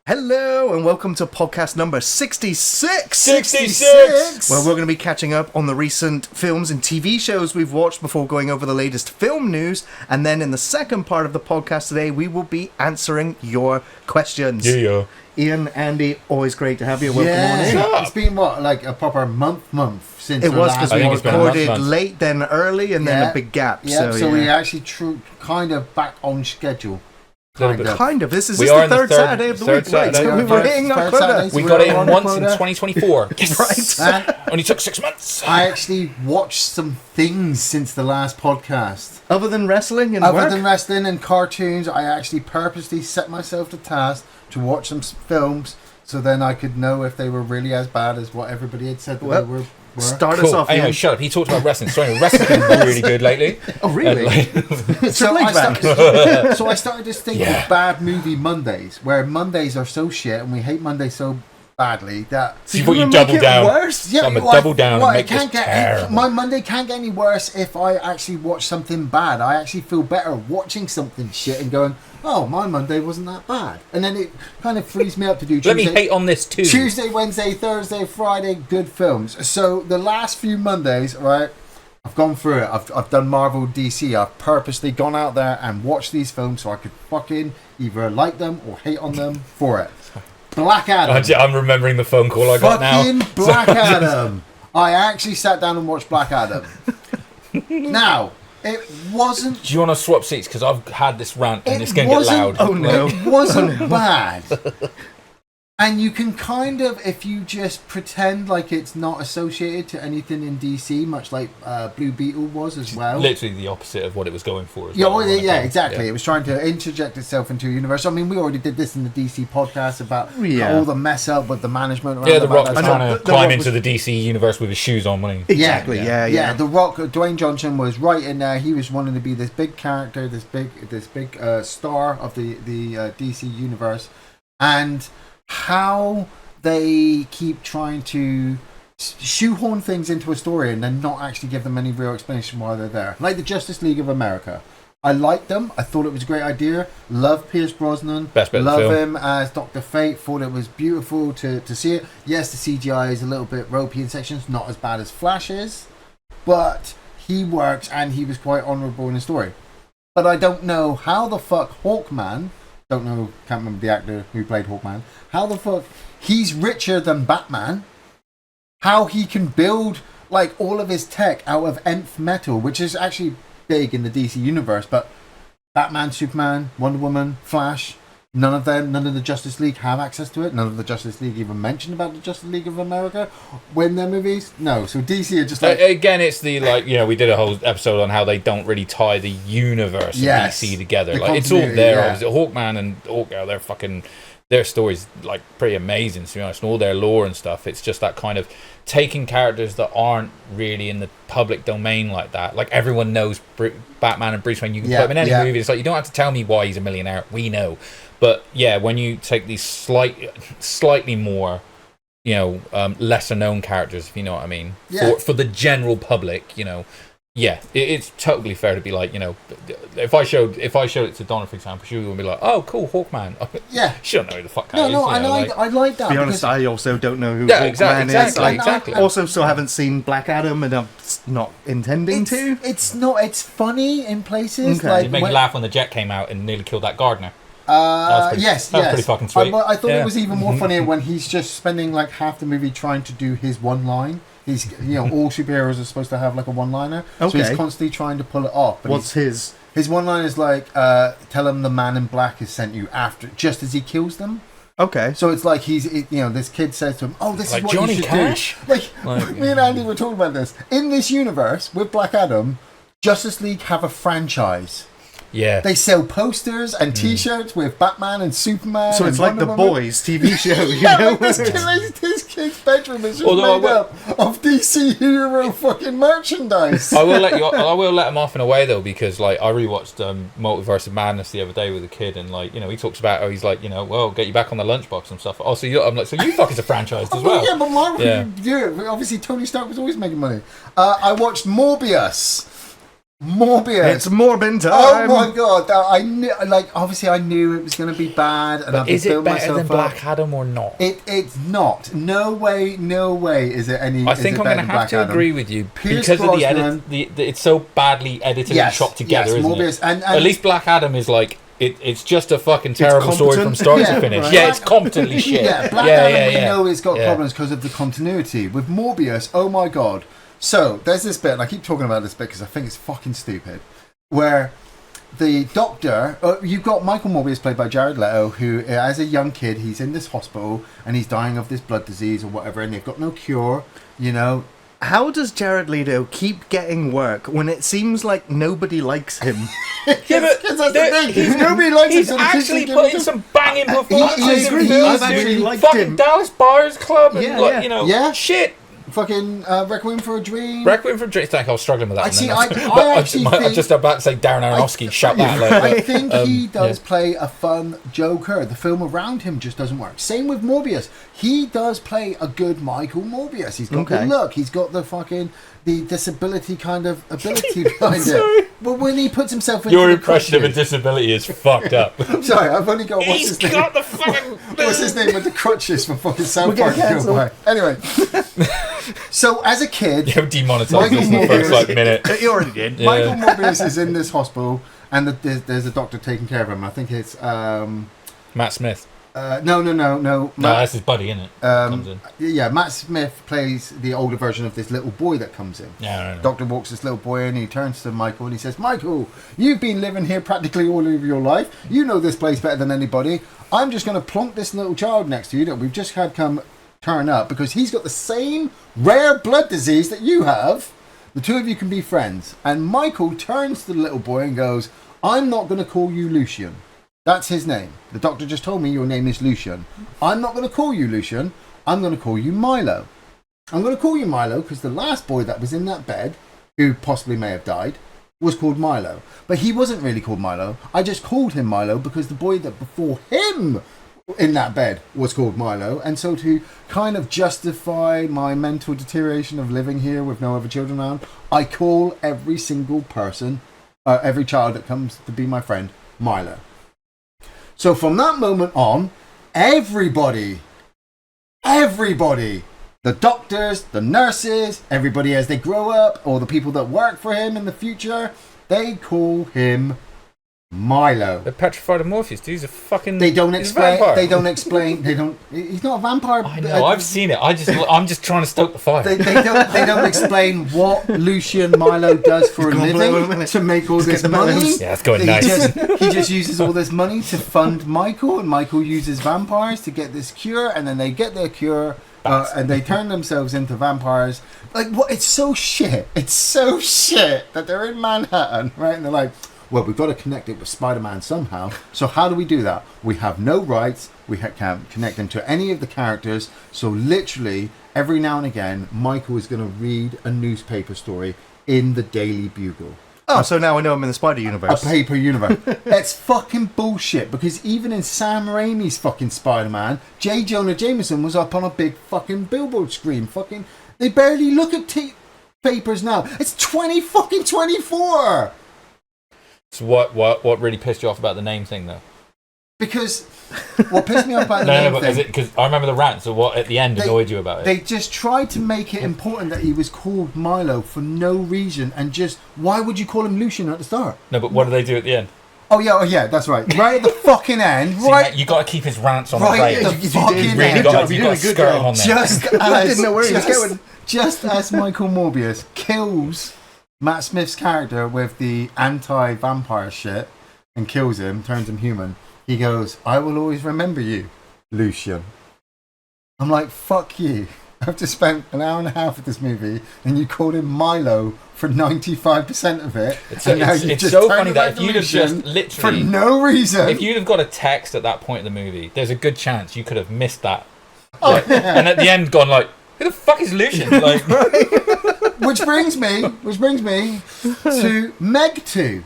Hello and welcome to podcast number 66! 66! Where we're going to be catching up on the recent films and TV shows we've watched before going over the latest film news. And then in the second part of the podcast today, we will be answering your questions. Yeah. Iain, Andy, always great to have you. Welcome on in. It's been like a proper month since It was because we I think it's been a month. recorded late then early and then a big gap. Yeah, so we actually kind of back on schedule. Kind of. This is We the are in the third Saturday of the week. third Right, so Saturday. we were hitting our Third quota. Saturdays. We We got were it in on once quota. in 2024. Yes! Right. Only took 6 months. I actually watched some things since the last podcast. Other than wrestling and Other work? than wrestling and cartoons, I actually purposely set myself the task to watch some films so then I could know if they were really as bad as what everybody had said that Well, they were. Start us Cool. off. Anyway, Iain. shut up. He talked about wrestling. Sorry, wrestling's been really good lately. Oh, really? So Triple H so I started this thing Yeah. with Bad Movie Mondays, where Mondays are so shit and we hate Mondays so badly that... So you're you gonna double make it down. worse? So I'm gonna double down and make this terrible. My Monday can't get any worse if I actually watch something bad. I actually feel better watching something shit and going, oh, my Monday wasn't that bad. And then it kind of frees me up to do Let me hate on this too. Tuesday, Wednesday, Thursday, Friday, good films. So the last few Mondays, right, I've gone through it. I've done Marvel, DC. I've purposely gone out there and watched these films so I could fucking either like them or hate on them for it. Black Adam. I'm remembering the phone call I got now. Fucking Black Adam. I actually sat down and watched Black Adam. Now, it wasn't... Do you want to swap seats? Because I've had this rant and It it's going to get wasn't- loud. Oh, no. It wasn't bad. And you can kind of, if you just pretend like it's not associated to anything in DC, much like Blue Beetle was as well. Literally the opposite of what it was going for. As Yeah, well, well, ironically. yeah, exactly. Yeah. It was trying to interject itself into a universe. I mean, we already did this in the DC podcast about Yeah. all the mess up with the management. around Yeah, The about Rock that was stuff. trying to The climb Rock into the DC universe with his shoes on, wasn't he? Exactly, yeah. The Rock, Dwayne Johnson was right in there. He was wanting to be this big character, this big star of the DC universe, and how they keep trying to shoehorn things into a story and then not actually give them any real explanation why they're there. Like the Justice League of America. I liked them. I thought it was a great idea. Love Pierce Brosnan. Best bit of the Love film. him as Dr. Fate. Thought it was beautiful to see it. Yes, the CGI is a little bit ropey in sections. Not as bad as Flash is. But he works and he was quite honourable in the story. But I don't know how the fuck Hawkman... Can't remember the actor who played Hawkman. How the fuck... He's richer than Batman. How he can build like all of his tech out of nth metal, which is actually big in the DC universe. But Batman, Superman, Wonder Woman, Flash, none of the Justice League have access to it. None of the Justice League even mentioned about the Justice League of America when their movies. No, so DC are just like Again, it's the we did a whole episode on how they don't really tie the universe of DC together. The Like it's all continuity, there. yeah. Obviously. Hawkman and Hawkgirl, they're fucking. Their story's like pretty amazing, to be honest, and all their lore and stuff. It's just that kind of taking characters that aren't really in the public domain like that. Like everyone knows Batman and Bruce Wayne. You can put them in any movie. It's like you don't have to tell me why he's a millionaire. We know, but yeah, when you take these slightly more, lesser known characters, if you know what I mean, for the general public, Yeah, it's totally fair to be like, if I showed it to Donna, for example, she would be like, "Oh, cool, Hawkman." Yeah. She don't know who the fuck that is. I like that. To be honest, I also don't know who Yeah, Hawkman is. exactly. I also still haven't seen Black Adam, and I'm not intending to. It's funny in places. Okay. Like It made me laugh when the jet came out and nearly killed that gardener. Yes, that was pretty fucking sweet. I thought Yeah. it was even more funnier when he's just spending like half the movie trying to do his one line. He's, all superheroes are supposed to have like a one-liner, so Okay. he's constantly trying to pull it off. But What's his? his one line is like, "Tell him the man in black has sent you after, just as he kills them." Okay. So it's like this kid says to him, "Oh, this Like is what Johnny you should Cash? do." Like Like, me and Andy were talking about this in this universe with Black Adam. Justice League have a franchise. Yeah. They sell posters and T-shirts with Batman and Superman. So it's and like Wonder The Woman. Boys TV show, Like this kid's bedroom is just Although made up of DC hero fucking merchandise. I will let him off in a way though, because like I rewatched Multiverse of Madness the other day with a kid, and like he talks about how he's like well, get you back on the lunchbox and stuff. Oh, so I'm like, so you fuckers are franchised as well. Yeah, but Marvel, Yeah. obviously Tony Stark was always making money. I watched Morbius. Morbius. It's Morbin Oh time. my god! I knew, obviously, I knew it was going to be bad, and I've Is it built better myself than up. Black Adam or not? It's not. No way is it any. I think I'm going to have to agree with you because of the edit. It's so badly edited and shot together, isn't Morbius, it? and at least Black Adam is like it's just a fucking terrible story from competent. start to finish. Right. Yeah, it's competently shit. Yeah, Black Adam, we know it's got problems because of the continuity. With Morbius, oh my god. So, there's this bit, and I keep talking about this bit because I think it's fucking stupid, where the doctor, you've got Michael Morbius played by Jared Leto, who as a young kid, he's in this hospital, and he's dying of this blood disease or whatever, and they've got no cure, you know. How does Jared Leto keep getting work when it seems like nobody likes him? Yeah, but that's the thing. Nobody likes he's him. actually putting some banging performances agree. in films. I've actually liked fucking him. Dallas Buyers Club and Yeah. shit. Fucking Requiem for a Dream. Requiem for a Dream. Thank I was struggling with that. I I'm just about to say Darren Aronofsky. Shout that. I think he does play a fun Joker. The film around him just doesn't work. Same with Morbius. He does play a good Michael Morbius. He's got the look. He's got the fucking disability kind of ability behind it. But when he puts himself into your impression of a disability is fucked up. Sorry, I've only got He's got the fucking. What's his name with the crutches for fucking South Park? Anyway, so as a kid, You're demonetised in the first minute. You already did. Yeah. Michael Morbius is in this hospital, and there's a doctor taking care of him. I think it's Matt Smith. No. No, that's his buddy, isn't it? Comes in. Yeah, Matt Smith plays the older version of this little boy that comes in. Yeah, I know. Doctor walks this little boy in, he turns to Michael and he says, Michael, you've been living here practically all of your life. You know this place better than anybody. I'm just going to plonk this little child next to you that we've just had turn up because he's got the same rare blood disease that you have. The two of you can be friends. And Michael turns to the little boy and goes, I'm not going to call you Lucian. That's his name. The doctor just told me your name is Lucian. I'm not going to call you Lucian. I'm going to call you Milo. I'm going to call you Milo because the last boy that was in that bed, who possibly may have died, was called Milo. But he wasn't really called Milo. I just called him Milo because the boy that before him in that bed was called Milo. And so to kind of justify my mental deterioration of living here with no other children around, I call every single person, every child that comes to be my friend, Milo. So from that moment on, everybody, the doctors, the nurses, everybody as they grow up, or the people that work for him in the future, they call him Milo. They're petrified of Morpheus, dude. He's a fucking. They don't he's explain. a vampire. They don't explain. They don't. He's not a vampire. I know. I've seen it. I'm just trying to stoke the fire. They don't explain what Lucian Milo does for a living to make all this money. Yeah, it's going nice. He just uses all this money to fund Michael, and Michael uses vampires to get this cure, and then they get their cure, and they turn themselves into vampires. Like what? It's so shit. It's so shit that they're in Manhattan, right? And they're like, well, we've got to connect it with Spider-Man somehow. So how do we do that? We have no rights. We can't connect them to any of the characters. So literally, every now and again, Michael is going to read a newspaper story in the Daily Bugle. Oh, so now I know I'm in the Spider Universe. A paper universe. It's fucking bullshit, because even in Sam Raimi's fucking Spider-Man, J. Jonah Jameson was up on a big fucking billboard screen. Fucking, they barely look at papers now. It's 2024. So what really pissed you off about the name thing, though? Because what pissed me off about the no, name but thing, is it because I remember the rant? So what at the end annoyed you about it? They just tried to make it important that he was called Milo for no reason, and just why would you call him Lucian at the start? No, but what do they do at the end? Oh yeah, that's right. Right at the fucking end, See, right? mate, you got to keep his rants on Right the at the page. fucking You really end. got to skirt him on there. Just I didn't know where he was going. Just as Michael Morbius kills Matt Smith's character with the anti-vampire shit and kills him, turns him human, he goes, I will always remember you, Lucian. I'm like, fuck you. I've just spent an hour and a half with this movie and you called him Milo for 95% of it. It's so funny that if you'd have just for literally... no reason. If you'd have got a text at that point in the movie, there's a good chance you could have missed that. Oh, Like, and at the end gone like, who the fuck is Lucian? Like, Which brings me to Meg 2.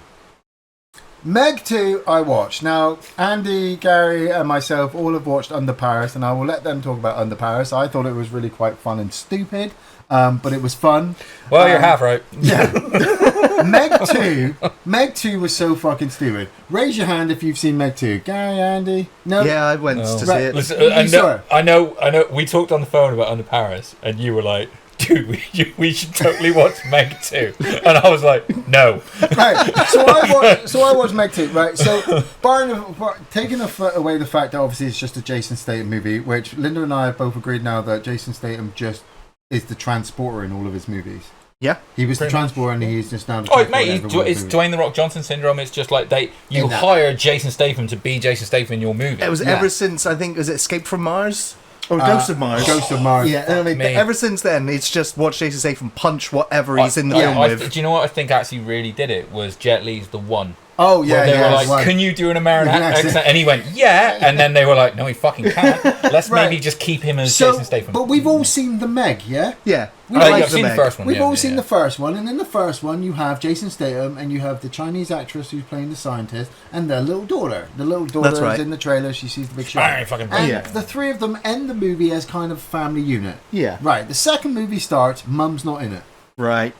Meg 2 I watched. Now, Andy, Gary and myself all have watched Under Paris, and I will let them talk about Under Paris. I thought it was really quite fun and stupid, but it was fun. Well, you're half right. Yeah. Meg 2 was so fucking stupid. Raise your hand if you've seen Meg 2. Gary, Andy? No? Yeah, I went to see it. Listen, I know. We talked on the phone about Under Paris, and you were like, dude, we should totally watch Meg 2. And I was like, no. Right, so I watched Meg 2, right? So, taking away the fact that obviously it's just a Jason Statham movie, which Linda and I have both agreed now that Jason Statham just is the transporter in all of his movies. Yeah. He was the transporter and he's just now the transporter. Oh, mate, it's Dwayne The Rock Johnson syndrome. It's just like you hire Jason Statham to be Jason Statham in your movie. It was ever since, I think, was it Escape from Mars? Or Ghost of Mars. Ghost of Mars. Yeah, I mean, ever since then, it's just watch Jason Statham punch whatever he's in the film with. Do you know what I think actually really did it? Was Jet Li's The One. Oh, yeah, they were like, can you do an American accent? And he went, yeah. And then they were like, no, he fucking can't. Let's maybe just keep him as Jason Statham. But we've all seen The Meg, yeah? Yeah. I've seen the first one. We've all seen the first one. And in the first one, you have Jason Statham and you have the Chinese actress who's playing the scientist and their little daughter. The little daughter is in the trailer. She sees the big shark. And the three of them end the movie as kind of family unit. Yeah. Right. The second movie starts, Mum's not in it. Right.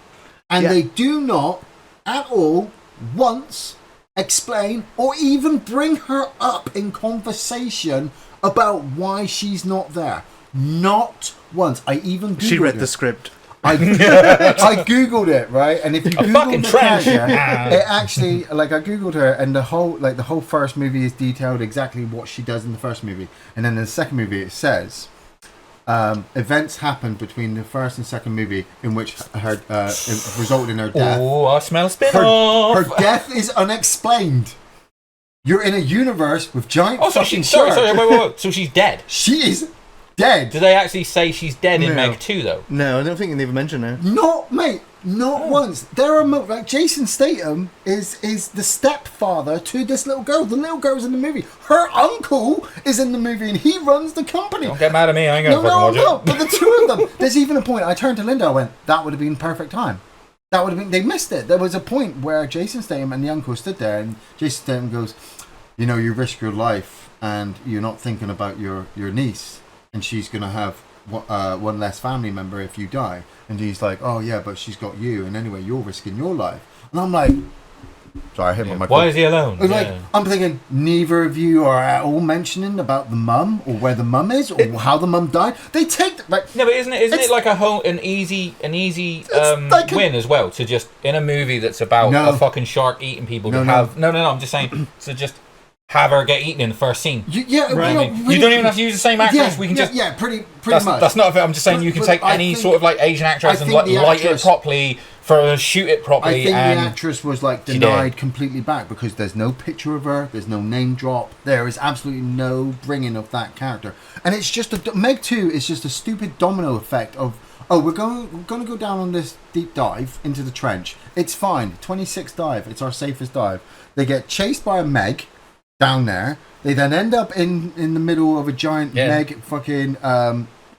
And they do not at all once explain or even bring her up in conversation about why she's not there. Not once. I even Googled She read the script. I Googled it, right? And if you Google Natasha, it actually, like, I Googled her, and the whole first movie is detailed exactly what she does in the first movie. And then in the second movie, it says events happened between the first and second movie in which her it resulted in her death. Oh, I smell a spin-off. Her death is unexplained. You're in a universe with giant fucking sharks. Sorry, wait. So she's dead? She is dead. Do they actually say she's dead in Meg 2, though? No, I don't think they even mention her. Not once. There are like Jason Statham is the stepfather to this little girl. The little girl's in the movie. Her uncle is in the movie, and he runs the company. Don't get mad at me. I ain't gonna fucking watch it. But the two of them. There's even a point. I turned to Linda. I went, "That would have been perfect time. That would have been." They missed it. There was a point where Jason Statham and the uncle stood there, and Jason Statham goes, "You know, you risk your life, and you're not thinking about your niece, and she's gonna have one less family member if you die." And he's like, "Oh yeah, but she's got you, and anyway, you're risking your life." And I'm like, sorry, I hit my microphone. Why is he alone? I'm thinking, neither of you are at all mentioning about the mum or where the mum is or how the mum died. They take no, but isn't it like an easy win as well to just in a movie that's about a fucking shark eating people to have no. I'm just saying to just have her get eaten in the first scene. You don't even have to use the same actress. We can pretty much. That's not a I'm just saying you can take any sort of like Asian actress and light it properly, shoot it properly. I think the actress was like denied completely back because there's no picture of her, there's no name drop, there is absolutely no bringing of that character, and it's just Meg 2 is just a stupid domino effect of. Oh, we're going to go down on this deep dive into the trench. It's fine. 26th dive. It's our safest dive. They get chased by a Meg down there. They then end up in the middle of a giant Meg fucking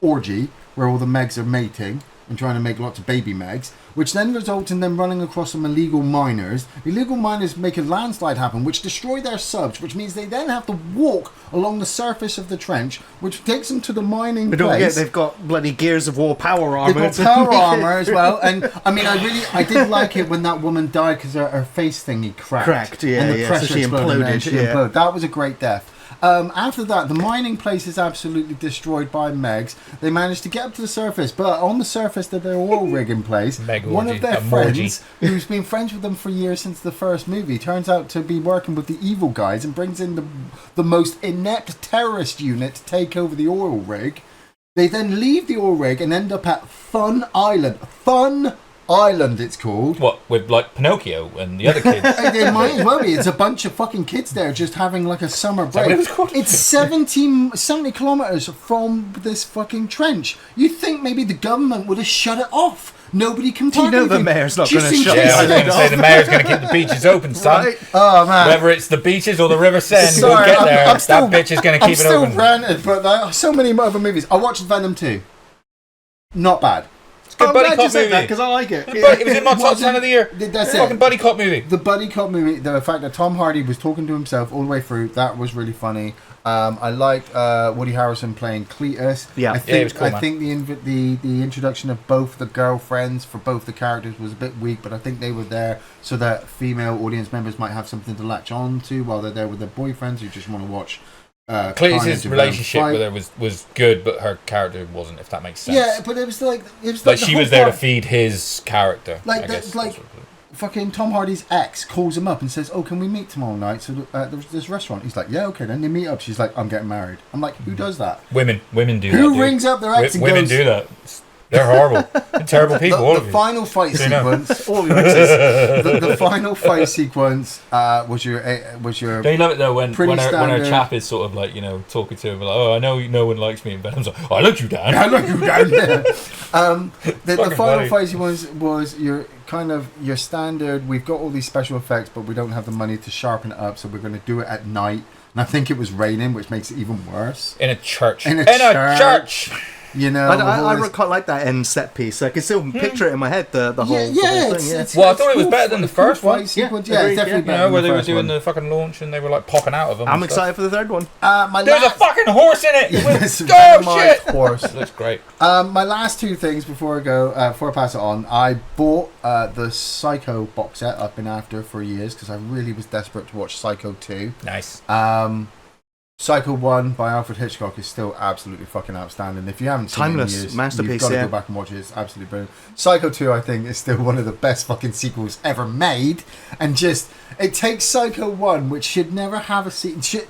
orgy where all the Megs are mating and trying to make lots of baby Megs, which then results in them running across some illegal miners. Illegal miners make a landslide happen, which destroy their subs, which means they then have to walk along the surface of the trench, which takes them to the mining place. They've got bloody Gears of War power armor. They've got power armor as well. And I mean, I did like it when that woman died because her face thingy cracked. And the pressure so she imploded. That was a great death. After that, the mining place is absolutely destroyed by Megs. They managed to get up to the surface, but on the surface of their oil rig in place, one of their friends, who's been friends with them for years since the first movie, turns out to be working with the evil guys and brings in the most inept terrorist unit to take over the oil rig. They then leave the oil rig and end up at Fun Island. Fun Island, it's called. What, with like Pinocchio and the other kids? It might as well be. It's a bunch of fucking kids there just having like a summer break. It's 70 kilometres from this fucking trench. You'd think maybe the government would have shut it off. Nobody can find anything. The mayor's not going to shut it off. I was going to say the mayor's going to keep the beaches open, son. Right? Oh, man. Whether it's the beaches or the River Seine, we'll get there. That bitch is going to keep it open. I'm still ranted, but there are so many other movies. I watched Venom 2. Not bad. Good I'm buddy glad cop you said movie. that because I like it. It was in my top 10 of the year. That's Fucking it. buddy cop movie. The buddy cop movie, the fact that Tom Hardy was talking to himself all the way through, that was really funny. I like Woody Harrelson playing Cletus. Yeah. I Yeah, think, it was cool, I man. think the introduction of both the girlfriends for both the characters was a bit weak, but I think they were there so that female audience members might have something to latch on to while they're there with their boyfriends who just want to watch. Cletus's relationship with her was good, but her character wasn't. If that makes sense. Yeah, but it was like Like she was there to feed his character. Like I that- guess. like- Fucking Tom Hardy's ex calls him up and says, "Oh, can we meet tomorrow night? So there's this restaurant." He's like, "Yeah, okay." Then they meet up. She's like, "I'm getting married." I'm like, "Who does that? Women do that. Who dude. rings up their ex and Women goes?" do that. They're horrible. They're terrible people. all The of you. final fight Do you know? sequence. All your exes. The final fight sequence was your Don't you love it though when Pretty her standard. chap is sort of like talking to him like, oh, I know no one likes me, and Benham's like, oh, I like you, Dan. I look you down there. The Fucking final funny. fight sequence was your kind of your standard. We've got all these special effects, but we don't have the money to sharpen it up, so we're going to do it at night. And I think it was raining, which makes it even worse. In a church. In a church. You know, I quite like that end set piece. I can still picture it in my head. The whole, the whole thing. Yeah. Well, I thought it was better than the first one. Sequence. Yeah, Yeah, it's agreed, definitely You better know, than where the they were first doing one. the fucking launch and they were like popping out of them. I'm and excited for the third one. There's a fucking horse in it. Yes, Oh my shit! horse. It looks great. My last two things before I go, before I pass it on, I bought the Psycho box set I've been after for years because I really was desperate to watch Psycho 2. Nice. Psycho 1 by Alfred Hitchcock is still absolutely fucking outstanding. If you haven't seen Timeless it in years, masterpiece, you've got to yeah. go back and watch it. It's absolutely brilliant. Psycho 2, I think, is still one of the best fucking sequels ever made. And just, it takes Psycho 1, which should never have a sequel.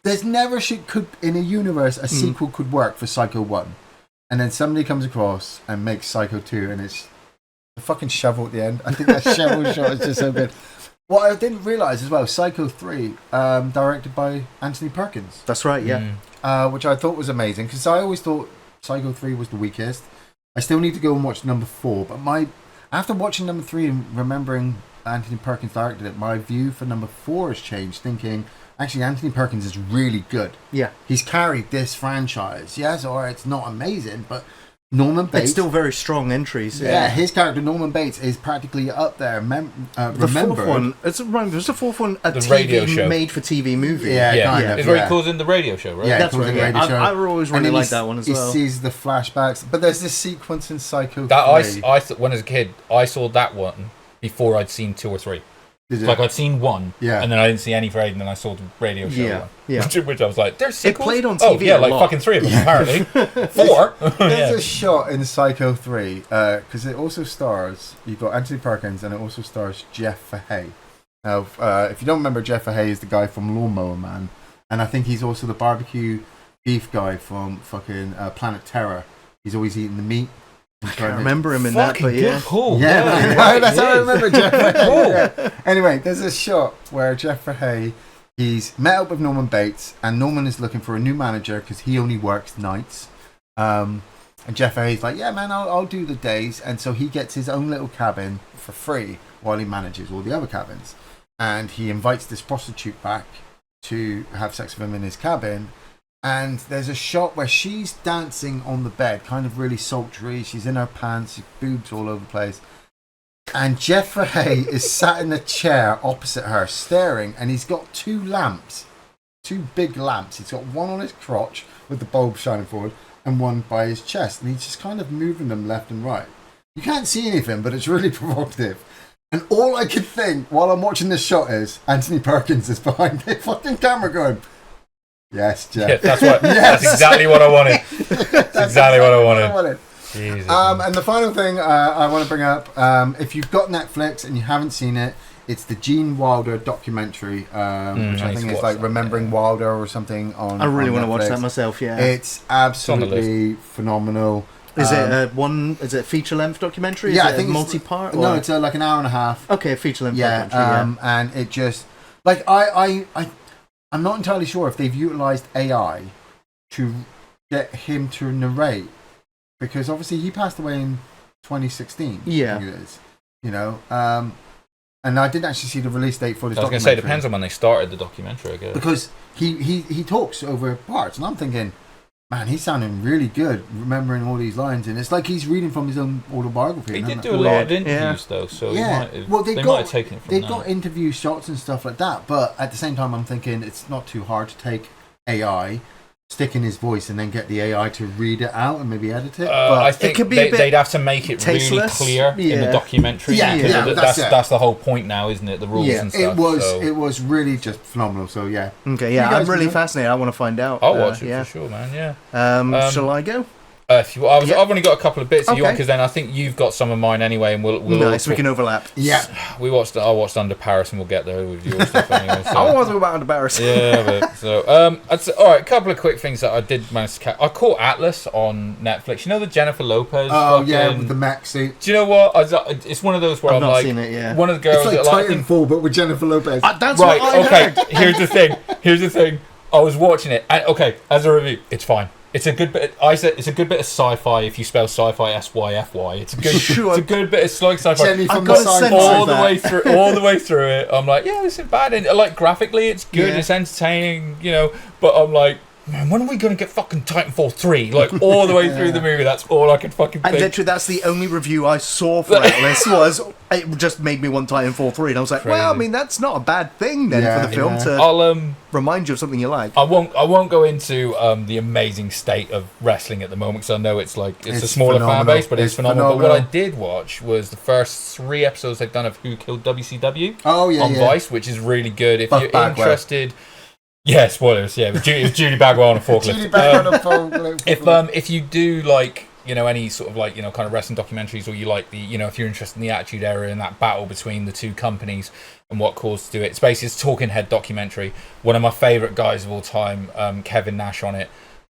There's never could in a universe a sequel could work for Psycho 1. And then somebody comes across and makes Psycho 2, and it's the fucking shovel at the end. I think that shovel shot is just so good. What I didn't realise as well, Psycho 3, directed by Anthony Perkins. That's right. Yeah. Which I thought was amazing, because I always thought Psycho 3 was the weakest. I still need to go and watch number 4, but after watching number 3 and remembering Anthony Perkins directed it, my view for number 4 has changed, thinking, actually, Anthony Perkins is really good. Yeah. He's carried this franchise. Yes, or it's not amazing, but Norman Bates... It's still very strong entries. Yeah, his character, Norman Bates, is practically up there. The fourth one, there's the fourth one, a The radio TV show. made for TV movie. Yeah, kind of, It's where yeah. he calls in the radio show, right? Yeah, That's it was right. a Yeah. radio show. I always really And then liked that one as well. He sees the flashbacks, but there's this sequence in Psycho That 3. when I was a kid, I saw that one before I'd seen 2 or 3. Did you? Like I'd seen 1, Yeah. and then I didn't see any for 8, and then I saw the radio show Yeah, one. yeah. Which I was like, there's sequels? played on Oh, TV yeah, a like lot. fucking 3 of them, apparently. 4? There's Yeah. a shot in Psycho 3, because it also stars, you've got Anthony Perkins, and it also stars Jeff Fahey. Now, if you don't remember, Jeff Fahey is the guy from Lawnmower Man, and I think he's also the barbecue beef guy from fucking Planet Terror. He's always eating the meat. I can't remember him in that, Fucking but yeah. good call. Yeah, man, right, that's how I it is. remember Jeff Fahey. Cool. Yeah. Anyway, there's a shot where Jeff Fahey, he's met up with Norman Bates, and Norman is looking for a new manager because he only works nights. And Jeff Fahey's like, yeah, man, I'll do the days. And so he gets his own little cabin for free while he manages all the other cabins. And he invites this prostitute back to have sex with him in his cabin. And there's a shot where she's dancing on the bed, kind of really sultry. She's in her pants, boobs all over the place. And Jeff Fahey is sat in a chair opposite her, staring, and he's got 2 lamps, 2 big lamps. He's got one on his crotch with the bulb shining forward, and one by his chest. And he's just kind of moving them left and right. You can't see anything, but it's really provocative. And all I could think while I'm watching this shot is Anthony Perkins is behind the fucking camera going, yes, Jeff. Yeah, that's what. Yes. That's exactly what I wanted. That's exactly what I wanted. Jesus. And the final thing I want to bring up, if you've got Netflix and you haven't seen it, it's the Gene Wilder documentary, which I think is like Remembering Wilder or something on I really on want to watch Netflix. that myself. Yeah. It's absolutely phenomenal. Is it a feature length documentary? Is Yeah, it I think a it's- multi-part? No, or- it's like an hour and a half. okay, a feature length Yeah, documentary. and it just like I'm not entirely sure if they've utilized AI to get him to narrate, because obviously he passed away in 2016. Yeah. I think it is. You know, and I didn't actually see the release date for this. I was going to say, it depends on when they started the documentary, I guess. because he talks over parts, and I'm thinking, Man, he's sounding really good, remembering all these lines, and it's like he's reading from his own autobiography. He did isn't do a it? lot of interviews though, so Yeah. he might have, Well, they might have taken it from they've that. got interview shots and stuff like that, but at the same time, I'm thinking it's not too hard to take AI, stick in his voice, and then get the AI to read it out and maybe edit it. But I think it could be a bit they'd have to make it tasteless. really clear in the documentary. Yeah, because yeah, that's it. that's the whole point now, isn't it? The rules and stuff. It was really just phenomenal. So yeah. Okay, yeah, I'm really fascinated. I want to find out. I'll watch it yeah. for sure, man. Yeah. Shall I go? If you, I've only got a couple of bits if you want, Okay. because then I think you've got some of mine anyway, and we'll Nice, we can overlap. Yeah. I watched Under Paris, and we'll get there with your stuff anyway. So. I want to talk about Under Paris. Yeah, but so I'd say, all right, a couple of quick things that I did manage to catch. I caught Atlas on Netflix. You know the Jennifer Lopez. Oh yeah, with the mech suit. Do you know what? It's one of those where I've I'm not like, seen it, yeah. one of the girls It's like that like, I think, Titanfall, but with Jennifer Lopez. That's right, what I okay. heard. Here's the thing. I was watching it, and okay, as a review, it's fine. It's a good bit. I said it's a good bit of sci-fi. If you spell sci-fi SYFY, it's a good. Sure. It's a good bit of sci-fi. Jenny from I've the got a sci-fi. sense all of the that. way through, all the way through it. I'm like, yeah, this isn't bad. And like graphically, it's good. Yeah. It's entertaining, you know. But I'm like, man, when are we gonna get fucking Titanfall 3? Like all the way through the movie. That's all I could fucking And think. literally, that's the only review I saw for Atlas was it just made me want Titanfall 3, and I was like, well, I Crazy. mean, that's not a bad thing then Yeah, for the film yeah. to I'll remind you of something you like. I won't go into the amazing state of wrestling at the moment, because I know it's like it's a It's smaller fan phenomenal. base, but it's It's phenomenal. But what I phenomenal. did watch was the first 3 episodes they've done of Who Killed WCW Oh yeah, on yeah. Vice, which is really good. If Buff you're Bagwell. interested, yeah, spoilers. Yeah, it was Judy Bagwell on a forklift. Judy back on the phone. If you do like, you know, any sort of like, you know, kind of wrestling documentaries, or you like the, you know, if you're interested in the Attitude Era and that battle between the two companies and what caused to do it, it's basically a talking head documentary. One of my favorite guys of all time, Kevin Nash, on it,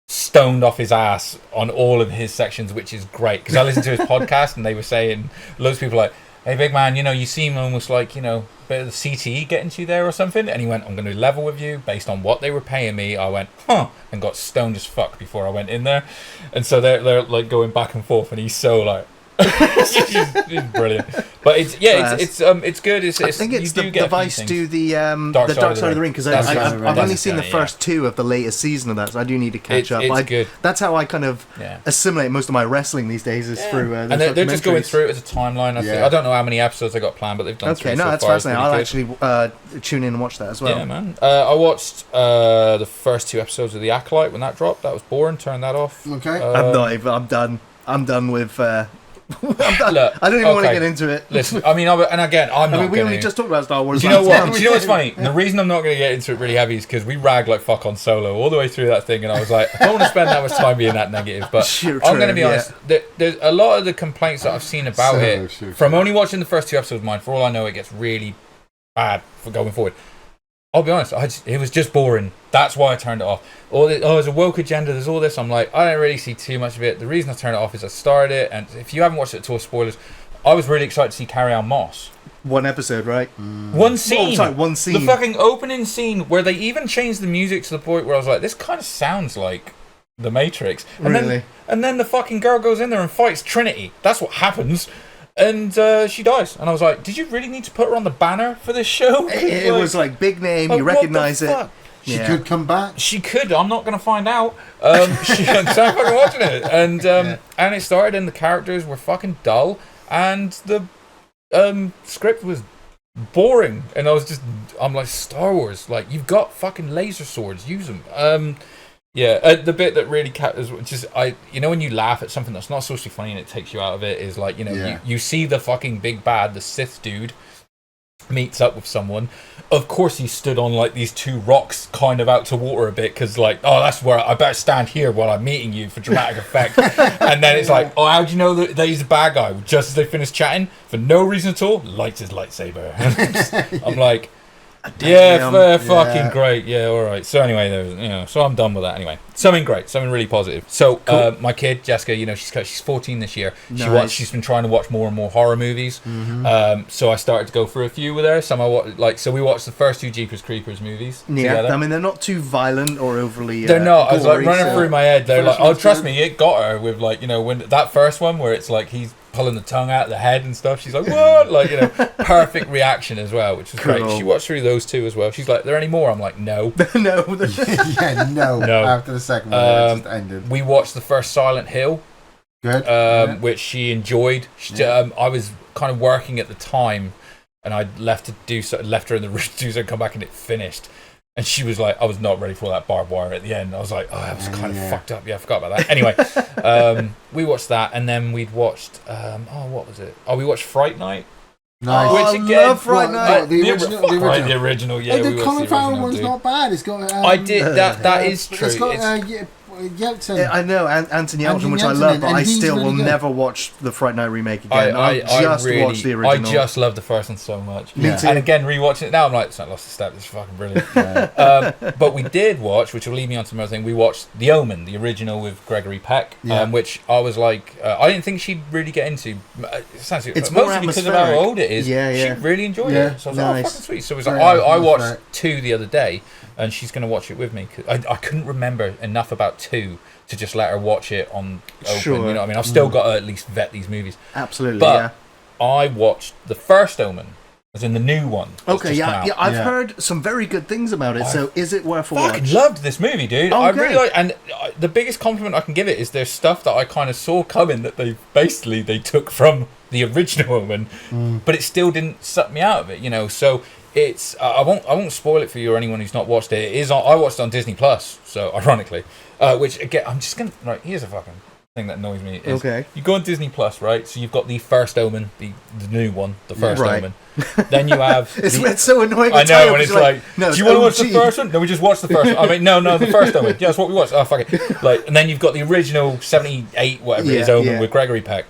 stoned off his ass on all of his sections, which is great, because I listened to his podcast and they were saying, loads of people were like, hey big man, you know, you seem almost like, you know, a bit of the CTE getting to you there or something. And he went, I'm going to level with you based on what they were paying me. I went, huh, and got stoned as fuck before I went in there. And so they're like going back and forth, and he's so like he's brilliant. But it's good. It's I think it's you do the get a few Vice things. do the Dark Dark Side Side of the Ring, because That's I've only it, seen the yeah. first 2 of the latest season of that, so I do need to catch up. It's good. That's how I kind of Yeah. assimilate most of my wrestling these days is through those And they're just going documentaries. through it as a timeline. I think. Yeah. I don't know how many episodes they got planned, but they've done. Okay, 3 no, so that's far. It's fascinating. I'll really good. actually tune in and watch that as well. Yeah, man. I watched the first 2 episodes of The Acolyte when that dropped. That was boring. Turned that off. Okay. I'm done. I'm done with. I'm done. Look, I don't even want to okay. get into it. Listen, I mean, and again, I'm not. we only gonna- just talked about Star Wars. Do you know last what? time. Do you know what's funny? The reason I'm not going to get into it really heavy is because we ragged like fuck on Solo all the way through that thing, and I was like, I don't want to spend that much time being that negative. But Sure, I'm going to true, be honest. There's a lot of the complaints that I've seen about Solo, it sure. from only watching the first 2 episodes of mine. For all I know, it gets really bad for going forward. I'll be honest, it was just boring. That's why I turned it off. There's a woke agenda, there's all this. I'm like, I don't really see too much of it. The reason I turned it off is I started it, and if you haven't watched it at all, spoilers, I was really excited to see Carrie Ann Moss. One episode, right? One scene. Oh, sorry, one scene. The fucking opening scene where they even changed the music to the point where I was like, this kind of sounds like The Matrix. And Really? then the fucking girl goes in there and fights Trinity. That's what happens. And she dies. And I was like, did you really need to put her on the banner for this show? It was like big name. like, You what the recognize it. fuck? She Yeah. could come back. She could. I'm not going to find out. I'm fucking watching it. And it started, and the characters were fucking dull, and the script was boring. And I'm like, Star Wars, like, you've got fucking laser swords, use them. The bit that really you know, when you laugh at something that's not supposed to be funny and it takes you out of it, is like, you know, Yeah. you see the fucking big bad, the Sith dude, meets up with someone. Of course he stood on like these 2 rocks kind of out to water a bit, because like, oh, that's where I better stand here while I'm meeting you for dramatic effect. And then it's like, oh, how do you know that he's a bad guy? Just as they finish chatting, for no reason at all, lights his lightsaber. I'm like, Damn. fucking great. Yeah, all right. So anyway, so I'm done with that anyway. Something great, something really positive. So my kid Jessica, you know, she's 14 this year. Nice. She's been trying to watch more and more horror movies. So I started to go through a few with her. So we watched the first 2 Jeepers Creepers movies Yeah, together. I mean, they're not too violent or overly. They're not. I was like gory, running so- through my head. They're First like, oh, one's trust good. me, it got her with like, you know, when that first one where it's like he's pulling the tongue out of the head and stuff. She's like, what? Like, you know, perfect reaction as well, which was great. Cool. She watched through those two as well. She's like, are there any more? I'm like, no. No. No. After the second one, it just ended. We watched the first Silent Hill, Good. which she enjoyed. I was kind of working at the time, and I left her in the room to do something, come back, and it finished. And she was like, I was not ready for that barbed wire at the end. I was like, I was kind of fucked up. Yeah, I forgot about that. Anyway, we watched that, and then we'd watched, what was it? Oh, we watched Fright Night. Nice. Which again, love Fright Night. The original. Yeah, the we watched Colin the Farrell original, one's dude. not bad. It's got. I did that is true. It's got Yeltsin. I know, Anthony Elton, which I Yelchin, love, but and I he's still really will good. never watch the Fright Night remake again. I just really watch the original. I just love the first one so much. Me too. And again, rewatching it now, I'm like, it's not lost a step. It's fucking brilliant. But we did watch, which will lead me on to another thing. We watched The Omen, the original with Gregory Peck, which I was like, I didn't think she'd really get into. It's mostly more because of how atmospheric. old it is. Yeah. She really enjoyed it. So I was like, Nice. oh, fucking sweet. So it was Very like, I watched atmospheric. 2 the other day, and she's going to watch it with me. I couldn't remember enough about 2 to just let her watch it on open. Sure. You know what I mean? I've still got to at least vet these movies. Absolutely, But I watched the first Omen, as in the new one. that's Okay, just come out. I've heard some very good things about it, so is it worth a watch? Fucking loved this movie, dude. Okay. I really like, and the biggest compliment I can give it is there's stuff that I kind of saw coming that they took from the original Omen, but it still didn't suck me out of it, you know. So it's I won't spoil it for you or anyone who's not watched it. It is I watched it on Disney Plus, so ironically, which again I'm just gonna here's a fucking thing that annoys me. Is Okay. You go on Disney Plus, right? So you've got the first Omen, the new one, the first Right. Omen. Then you have It's so annoying. I know, and it's like, no, do you want to watch OG. the first one? No, we just watched the first one. I mean, no, the first Omen. Yeah, that's what we watched. Oh, fuck it. Like, and then you've got the original 78, whatever it is, Omen with Gregory Peck.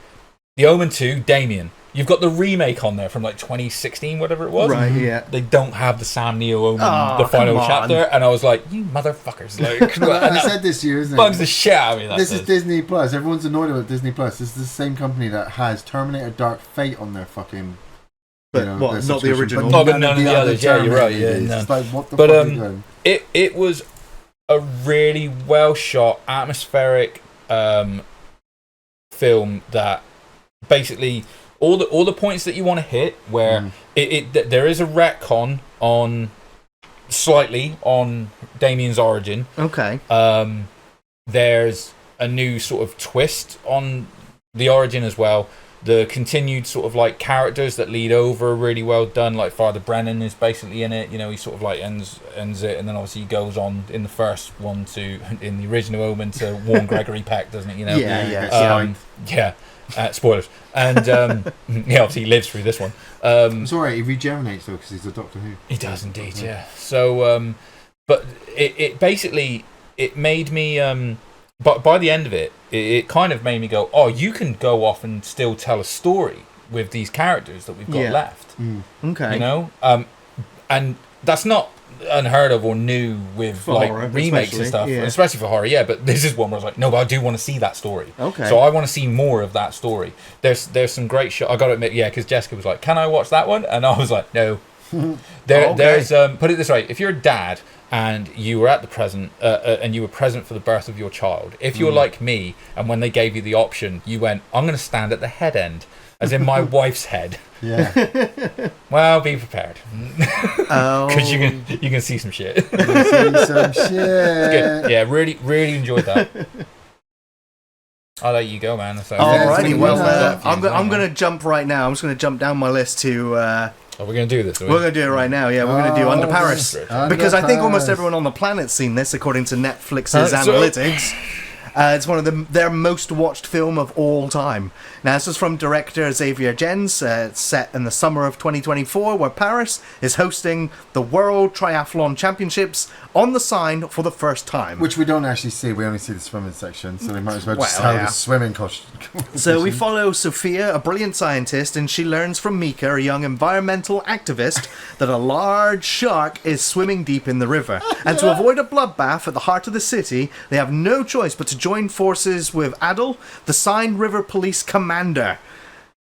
The Omen 2, Damien. You've got the remake on there from like 2016, whatever it was. Right, yeah. They don't have the Sam Neill Omen, Oh, the final come on. chapter, and I was like, you motherfuckers. Like, I said this to you, isn't it? bugs the shit out of me. That This is does. Disney Plus. Everyone's annoyed about Disney Plus. This is the same company that has Terminator Dark Fate on their fucking. But their what, not the subscription, original? No, but none of the others. Yeah, you're right. Yeah, Terminators. none. It's like, what the But, fuck are you doing? It was a really well shot, atmospheric film that basically all the points that you want to hit, where there is a retcon on slightly on Damien's origin. Okay. There's a new sort of twist on the origin as well. The continued sort of like characters that lead over are really well done. Like Father Brennan is basically in it. You know, he sort of like ends it, and then obviously he goes on in the first one in the original Omen to warn Gregory Peck, doesn't it? You know. Yeah. Spoilers. And obviously he lives through this one. It's alright, he regenerates though because he's a Doctor Who. He does indeed, yeah. So, but it basically it made me. But by the end of it, it kind of made me go, oh, you can go off and still tell a story with these characters that we've got left. Okay. You know, and that's not unheard of or new with For like horror, remakes and stuff, yeah. especially for horror. Yeah, but this is one where I was like, no, but I do want to see that story. Okay. So I want to see more of that story. There's some great shot. I got to admit, because Jessica was like, can I watch that one? And I was like, no. There's put it this way: if you're a dad and you were at the present and you were present for the birth of your child, if you're like me, and when they gave you the option, you went, I'm going to stand at the head end, as in my wife's head. Yeah. Well, be prepared, Oh. because you can see some shit. See some shit. Good. Yeah, really enjoyed that. I'll let you go, man. So, Alrighty, well, Yeah. I'm going to jump right now. I'm just going to jump down my list to. are we going to do this? We're going to do it right now. Yeah, we're going to do Under Paris. Under Because I think almost Paris. everyone on the planet's seen this, according to Netflix's So- analytics. It's one of their most watched film of all time. Now, this is from director Xavier Gens. It's set in the summer of 2024, where Paris is hosting the World Triathlon Championships on the Seine for the first time. Which we don't actually see. We only see the swimming section, so they might as well just Well, have yeah. a swimming costume. So we follow Sophia, a brilliant scientist, and she learns from Mika, a young environmental activist, that a large shark is swimming deep in the river. And to avoid a bloodbath at the heart of the city, they have no choice but to join forces with Adel, the Seine River Police Commander.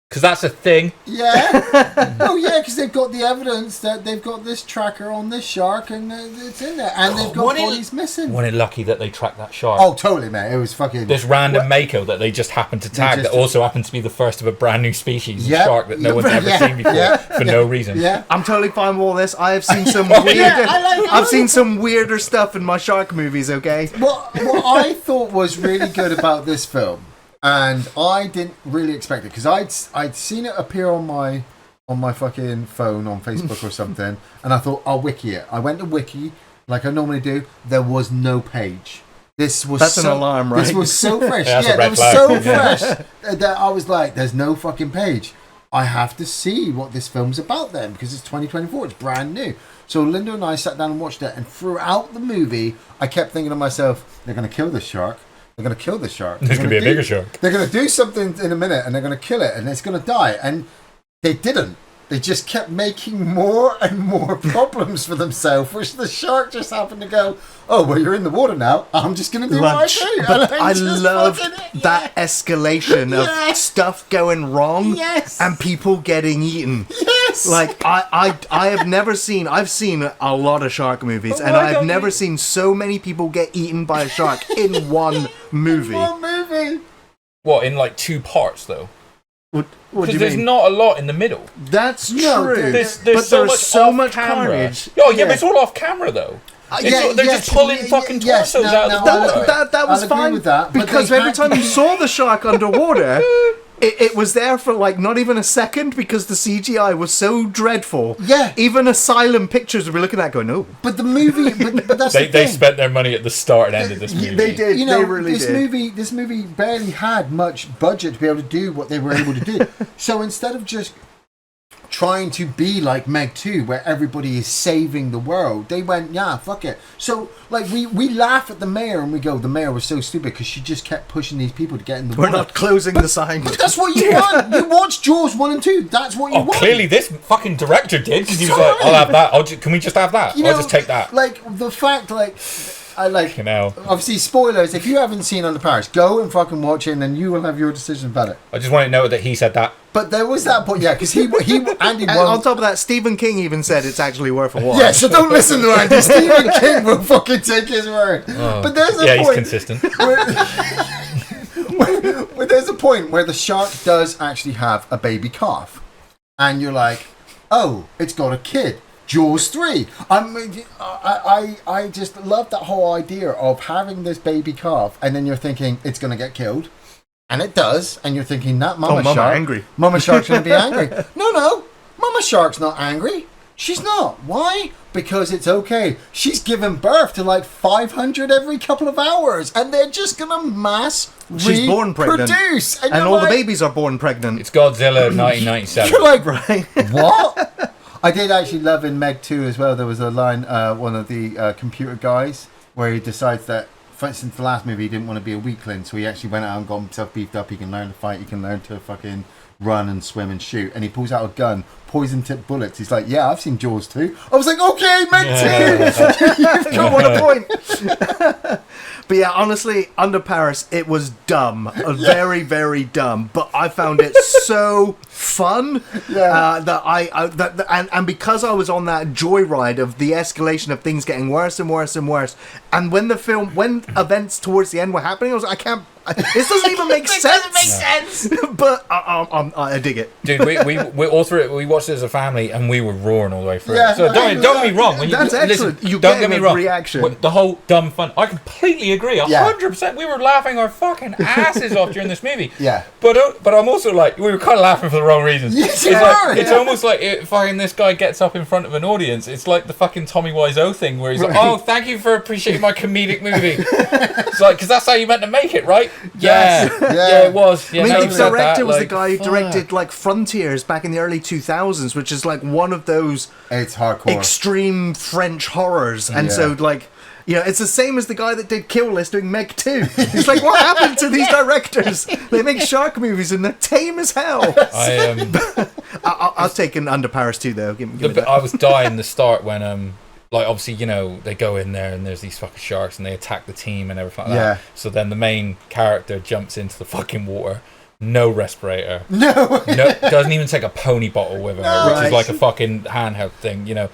Because that's a thing. Yeah. Oh, yeah, because they've got the evidence that they've got this tracker on this shark and it's in there. And they've got bodies missing. Wasn't it lucky that they tracked that shark? Oh, totally, man. It was fucking... This random mako that they just happened to tag that also happened to be the first of a brand new species of shark that no one's ever seen before for no reason. Yeah. I'm totally fine with all this. I have seen some weirder... I've seen some weirder stuff in my shark movies, okay? What I thought was really good about this film, and I didn't really expect it, because I'd seen it appear on my fucking phone on Facebook or something, and I thought, I'll wiki it. I went to wiki, like I normally do. There was no page. That's an alarm, right? This was so fresh. Yeah, it was so fresh that I was like, there's no fucking page. I have to see what this film's about then, because it's 2024. It's brand new. So Linda and I sat down and watched it, and throughout the movie, I kept thinking to myself, they're going to kill this shark. They're going to kill this shark. There's going to be a bigger shark. They're going to do something in a minute, and they're going to kill it, and it's going to die. And they didn't. They just kept making more and more problems for themselves, which the shark just happened to go, oh, well, you're in the water now. I'm just going to do Lunch. what I do. But I loved that escalation of stuff going wrong and people getting eaten. Yes. Like, I have never seen... I've seen a lot of shark movies, and I've never seen so many people get eaten by a shark in one movie. One movie. What, in like 2 parts, though? What do you Because there's mean? not a lot in the middle. That's true. There's but there's so much camera. carnage. Oh, yeah, but it's all off camera, though. They're just pulling fucking torsos out of the water. That was I'll agree fine with that, but because they every had- time you saw the shark underwater, it was there for like not even a second because the CGI was so dreadful. Yeah. Even Asylum Pictures would be looking at that going, no. But the movie, but that's the They thing. spent their money at the start and end of this movie. They did. You know, they really this did. This movie barely had much budget to be able to do what they were able to do. So instead of just trying to be like Meg 2, where everybody is saving the world, they went, yeah, fuck it. So, like, we laugh at the mayor and we go, the mayor was so stupid because she just kept pushing these people to get in the We're water. not closing the sign. But that's what you want. You watch Jaws 1 and 2. That's what you want. Clearly this fucking director did, because he was like, I'll have that. Can we just have that? You I'll know, just take that. Like, the fact, like... I like, You know. obviously, spoilers. If you haven't seen Under Paris, go and fucking watch it, and then you will have your decision about it. I just want to know that he said that. But there was that point, yeah, because Andy And won. on top of that, Stephen King even said it's actually worth a watch. Yeah, so don't listen to Andy. Stephen King will fucking take his word. But there's a He's point. consistent. Where there's a point where the shark does actually have a baby calf, and you're like, oh, it's got a kid. Jaws 3. I just love that whole idea of having this baby calf, and then you're thinking it's going to get killed, and it does, and you're thinking that mama Mama shark, angry. Mama shark's going to be angry. No, Mama shark's not angry. She's not. Why? Because it's okay. She's given birth to like 500 every couple of hours, and they're just going to mass She's born pregnant. reproduce. And all the babies are born pregnant. It's Godzilla 1997. You're like, Right. what? I did actually love in Meg 2 as well. There was a line, one of the computer guys, where he decides that, for instance, the last movie, he didn't want to be a weakling, so he actually went out and got himself beefed up. He can learn to fight, he can learn to fucking run and swim and shoot. And he pulls out a gun, poison tipped bullets. He's like, yeah, I've seen Jaws 2. I was like, okay, Meg 2! You've got one a point. But yeah, honestly, Under Paris, it was dumb. Very, very dumb. But I found it so fun and because I was on that joyride of the escalation of things getting worse and worse and worse, and when events towards the end were happening, I was like, this doesn't even make sense. But I dig it. Dude, we all through it. We watched it as a family, and we were roaring all the way through. Yeah. So don't get me wrong. When That's excellent. You don't get get me a wrong. reaction. The whole dumb fun. I completely agree. 100%. We were laughing our fucking asses off during this movie. Yeah. But I'm also like, we were kind of laughing for the wrong reasons. Yes, it's you like, are, it's yeah. almost like if fucking this guy gets up in front of an audience, it's like the fucking Tommy Wiseau thing where he's like, oh, thank you for appreciating my comedic movie. It's like, because that's how you meant to make it, right? Yes. Yeah, it was. Yeah, I mean, now the you've said director that, was the like, guy who fuck. directed like Frontiers back in the early 2000s, which is like one of those It's hardcore. extreme French horrors. And Yeah. so like, you know, it's the same as the guy that did Kill List doing Meg 2. It's like, what happened to these directors? They make shark movies and they're tame as hell. I'll take an Under Paris 2 though. Give me that. I was dying the start when like obviously, you know, they go in there and there's these fucking sharks and they attack the team and everything like Yeah. that. So then the main character jumps into the fucking water no respirator. No. No, doesn't even take a pony bottle with her, which Right. is like a fucking handheld thing, you know.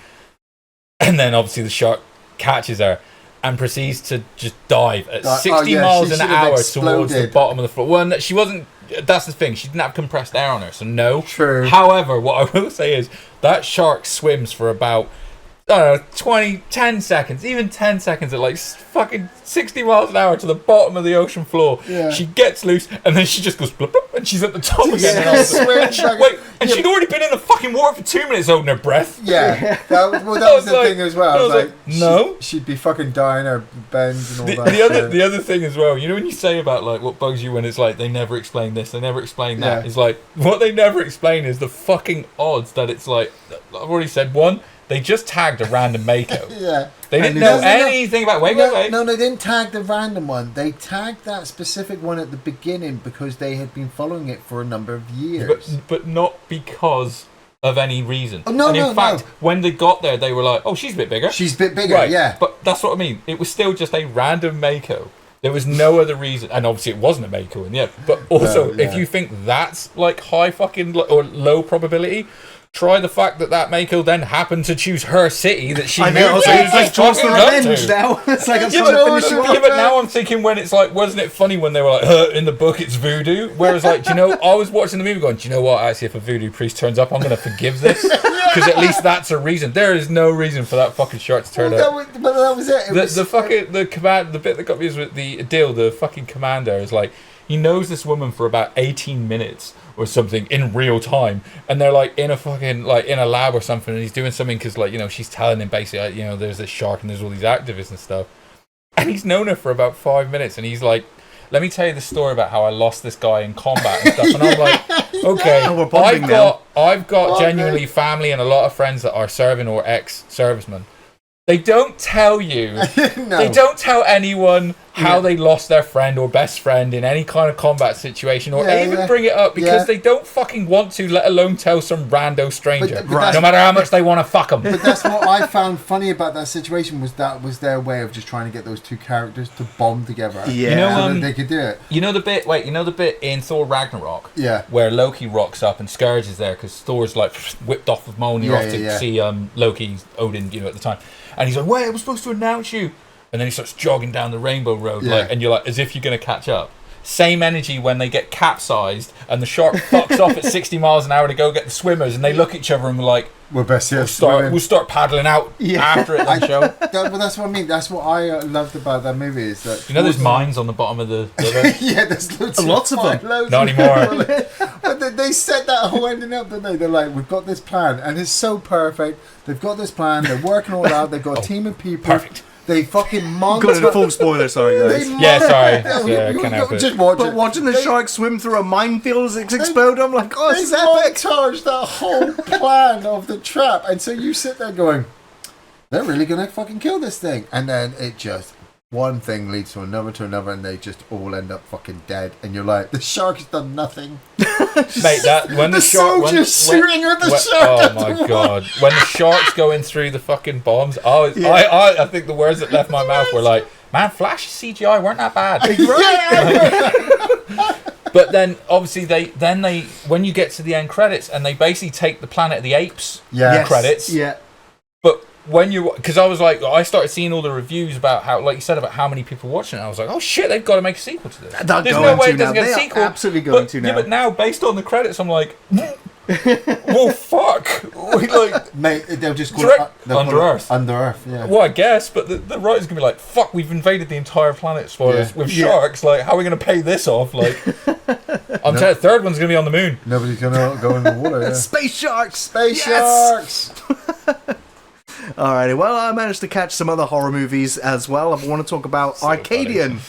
And then obviously the shark catches her and proceeds to just dive at 60 miles she an should have hour towards the exploded. bottom of the floor. Well, she wasn't. That's the thing. She didn't have compressed air on her, so no. True. However, what I will say is that shark swims for about, I don't know, 10 seconds, even 10 seconds at like fucking 60 miles an hour to the bottom of the ocean floor. Yeah. She gets loose and then she just goes blub, blub, and she's at the top again. And I was like, Swims wait, and she'd already been in the fucking water for 2 minutes holding her breath. Yeah, that was I was the like- thing as well. I I was was like, like, no. she'd be fucking dying her bends and all that. The other thing as well, you know when you say about like what bugs you when it's like they never explain this, they never explain that. Yeah. It's like what they never explain is the fucking odds that it's like I've already said one. They just tagged a random Mako. Yeah. They didn't And know no, anything about. Wait. No, they didn't tag the random one. They tagged that specific one at the beginning because they had been following it for a number of years. But not because of any reason. Oh, no, and in no, fact, no. when they got there, they were like, "Oh, she's a bit bigger." She's a bit bigger, right, yeah. But that's what I mean. It was still just a random Mako. There was no other reason, and obviously it wasn't a Mako in the end. But also, No, yeah. if you think that's like high fucking or low probability, try the fact that Mako then happened to choose her city that she I know. moved So to. it's like Jaws the fucking up to. Revenge now. It's like I'm Yeah, trying to but, finish you yeah, off. but now I'm thinking when it's like, wasn't it funny when they were like, in the book it's voodoo? Whereas like, do you know, I was watching the movie going, do you know what? Actually, if a voodoo priest turns up, I'm going to forgive this because at least that's a reason. There is no reason for that fucking shark to turn up. But that was it. The bit that got me is with the deal. The fucking commander is like, he knows this woman for about 18 minutes or something in real time, and they're like in a fucking like in a lab or something, and he's doing something because like, you know, she's telling him basically like, you know, there's this shark and there's all these activists and stuff, and he's known her for about 5 minutes, and he's like, let me tell you the story about how I lost this guy in combat and stuff. And I'm like, okay, Oh, we're bonding I've got Bonding. genuinely family and a lot of friends that are serving or ex-servicemen. They don't tell you. No. They don't tell anyone how Yeah. they lost their friend or best friend in any kind of combat situation, or Yeah, even yeah. bring it up because Yeah. they don't fucking want to, let alone tell some rando stranger. But that's- no matter how much they want to fuck them. But that's what I found funny about that situation was that was their way of just trying to get those two characters to bond together. Yeah. You know, So that they could do it. You know the bit? Wait, you know the bit in Thor Ragnarok? Yeah. Where Loki rocks up and Scourge is there because Thor's like whipped off of Mjolnir Yeah, off to yeah, yeah. see Loki, Odin, you know, at the time, and he's like, "Wait, I was supposed to announce you," and then he starts jogging down the Rainbow Road, Yeah. like, and you're like, as if you're gonna catch up. Same energy when they get capsized and the shark fucks off at 60 miles an hour to go get the swimmers, and they look at each other and we're like, We're best here. we'll start paddling out after it. Then show. Well, that's what I mean. That's what I loved about that movie is that You know, there's mines on the bottom of the river. yeah, there's Lots of them. loads Not of anymore. them. But they set that whole ending up, didn't they? They're like, we've got this plan, and it's so perfect. They've got this plan. They're working all out. They've got a team of people. Perfect. They fucking Got a montage. full spoiler, sorry guys. Yeah, sorry. Yeah, I can't help it. Just watch But it. watching the They- shark swim through a minefield as it explode, I'm like, oh, this is They epic. montage that whole plan of the trap, and so you sit there going, "They're really gonna fucking kill this thing," and then it just one thing leads to another, and they just all end up fucking dead, and you're like, "The shark's done nothing." Mate, that when the shark, soldier's shooting at the shark oh at my the god, when the shark's going through the fucking bombs, I think the words that left my mouth were like, "Man, Flash CGI weren't that bad." But then obviously they when you get to the end credits and they basically take the Planet of the Apes Yeah. credits. Yeah. But when you, because I was like, I started seeing all the reviews about how, like you said, about how many people watching it. I was like, oh shit, they've got to make a sequel to this. They're There's going no way to it doesn't now. get a They are sequel. absolutely going But- to now. Yeah, but now based on the credits, I'm like, well, fuck. We like, Mate, they'll just call Direct- it they'll Under call it Earth. Under Earth, yeah. well, I guess, but the writer's gonna be like, fuck, we've invaded the entire planet, spoilers, Yeah. with Yeah. sharks. Like, how are we gonna pay this off? Like, I'm telling you, the third one's gonna be on the moon. Nobody's gonna go in the water. Yeah. Space sharks! Space Yes! sharks. Alrighty, well, I managed to catch some other horror movies as well. I want to talk about So Arcadian.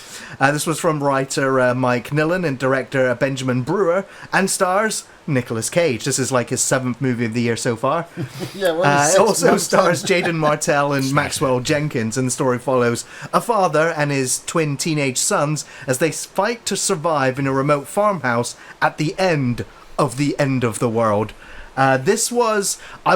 This was from writer Mike Nillen and director Benjamin Brewer, and stars Nicolas Cage. This is like his 7th movie of the year so far. Yeah, well, It 6 also months stars Jaden Martell and Maxwell Jenkins, and the story follows a father and his twin teenage sons as they fight to survive in a remote farmhouse at the end of the world. I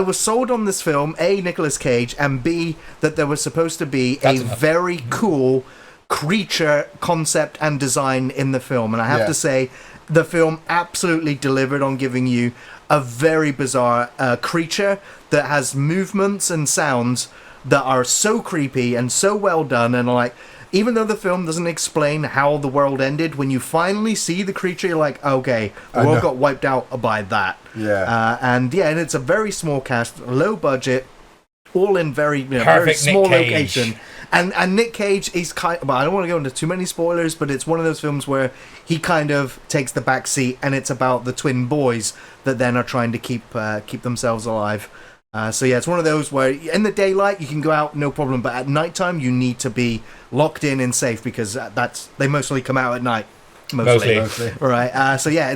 was sold on this film, A, Nicolas Cage, and B, that there was supposed to be That's a enough. very cool creature concept and design in the film. And I have Yeah. to say, the film absolutely delivered on giving you a very bizarre creature that has movements and sounds that are so creepy and so well done, and like, even though the film doesn't explain how the world ended, when you finally see the creature, you're like, okay, the world got wiped out by that. Yeah. And it's a very small cast, low budget, all in very small location. And Nick Cage is I don't want to go into too many spoilers, but it's one of those films where he kind of takes the back seat, and it's about the twin boys that then are trying to keep themselves alive. So yeah, it's one of those where in the daylight you can go out, no problem, but at nighttime you need to be locked in and safe, because they mostly come out at night. Mostly. All right. So yeah,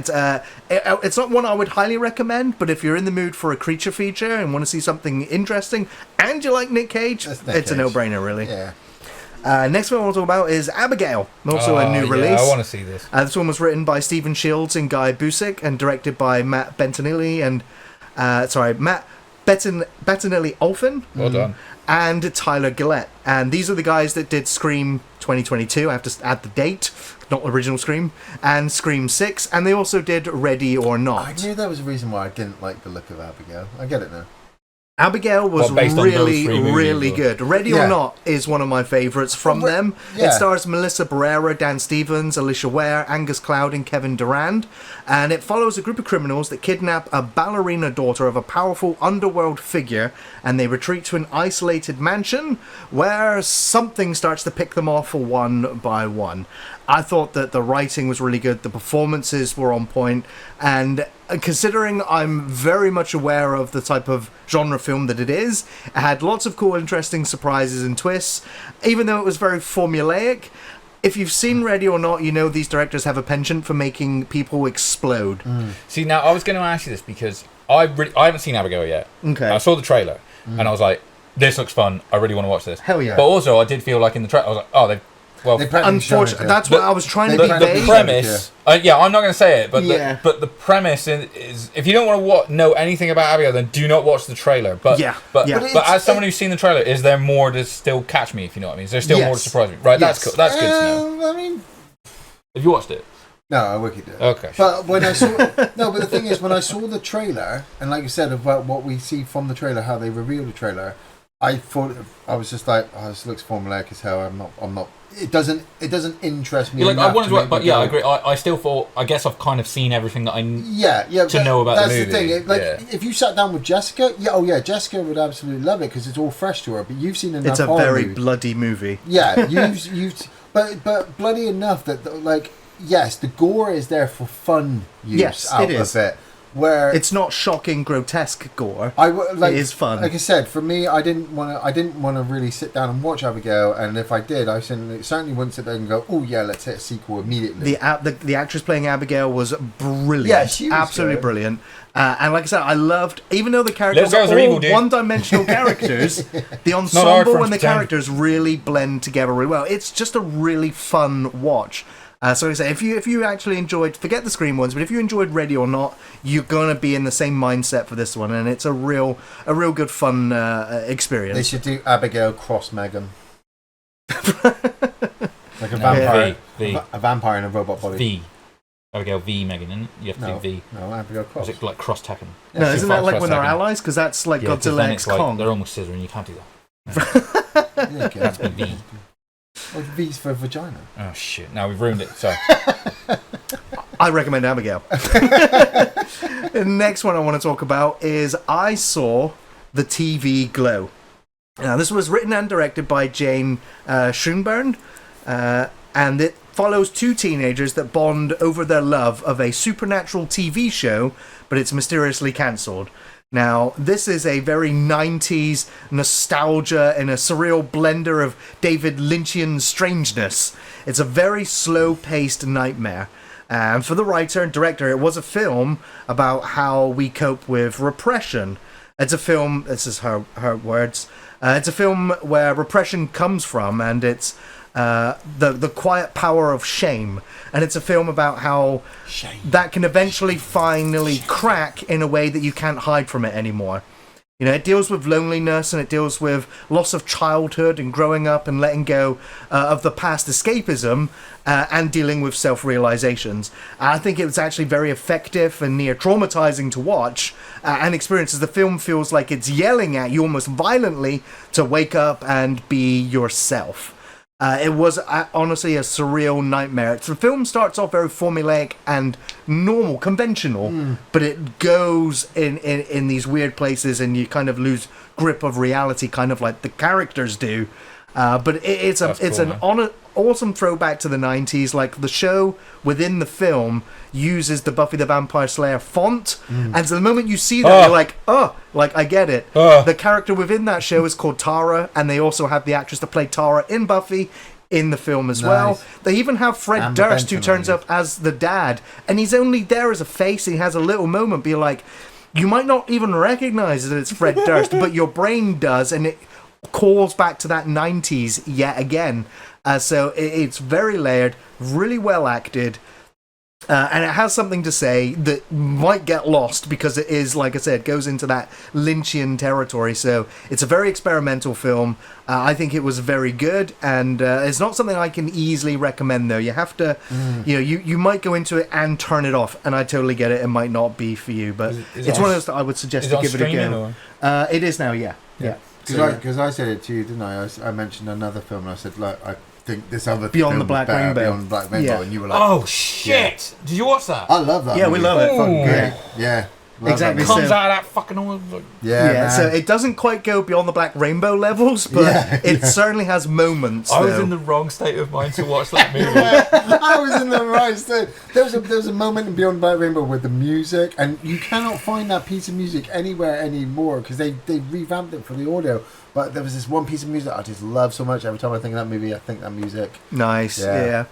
it's not one I would highly recommend, but if you're in the mood for a creature feature and want to see something interesting, and you like Nick Cage, it's a no-brainer, really. Yeah. Next one I want to talk about is Abigail, also a new release. I want to see this. This one was written by Stephen Shields and Guy Busick, and directed by Matt Bettinelli Matt Bettinelli-Olphin. Well done. And Tyler Gillette. And these are the guys that did Scream 2022. I have to add the date, not original Scream, and Scream 6. And they also did Ready or Not. I knew there was a reason why I didn't like the look of Abigail. I get it now. Abigail was really good. Ready or Not is one of my favourites from them. Yeah. It stars Melissa Barrera, Dan Stevens, Alicia Ware, Angus Cloud, and Kevin Durand. And it follows a group of criminals that kidnap a ballerina daughter of a powerful underworld figure, and they retreat to an isolated mansion where something starts to pick them off one by one. I thought that the writing was really good, the performances were on point, and considering I'm very much aware of the type of genre film that it is, it had lots of cool, interesting surprises and twists, even though it was very formulaic. If you've seen Ready or Not, you know these directors have a penchant for making people explode. See, now I was going to ask you this because I haven't seen Abigail yet. Okay. I saw the trailer and I was like, this looks fun. I really want to watch this. Hell yeah. But also, I did feel like in the trailer, I was like, oh, unfortunately, that's what I was trying to be vague. The premise, I'm not going to say it, but the premise is, if you don't want to know anything about Abigail, then do not watch the trailer. But as someone who's seen the trailer, is there more to still catch me? If you know what I mean, is there still more to surprise me? Right, that's cool. That's good to know. I mean, have you watched it? No, I wicked it. Okay. But when I saw but the thing is, when I saw the trailer, and like you said about what we see from the trailer, how they reveal the trailer, I was just like, oh, this looks formulaic as hell. I'm not. It doesn't interest me. Like I wanted to, but I agree. I still thought. I guess I've kind of seen everything that I to know about the movie. That's the thing. If you sat down with Jessica, Jessica would absolutely love it because it's all fresh to her. But you've seen enough. It's a very bloody movie. Yeah, but bloody enough that like, yes, the gore is there for fun use out of it. Where it's not shocking, grotesque gore. It is fun. Like I said, for me, I didn't want to really sit down and watch Abigail. And if I did, I certainly wouldn't sit there and go, "Oh yeah, let's hit a sequel immediately." The actress playing Abigail was brilliant. Yeah, she was absolutely brilliant. And like I said, I loved, even though the characters are all one-dimensional characters, the ensemble and the characters really blend together really well. It's just a really fun watch. So like I say, if you actually enjoyed, forget the Scream ones, but if you enjoyed Ready or Not, you're gonna be in the same mindset for this one, and it's a real good fun experience. They should do Abigail cross Megan, like a vampire, a vampire in a robot body. V. Abigail V Megan, isn't it? You have to do V. No, Abigail cross. Is it like cross Tekken? No, isn't that like when they're allies? Because that's like Godzilla X Kong. They're almost scissoring. You can't do that. That's the V. Well, V's for vagina. Oh shit! Now we've ruined it. So I recommend Abigail. The next one I want to talk about is I Saw the TV Glow. Now this was written and directed by Jane Schoenburn, and it follows two teenagers that bond over their love of a supernatural TV show, but it's mysteriously cancelled. Now, this is a very 90s nostalgia and a surreal blender of David Lynchian strangeness. It's a very slow-paced nightmare. And for the writer and director, it was a film about how we cope with repression. It's a film, this is her words, it's a film where repression comes from, and it's the quiet power of shame. And it's a film about how that can eventually finally crack in a way that you can't hide from it anymore. You know, it deals with loneliness and it deals with loss of childhood and growing up and letting go of the past escapism and dealing with self-realizations. I think it was actually very effective and near traumatizing to watch and experience, as the film feels like it's yelling at you almost violently to wake up and be yourself. It was honestly a surreal nightmare. The film starts off very formulaic and normal, conventional, but it goes in these weird places and you kind of lose grip of reality, kind of like the characters do. But it's an awesome throwback to the 90s. Like, the show within the film uses the Buffy the Vampire Slayer font, and so the moment you see that, you're like, I get it. The character within that show is called Tara, and they also have the actress that played Tara in Buffy in the film as well. They even have Fred Durst, who turns up as the dad, and he's only there as a face. He has a little moment, be like, you might not even recognize that it's Fred Durst, but your brain does, and it calls back to that 90s yet again. So it's very layered, really well acted, and it has something to say that might get lost because it is, like I said, goes into that Lynchian territory. So it's a very experimental film. I think it was very good, and it's not something I can easily recommend, though. You have to, you might go into it and turn it off, and I totally get it. It might not be for you, but it's one of those that I would suggest to give it a go. It is now, yeah. Because I said it to you, didn't I? I mentioned another film, and I said, look, I think this other Beyond film the Black was better, Rainbow. Beyond the Black Rainbow, and you were like, oh shit! Did you watch that? I love that. Yeah, movie. we love it. Fucking great. Yeah. Love Exactly. It comes out of that fucking all. Yeah, so it doesn't quite go Beyond the Black Rainbow levels, but it certainly has moments. I was in the wrong state of mind to watch that movie. I was in the right state. There was a moment in Beyond the Black Rainbow with the music, and you cannot find that piece of music anywhere anymore because they revamped it for the audio. But there was this one piece of music I just love so much. Every time I think of that movie, I think that music. Nice, yeah.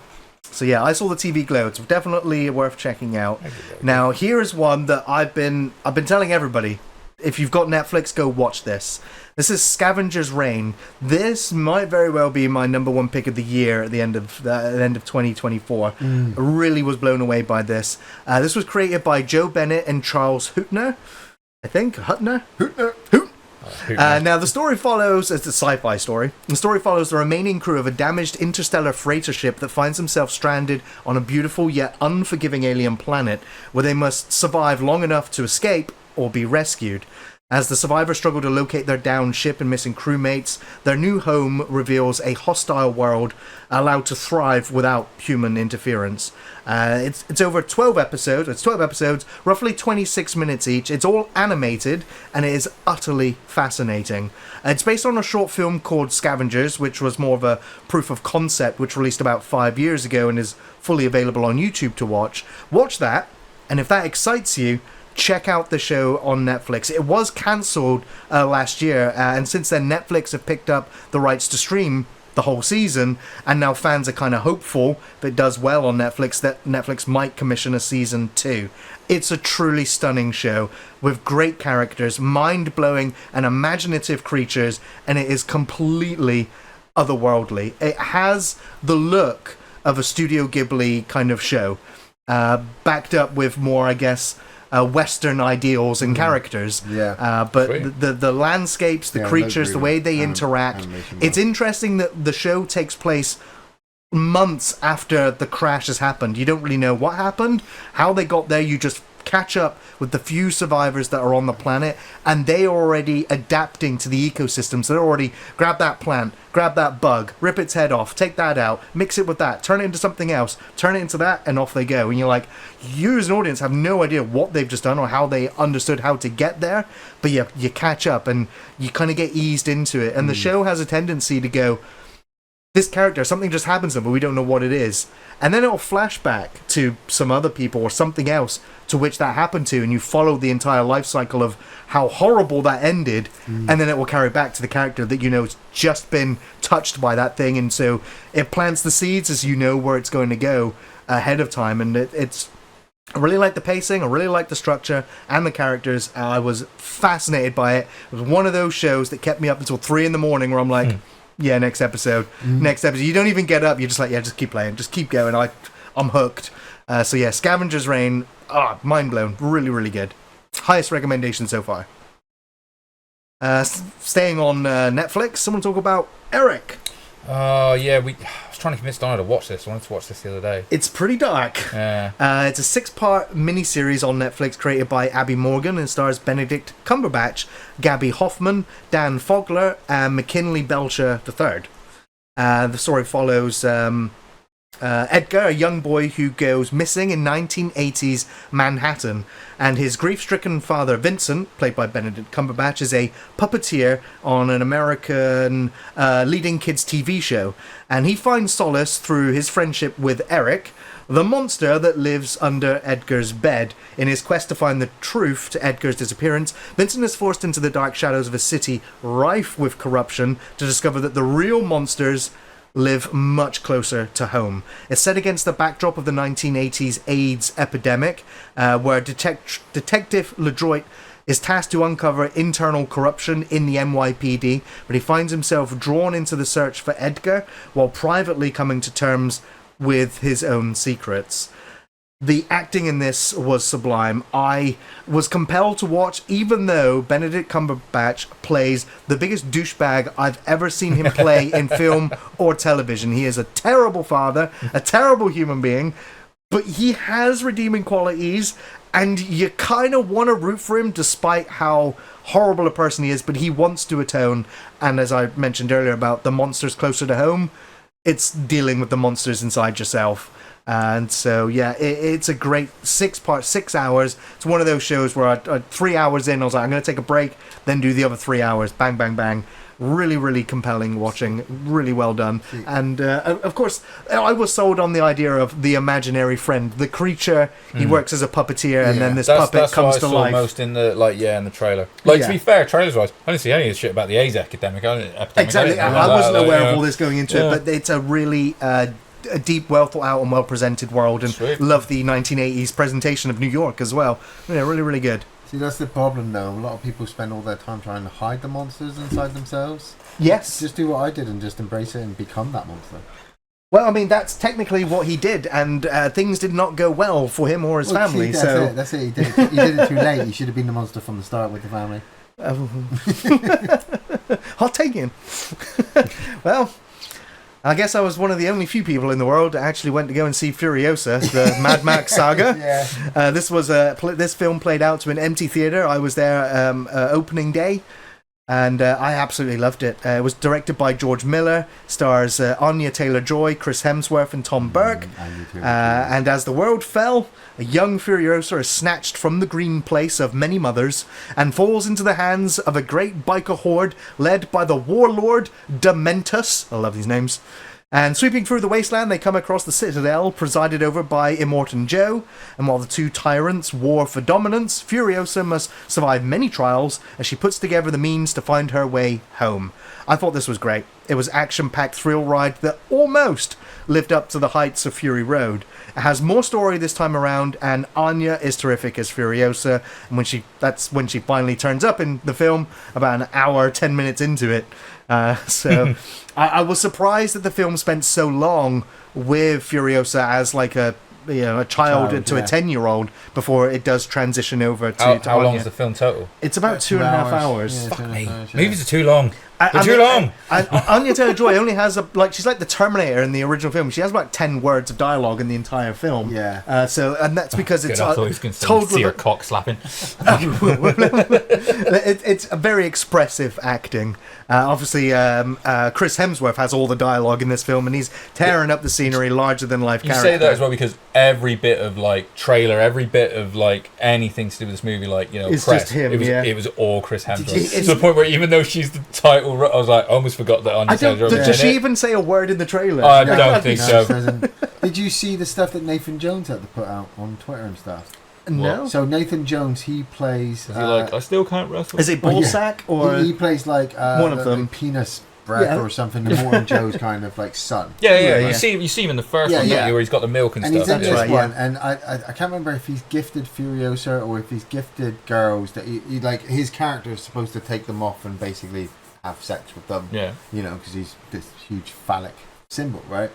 So yeah, I saw the TV Glow. It's definitely worth checking out. Now, here is one that I've been telling everybody. If you've got Netflix, go watch this. This is Scavenger's Reign. This might very well be my number one pick of the year at the end of 2024. I really was blown away by this. This was created by Joe Bennett and Charles Hootner. I think Hutner. Now, the story follows, it's a sci-fi story, the story follows the remaining crew of a damaged interstellar freighter ship that finds themselves stranded on a beautiful yet unforgiving alien planet where they must survive long enough to escape or be rescued. As the survivors struggle to locate their downed ship and missing crewmates, their new home reveals a hostile world allowed to thrive without human interference. It's over 12 episodes. It's 12 episodes, roughly 26 minutes each. It's all animated, and it is utterly fascinating. It's based on a short film called Scavengers, which was more of a proof of concept, which released about 5 years ago and is fully available on YouTube to watch. Watch that, and if that excites you, check out the show on Netflix. It was cancelled last year, and since then Netflix have picked up the rights to stream the whole season, and now fans are kind of hopeful if it does well on Netflix that Netflix might commission a season 2. It's a truly stunning show with great characters, mind-blowing and imaginative creatures, and it is completely otherworldly. It has the look of a Studio Ghibli kind of show, backed up with more, I guess, Western ideals and characters. But the landscapes, the creatures, the way they interact. It's interesting that the show takes place months after the crash has happened. You don't really know what happened, how they got there. You just catch up with the few survivors that are on the planet, and they are already adapting to the ecosystem. So they're already grab that plant, grab that bug, rip its head off, take that out, mix it with that, turn it into something else, turn it into that, and off they go. And you're like, you as an audience have no idea what they've just done or how they understood how to get there, but you catch up and you kind of get eased into it. And the show has a tendency to go, this character, something just happens to them, but we don't know what it is. And then it'll flash back to some other people or something else to which that happened to, and you follow the entire life cycle of how horrible that ended, and then it will carry back to the character that you know has just been touched by that thing, and so it plants the seeds as you know where it's going to go ahead of time. And it's I really like the pacing, I really like the structure and the characters. I was fascinated by it. It was one of those shows that kept me up until 3 a.m. where I'm like, yeah, next episode. You don't even get up, you're just like, yeah, just keep playing, just keep going. I'm hooked. So yeah, Scavenger's Reign, mind blown. Really, really good. Highest recommendation so far. Staying on Netflix, someone talk about Eric. Oh, yeah, I was trying to convince Donna to watch this. I wanted to watch this the other day. It's pretty dark. Yeah. It's a 6-part miniseries on Netflix created by Abby Morgan and stars Benedict Cumberbatch, Gabby Hoffman, Dan Fogler, and McKinley Belcher III. The story follows Edgar, a young boy who goes missing in 1980s Manhattan, and his grief-stricken father, Vincent, played by Benedict Cumberbatch, is a puppeteer on an American leading kids TV show, and he finds solace through his friendship with Eric, the monster that lives under Edgar's bed. In his quest to find the truth to Edgar's disappearance, Vincent is forced into the dark shadows of a city rife with corruption to discover that the real monsters live much closer to home. It's set against the backdrop of the 1980s AIDS epidemic, where Detective LeDroit is tasked to uncover internal corruption in the NYPD, but he finds himself drawn into the search for Edgar while privately coming to terms with his own secrets. The acting in this was sublime. I was compelled to watch, even though Benedict Cumberbatch plays the biggest douchebag I've ever seen him play in film or television. He is a terrible father, a terrible human being, but he has redeeming qualities, and you kind of want to root for him despite how horrible a person he is, but he wants to atone. And as I mentioned earlier about the monsters closer to home, it's dealing with the monsters inside yourself. And so, yeah, it's a great 6-part, 6 hours. It's one of those shows where 3 hours in, I was like, I'm going to take a break, then do the other 3 hours. Bang, bang, bang. Really, really compelling watching. Really well done. And, of course, I was sold on the idea of the imaginary friend. The creature, he works as a puppeteer, and then this puppet comes to life. Most in the in the trailer. To be fair, trailers-wise, I didn't see any of this shit about the AIDS epidemic. Exactly. I wasn't aware of all this going into it, but it's a really... a deep, well thought out and well presented world, and love the 1980s presentation of New York as well. Yeah, really, really good. See, that's the problem though. A lot of people spend all their time trying to hide the monsters inside themselves. Yes. Just do what I did and just embrace it and become that monster. Well, I mean, that's technically what he did, and things did not go well for him or his family. See, that's it. He did it too late. He should have been the monster from the start with the family. Hot taking. Well, I guess I was one of the only few people in the world that actually went to go and see Furiosa, the Mad Max saga. Yeah. This film played out to an empty theater. I was there opening day, and I absolutely loved it. It was directed by George Miller, stars Anya Taylor-Joy, Chris Hemsworth, and Tom Burke. And as the world fell, a young Furiosa is snatched from the green place of many mothers and falls into the hands of a great biker horde led by the warlord Dementus. I love these names. And sweeping through the wasteland, they come across the Citadel, presided over by Immortan Joe. And while the two tyrants war for dominance, Furiosa must survive many trials as she puts together the means to find her way home. I thought this was great. It was action-packed thrill ride that almost lived up to the heights of Fury Road. It has more story this time around, and Anya is terrific as Furiosa. And that's when she finally turns up in the film, about an hour, 10 minutes into it. So I was surprised that the film spent so long with Furiosa as like a child to a 10-year-old before it does transition over to how long is the film total? It's about 2.5 hours. Yeah, Fuck me. Movies are too long. Too long. Anya Taylor-Joy only has she's like the Terminator in the original film. She has about 10 words of dialogue in the entire film. Yeah. And that's because it's told see her cock slapping. It's a very expressive acting. Obviously, Chris Hemsworth has all the dialogue in this film, and he's tearing up the scenery, larger than life character. You say that as well because every bit of trailer, every bit of anything to do with this movie, it's press, just him. It was all Chris Hemsworth. To the point where even though she's the title, I was like, I almost forgot that Anya Taylor-Joy. Does she even say a word in the trailer? I don't think so. Did you see the stuff that Nathan Jones had to put out on Twitter and stuff? No. So Nathan Jones, he plays. Is he I still can't wrestle? Is it Ballsack or he plays one of them? Penis breath or something. The Morton Joe's kind of son. Yeah. You see him in the first one, where he's got the milk and stuff. He's in this one, and I can't remember if he's gifted Furiosa or if he's gifted girls that he his character is supposed to take them off and basically have sex with them. Yeah. Because he's this huge phallic symbol, right?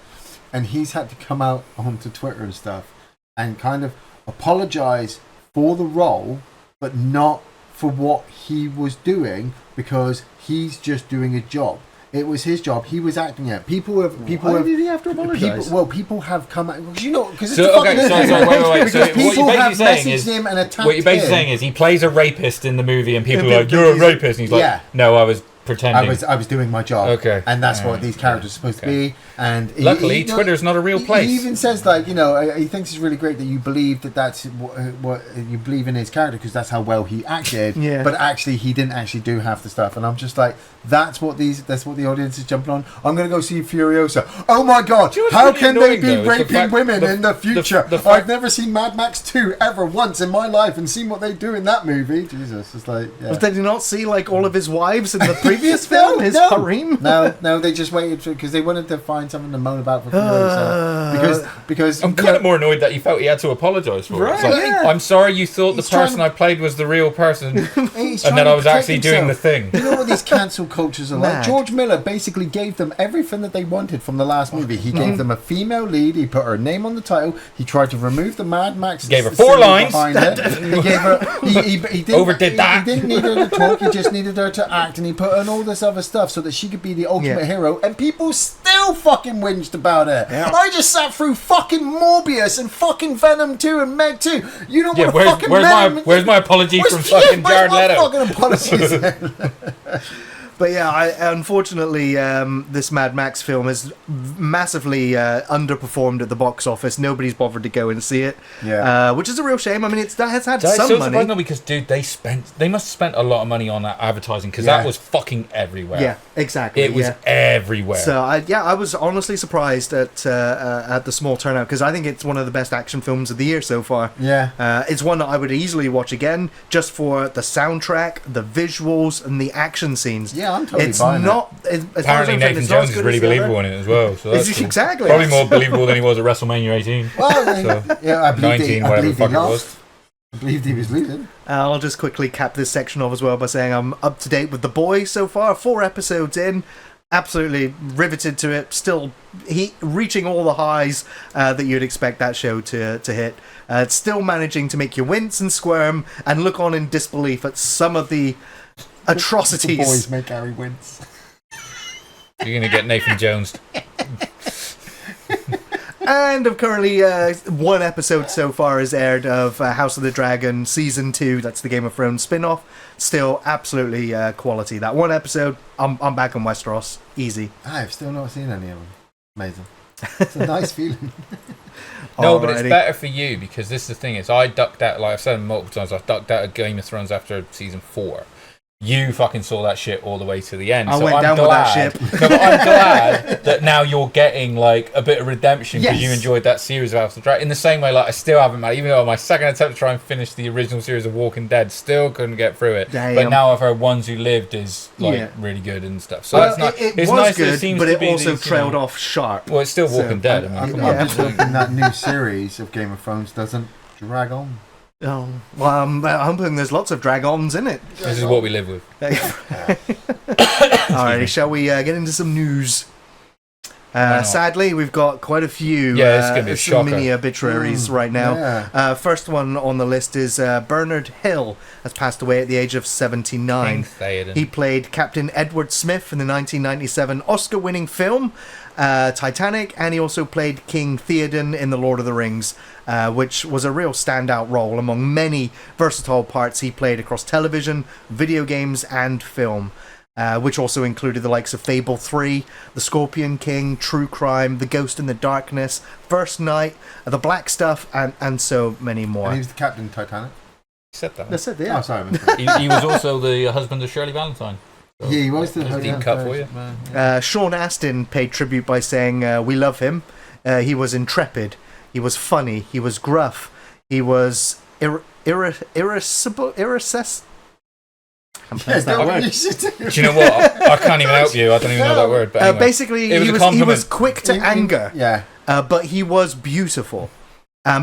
And he's had to come out onto Twitter and stuff and kind of apologize for the role, but not for what he was doing because he's just doing a job. It was his job. He was acting it. Why did he have to apologise? People have come out because it's wait. So because people have saying messaged is, him and attacked what you're basically him. saying is he plays a rapist in the movie, and people are like, "You're a rapist," and he's like, "No, I was pretending. I was doing my job." Okay, and that's what these characters are supposed to be. And luckily, Twitter's not a real place. He even says he thinks it's really great that you believe that's what you believe in his character because that's how well he acted. Yeah. But actually, he didn't actually do half the stuff. And I'm just like, that's what the audience is jumping on. I'm going to go see Furiosa. Oh my god! How really can they be annoying, though, is raping women in the future? the fact- I've never seen Mad Max 2 ever once in my life and seen what they do in that movie. Jesus, it's like, yeah. Did you not see like all of his wives in the previous film? His harem? No, they just waited because they wanted to find something to moan about for Furiosa. Because I'm kind of more annoyed that he felt he had to apologise for it. It's like, yeah. I'm sorry you thought He's the person trying- I played was the real person, He's and trying then to I was protect actually doing the himself. thing. You know what these cancel cultures are like? Mad. George Miller basically gave them everything that they wanted from the last movie. He gave them a female lead. He put her name on the title. He tried to remove the Mad Max. Gave her 4 lines. Behind it. He gave her. He didn't, Overdid that. He didn't need her to talk. He just needed her to act, and he put her in all this other stuff so that she could be the ultimate hero. And people still fucking whinged about it. Yeah. I just sat through fucking Morbius and fucking Venom 2 and Meg 2. You know what? Where's my apology from fucking Jared Leto? Fucking apologies. But yeah, unfortunately, this Mad Max film has massively underperformed at the box office. Nobody's bothered to go and see it, which is a real shame. I mean, that has had That's some so money. surprising though, because dude, they must have spent a lot of money on that advertising because that was fucking everywhere. Yeah, exactly. It was everywhere. So I was honestly surprised at the small turnout because I think it's one of the best action films of the year so far. Yeah, it's one that I would easily watch again just for the soundtrack, the visuals, and the action scenes. Yeah, I'm totally it's buying not. it. Apparently, Nathan Jones is really believable in it as well. So that's cool. Exactly. Probably more believable than he was at WrestleMania 18. Well, I believe 19, whatever the fuck it was. I believed he was losing. I'll just quickly cap this section off as well by saying I'm up to date with The Boy so far. 4 episodes in. Absolutely riveted to it. Still reaching all the highs that you'd expect that show to hit. It's still managing to make you wince and squirm and look on in disbelief at some of the atrocities. The boys make Harry wince. You're gonna get Nathan Jones. And of currently 1 episode so far is aired of House of the Dragon Season 2. That's the Game of Thrones spin-off. Still absolutely quality. That 1 episode, I'm back in Westeros. Easy. I've still not seen any of them. Amazing. It's a nice feeling. No, but it's better for you because this is the thing is I ducked out, like I've said multiple times, I ducked out of Game of Thrones after season 4. You fucking saw that shit all the way to the end. I went down with that ship. No, but I'm glad that now you're getting like a bit of redemption because you Yes. enjoyed that series of House of the Dragon. In the same way, like I still haven't, even though my second attempt to try and finish the original series of Walking Dead, still couldn't get through it. Damn. But now I've heard Ones Who Lived is like really good and stuff. So Well, that's it it's was nice that good, it seems but to it be also these, trailed off sharp. Well, it's still Walking Dead. I mean, come on. I'm just hoping that new series of Game of Thrones doesn't drag on. Oh, well, I'm hoping there's lots of dragons in it. This is what we live with. Alrighty, shall we get into some news? Sadly, we've got quite a few it's gonna be a some shocker. mini obituaries right now. Yeah. First one on the list is Bernard Hill has passed away at the age of 79. He played Captain Edward Smith in the 1997 Oscar-winning film Titanic, and he also played King Theoden in The Lord of the Rings, which was a real standout role among many versatile parts he played across television, video games, and film. Which also included the likes of Fable 3, The Scorpion King, True Crime, The Ghost in the Darkness, First Night, The Black Stuff, and so many more. And he was the captain of Titanic. Said that. That's it, yeah. Oh, sorry. He was also the husband of Shirley Valentine. So Yeah, he was the deep cut for you. Sean Astin paid tribute by saying, "We love him. He was intrepid. He was funny. He was gruff. He was irascible. Do you know what? I can't even help you. I don't even know that word. But anyway. Basically, It was a he compliment. was quick to anger. Yeah. But he was beautiful.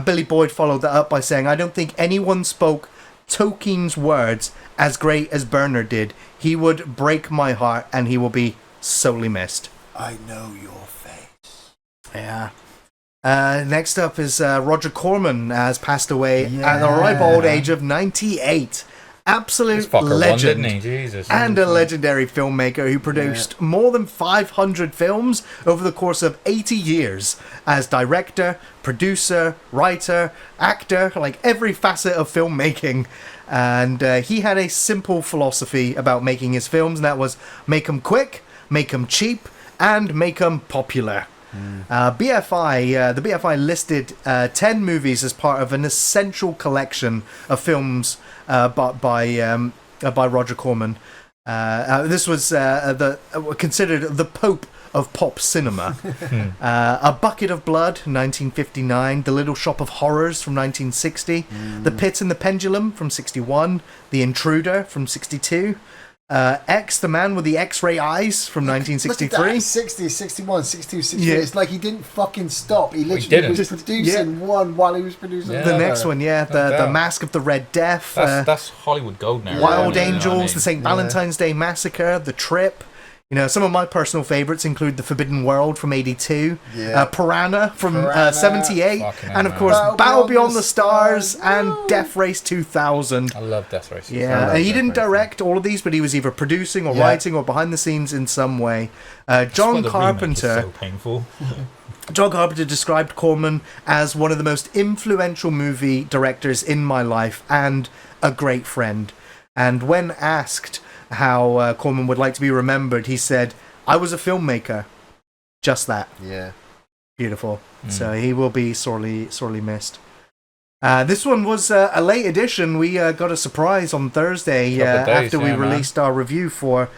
Billy Boyd followed that up by saying, "I don't think anyone spoke Tolkien's words as great as Bernard did. He would break my heart, and he will be sorely missed." I know your face. Yeah. Next up is Roger Corman has passed away at the ripe old age of 98. absolute This fucker legend. won, didn't he? Jesus. And a legendary filmmaker who produced more than 500 films over the course of 80 years as director, producer, writer, actor, like every facet of filmmaking. And he had a simple philosophy about making his films, and that was make them quick, make them cheap, and make them popular. The BFI listed 10 movies as part of an essential collection of films by Roger Corman. This was considered the Pope of pop cinema. A Bucket of Blood, 1959. The Little Shop of Horrors from 1960. The Pit and the Pendulum from 61. The Intruder from 62. X, the Man with the X-Ray Eyes from 1963. Look at that, 60, 61, 62, 63. Yeah. It's like he didn't fucking stop. He literally was producing one while he was producing The next one, the Mask of the Red Death. That's Hollywood gold now. Wild really, Angels, you know what I mean? the St. Valentine's Day Massacre, The Trip. You know, some of my personal favourites include The Forbidden World from 82, Piranha from 78, and of course Battle Beyond the Stars and Death Race 2000. I love Death Race. Yeah, he didn't direct all of these, but he was either producing or writing or behind the scenes in some way. John Carpenter. So painful. John Carpenter described Corman as one of the most influential movie directors in my life and a great friend. And when asked how Corman would like to be remembered, he said, "I was a filmmaker." Just that. Yeah. Beautiful. So he will be sorely missed. This one was a late edition. We got a surprise on Thursday after we released our review for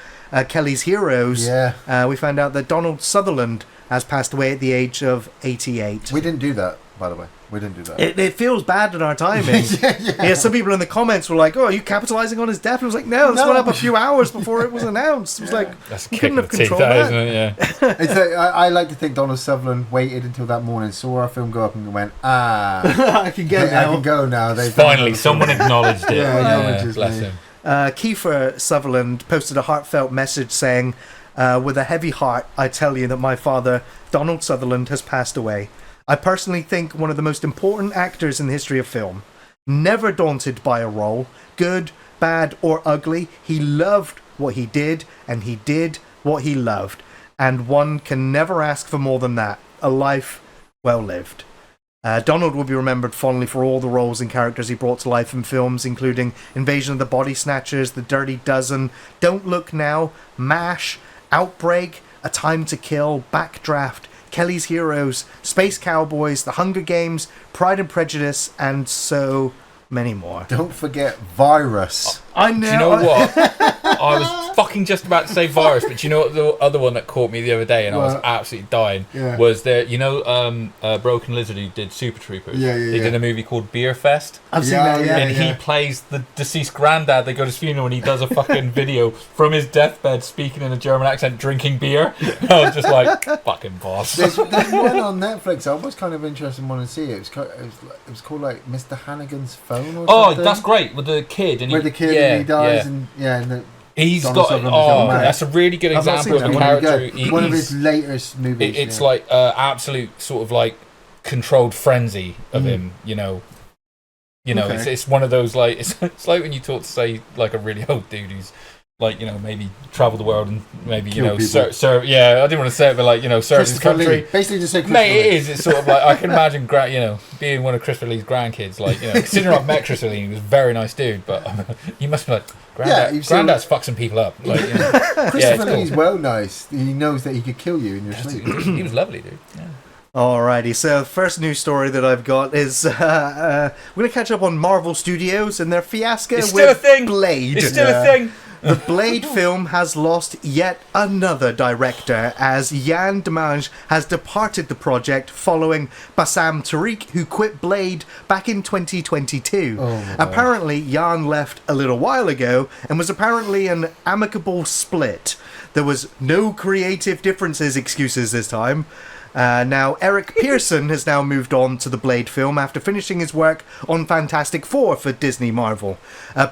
Kelly's Heroes. Yeah. We found out that Donald Sutherland has passed away at the age of 88. We didn't do that, by the way. We didn't do that. It feels bad in our timing. Yeah, some people in the comments were like, "Oh, are you capitalizing on his death?" And I was like, "No, this went up a few hours before it was announced." It was like, That's you couldn't have controlled that, that. isn't it? Yeah. It's like, I like to think Donald Sutherland waited until that morning, saw our film go up, and went, I I can go I now. can go now. Finally, someone acknowledged it. acknowledges bless me. him. Kiefer Sutherland posted a heartfelt message saying, "With a heavy heart, I tell you that my father, Donald Sutherland, has passed away. I personally think one of the most important actors in the history of film. Never daunted by a role, good, bad, or ugly, he loved what he did, and he did what he loved. And one can never ask for more than that. A life well lived." Donald will be remembered fondly for all the roles and characters he brought to life in films, including Invasion of the Body Snatchers, The Dirty Dozen, Don't Look Now, MASH, Outbreak, A Time to Kill, Backdraft, Kelly's Heroes, Space Cowboys, The Hunger Games, Pride and Prejudice, and so many more. Don't forget Virus. I know. Do you know what? I was fucking just about to say Virus, but do you know what the other one that caught me the other day and I was absolutely dying was there, you know, Broken Lizard who did Super Troopers? They did a movie called Beer Fest. I've seen that, and he plays the deceased granddad. They go to his funeral and he does a fucking video from his deathbed speaking in a German accent, drinking beer. And I was just like, fucking boss. There's one on Netflix. I was kind of interested in wanting to see it. It was called like Mr. Hannigan's Phone or something. That's great with the kid. And where the kid and he dies and and he's Donald got. Sutherland That's a really good example of a character. One of his latest movies. It's like absolute sort of like controlled frenzy of him. You know, it's one of those like it's like when you talk to say like a really old dude who's like, you know, maybe travel the world and maybe, you know, serve. Yeah, I didn't want to say it, but like, you know, serve his country. Basically, just say Mate, it is. It's sort of like I can imagine, you know, being one of Christopher Lee's grandkids. Like, you know, considering I've met Christopher Lee, he was a very nice dude, but you must be like, Granddad's fucked some people up. Like, you know, Christopher Lee's well nice. He knows that he could kill you in your sleep. He was lovely, dude. Yeah. Alrighty, so first news story that I've got is we're going to catch up on Marvel Studios and their fiasco with Blade. It's still a thing. The Blade film has lost yet another director as Yann Demange has departed the project following Bassam Tariq, who quit Blade back in 2022. Apparently, Yann left a little while ago and was apparently an amicable split. There was no creative excuses this time. Now, Eric Pearson has now moved on to the Blade film after finishing his work on Fantastic Four for Disney Marvel.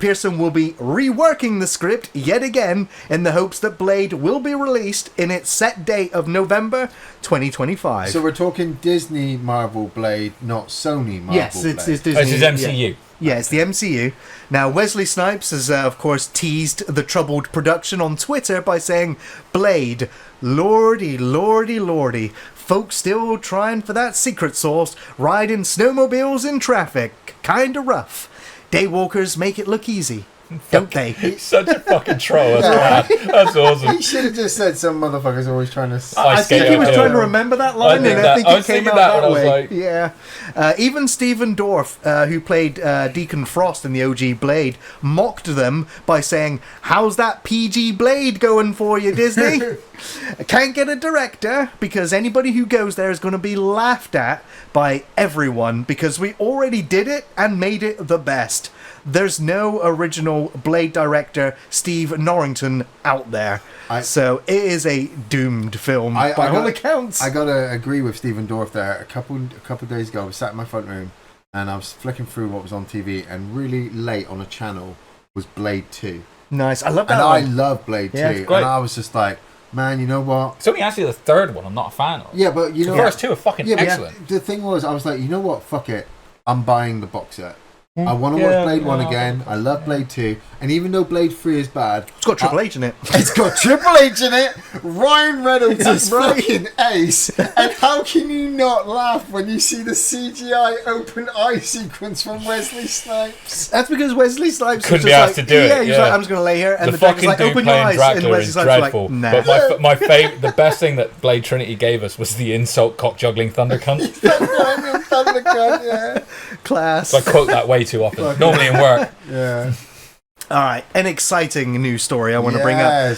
Pearson will be reworking the script yet again in the hopes that Blade will be released in its set date of November 2025. So we're talking Disney Marvel Blade, not Sony Marvel Blade. Yes, it's Disney. This is MCU. Yeah, it's the MCU. Now, Wesley Snipes has, of course, teased the troubled production on Twitter by saying, Blade, lordy, lordy, lordy. Folks still trying for that secret sauce, riding snowmobiles in traffic. Kinda rough. Daywalkers make it look easy. Don't they? He's such a fucking troll. That's awesome. He should have just said some motherfuckers always trying to... I think he was trying to remember that line, and I think it came out that way. Like... Yeah. Even Stephen Dorff, who played Deacon Frost in the OG Blade, mocked them by saying, how's that PG Blade going for you, Disney? Can't get a director, because anybody who goes there is going to be laughed at by everyone, because we already did it and made it the best. There's no original Blade director, Steve Norrington, out there. So it is a doomed film by all accounts. I gotta agree with Stephen Dorff there. A couple of days ago, I was sat in my front room and I was flicking through what was on TV, and really late on a channel was Blade 2. Nice, I love that. And one. I love Blade 2, and I was just like, man, you know what? It's only actually the third one I'm not a fan of. Yeah, but you know, the first two are fucking excellent. The thing was, I was like, you know what? Fuck it, I'm buying the box set. I want to watch Blade 1 again. I love Blade 2. And even though Blade 3 is bad... It's got Triple H in it. It's got Triple H in it. Ryan Reynolds is fucking ace. And how can you not laugh when you see the CGI open eye sequence from Wesley Snipes? That's because Wesley Snipes couldn't be asked to do it. Yeah, he's like, I'm just going to lay here. And the fucking like, dude open your eyes. Dracula And Wesley is Snipes dreadful. Like, nah. But my favorite, the best thing that Blade Trinity gave us was the insult cock juggling thunder cunt. Thunder cunt, yeah. Class. So I quote that way too often. Normally in work. Yeah. All right, an exciting news story I want to bring up.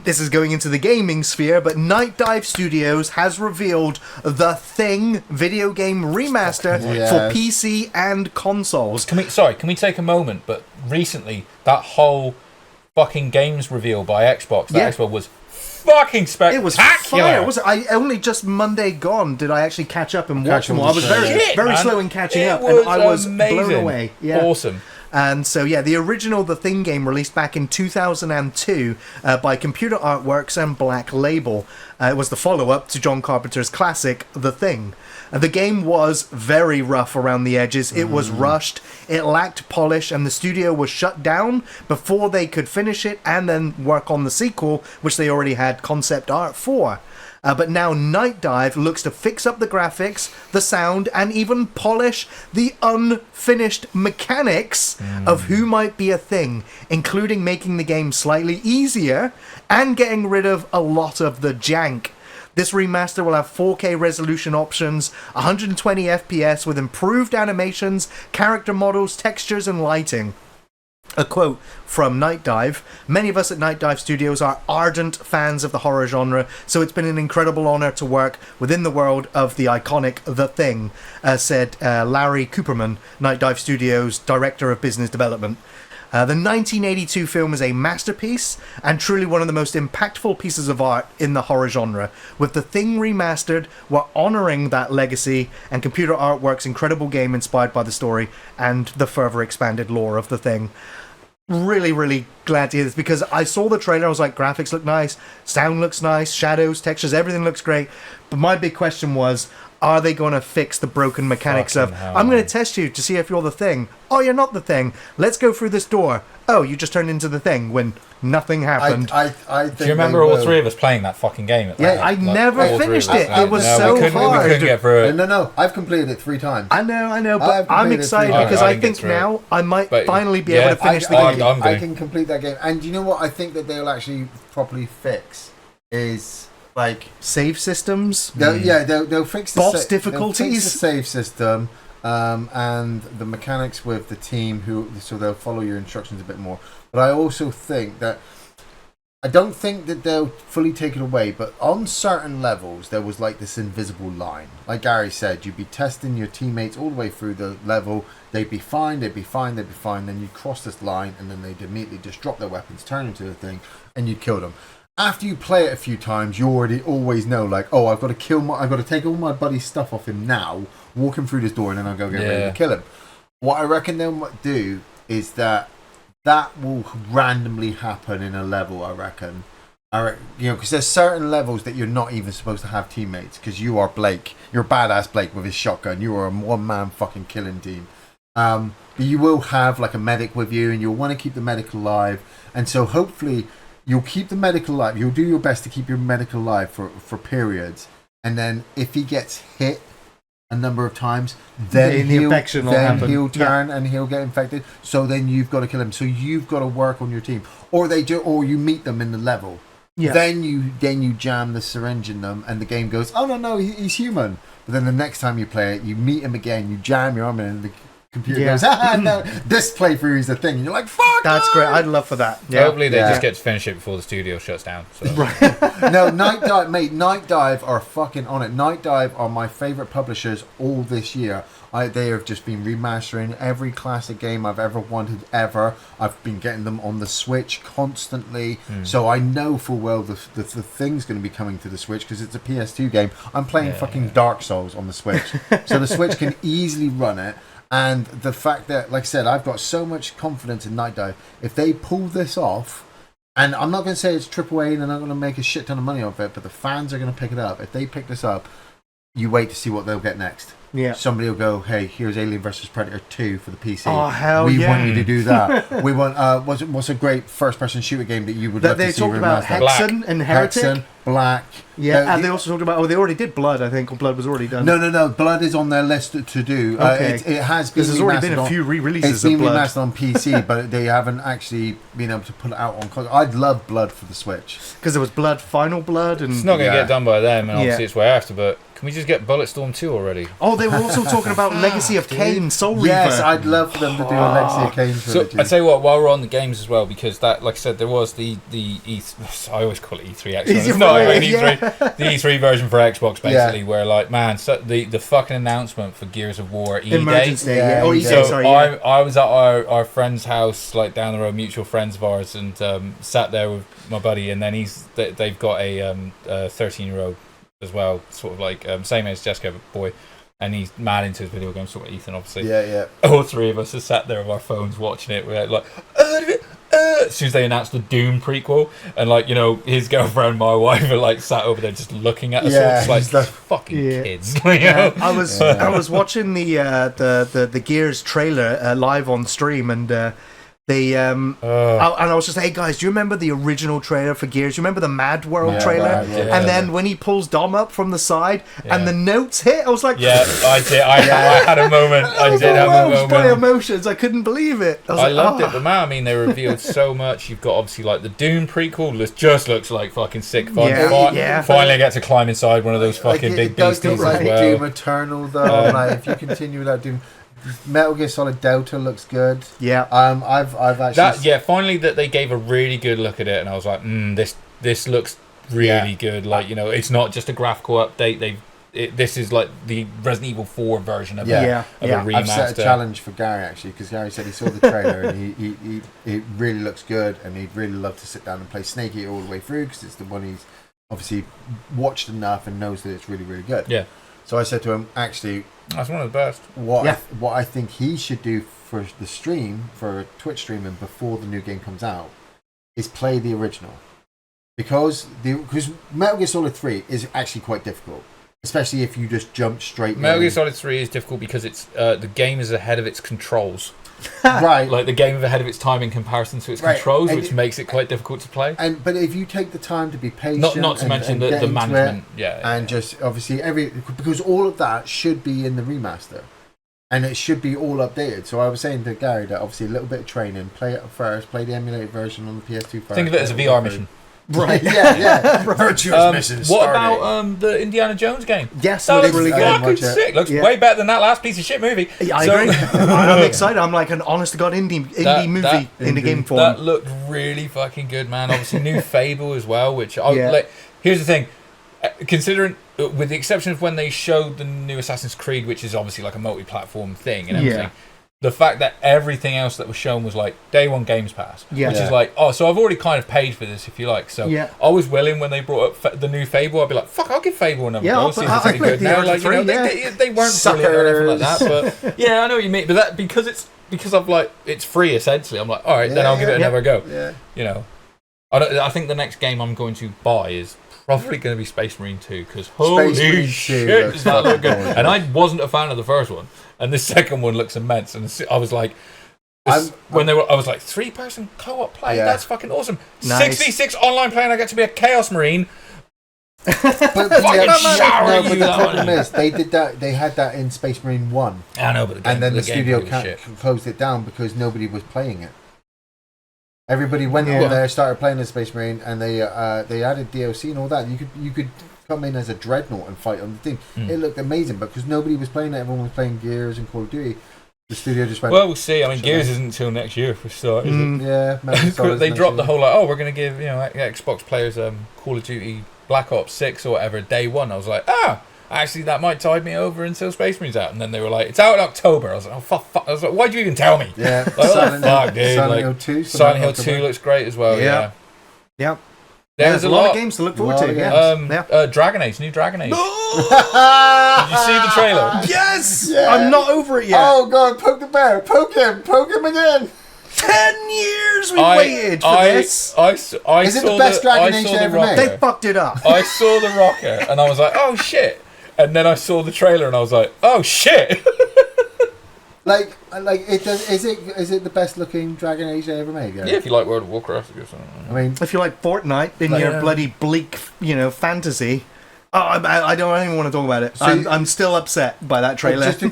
This is going into the gaming sphere, but Night Dive Studios has revealed The Thing video game remaster for PC and consoles. Can we take a moment? But recently, that whole fucking games reveal by Xbox, Xbox was fucking spectacular. It was fire. Was it? I only just Monday gone did I actually catch up and watch them all. I was very slow in catching up, and I was blown away. Yeah. Awesome. And so, the original The Thing game released back in 2002 by Computer Artworks and Black Label. It was the follow-up to John Carpenter's classic, The Thing. The game was very rough around the edges. It was rushed, it lacked polish, and the studio was shut down before they could finish it and then work on the sequel, which they already had concept art for. But now Night Dive looks to fix up the graphics, the sound, and even polish the unfinished mechanics of Who Might Be a Thing, including making the game slightly easier and getting rid of a lot of the jank. This remaster will have 4K resolution options, 120 FPS with improved animations, character models, textures, and lighting. A quote from Night Dive: many of us at Night Dive Studios are ardent fans of the horror genre, so it's been an incredible honour to work within the world of the iconic The Thing, said Larry Cooperman, Night Dive Studios Director of Business Development. The 1982 film is a masterpiece and truly one of the most impactful pieces of art in the horror genre. With The Thing remastered, we're honouring that legacy and Computer Artworks' incredible game inspired by the story and the further expanded lore of The Thing. Really, really glad to hear this, because I saw the trailer, I was like, graphics look nice, sound looks nice, shadows, textures, everything looks great. But my big question was, are they going to fix the broken mechanics Fucking of, hell. I'm going to test you to see if you're the Thing. Oh, you're not the Thing. Let's go through this door. Oh, you just turned into the Thing when nothing happened. I think Do you remember all three of us playing that fucking game? I never all three finished of us. it. It was so we hard. couldn't get through it. No, I've completed it 3 times. I know, but I've I'm completed excited it. because I I didn't get think through now I might But, finally be able to finish the game. I can complete that game. And you know what I think that they'll actually properly fix is, like, Save systems? They'll fix the Boss difficulties? They'll fix the save system and the mechanics with the team, so they'll follow your instructions a bit more. But I also think that I don't think that they'll fully take it away, but on certain levels there was like this invisible line. Like Gary said, you'd be testing your teammates all the way through the level. They'd be fine. Then you'd cross this line, and then they'd immediately just drop their weapons, turn into the Thing, and you'd kill them. After you play it a few times, you already always know, like, oh, I've got to take all my buddy's stuff off him now, walk him through this door, and then I'll go get ready to kill him. What I reckon they'll do is that will randomly happen in a level, I reckon. Because there's certain levels that you're not even supposed to have teammates, because you are Blake. You're badass Blake with his shotgun. You are a one-man fucking killing team. But you will have like a medic with you, and you'll want to keep the medic alive. And so hopefully you'll keep the medic alive. You'll do your best to keep your medic alive for periods. And then if he gets hit a number of times, then he'll turn and he'll get infected. So then you've got to kill him. So you've got to work on your team, or or you meet them in the level. Yeah. Then you jam the syringe in them, and the game goes, oh no, he's human. But then the next time you play it, you meet him again, you jam your arm in, and the computer goes, no, this playthrough is the thing. And you're like, fuck. That's great. I'd love for that. Yeah. Hopefully they just get to finish it before the studio shuts down. So. Right. No, Night Dive, mate. Night Dive are fucking on it. Night Dive are my favorite publishers all this year. They have just been remastering every classic game I've ever wanted ever. I've been getting them on the Switch constantly, so I know full well the thing's going to be coming to the Switch because it's a PS2 game. I'm playing fucking Dark Souls on the Switch, so the Switch can easily run it. And the fact that, like I said, I've got so much confidence in Night Dive. If they pull this off, and I'm not going to say it's AAA and they're not going to make a shit ton of money off it, but the fans are going to pick it up. If they pick this up, you wait to see what they'll get next. Yeah. Somebody will go, hey, here's Alien vs Predator 2 for the PC. Oh, hell we yeah. want you to do that. We want, what's a great first-person shooter game that you would love to see remastered? They talked about Hexen and Heretic. Hexen, Black. Yeah, and they also talked about, they already did Blood, I think, or Blood was already done. No, Blood is on their list to do. Okay. It has been there's already been a few re-releases of Blood. It's been remastered on PC, but they haven't actually been able to put it out on console. I'd love Blood for the Switch. Because there was Blood, Final Blood, and... It's not going to get done by them, and obviously it's way after, but... Can we just get Bulletstorm 2 already? Oh, they were also talking about Legacy of Kain, Soul Reaver. Yes, I'd love for them to do a Legacy of Kain trilogy. So, I'd say what, while we're on the games as well, because that, like I said, there was the E3, I always call it E3 actually. It's not even E3. The E3 version for Xbox, basically, where, like, man, so the fucking announcement for Gears of War E-Day. Oh, E-Day, sorry, I was at our friend's house, like, down the road, mutual friends of ours, and sat there with my buddy, and then they've got a 13-year-old as well, sort of like same age Jessica, but boy, and he's mad into his video games, sort of Ethan, obviously. Yeah. All three of us are sat there with our phones watching it. We're like, as soon as they announced the Doom prequel, and like, you know, his girlfriend, my wife, are like sat over there just looking at us, all just like fucking kids. You know? I was watching the Gears trailer live on stream, and and I was just like, hey guys, do you remember the original trailer for Gears? Do you remember the Mad World trailer? And then when he pulls Dom up from the side and the notes hit, I was like, I did. I had a moment. I did have a moment. By emotions, I couldn't believe it. I loved it, but man, I mean, they revealed so much. You've got obviously like the Doom prequel. Just looks like fucking sick fun. Finally, I get to climb inside one of those fucking big beasties like as well. Doom Eternal though. Like, if you continue without Doom. Metal Gear Solid Delta looks good. Yeah. I've actually finally that they gave a really good look at it, and I was like, this looks really good. Like, you know, it's not just a graphical update. This is like the Resident Evil 4 version of a remaster. I've set a challenge for Gary actually, because Gary said he saw the trailer and he really looks good, and he'd really love to sit down and play Snakey all the way through, because it's the one he's obviously watched enough and knows that it's really, really good. Yeah. So I said to him, actually, that's one of the best. What I think he should do for the stream, for Twitch streaming before the new game comes out, is play the original, because Metal Gear Solid 3 is actually quite difficult, especially if you just jump straight. Metal Gear Solid 3 is difficult because it's the game is ahead of its controls. Right, like the game is ahead of its time in comparison to its controls, which makes it quite difficult to play. But if you take the time to be patient, not to mention the management, just obviously because all of that should be in the remaster, and it should be all updated. So I was saying to Gary that obviously a little bit of training, play it first, play the emulated version on the PS2 first. Think of it as a VR mission. Right, yeah. Virtuous missions. What about the Indiana Jones game? Yes, that looks really fucking sick. Looks way better than that last piece of shit movie. I agree. I'm excited. I'm like an honest to god indie movie in the game form. That looked really fucking good, man. Obviously, new Fable as well. Which here's the thing. Considering, with the exception of when they showed the new Assassin's Creed, which is obviously like a multi-platform thing and everything. The fact that everything else that was shown was like day one Games Pass, which is like, so I've already kind of paid for this, if you like. So I was willing when they brought up the new Fable. I'd be like, fuck, I'll give Fable another go. See if it's any good now. Like, they weren't brilliant or anything like that, but I know what you mean. But that because of like it's free essentially. I'm like, all right, then I'll give it another go. Yeah. You know, I think the next game I'm going to buy is probably going to be Space Marine 2 because holy Marine 2 shit, looks does that look good? gorgeous. And I wasn't a fan of the first one, and the second one looks immense. And I was like, I was like, 3-person co-op play. Yeah. That's fucking awesome. Nice. 66 online play, and I get to be a Chaos Marine. But Fucking the shower you the that problem one. is they did that. They had that in Space Marine 1, I know, but the game, and then the game studio was shit. closed it down because nobody was playing it. Everybody went Yeah. over there, started playing the Space Marine, and they added DLC and all that. You could come in as a dreadnought and fight on the thing. It looked amazing, but because nobody was playing it, everyone was playing Gears and Call of Duty. The studio just went. Well, we'll see. I mean, Gears isn't until next year for start, is it? Yeah, Metal Solid's They next dropped the year. whole like, oh, we're going to give Xbox players Call of Duty Black Ops 6 or whatever day one. I was like, actually that might tide me over until Space Marine's out. And then they were like, it's out in October. I was like, oh fuck. I was like, why'd you even tell me? Yeah, Like, what the fuck, dude? Silent Like, Hill 2. Silent Hill 2 looks great as well. Yeah. Yeah. Yep. There's a lot of games to look forward to. Lot of Yeah. Dragon Age, new Dragon Age. Did Did you see the trailer? Yes! Yeah. I'm not over it yet. Oh god, poke the bear, poke him again. 10 years we waited for this. I Is it the saw best Dragon I Age saw they the ever rocket. made? They fucked it up. I saw the rocket and I was like, oh shit. And then I saw the trailer and I was like, oh shit. Like it does. Is it the best looking Dragon Age they ever made? Yeah, if you like World of Warcraft, I guess. I mean, If you like Fortnite in Like, your yeah. bloody bleak, fantasy. Oh, I don't even want to talk about it. So I'm still upset by that trailer. just to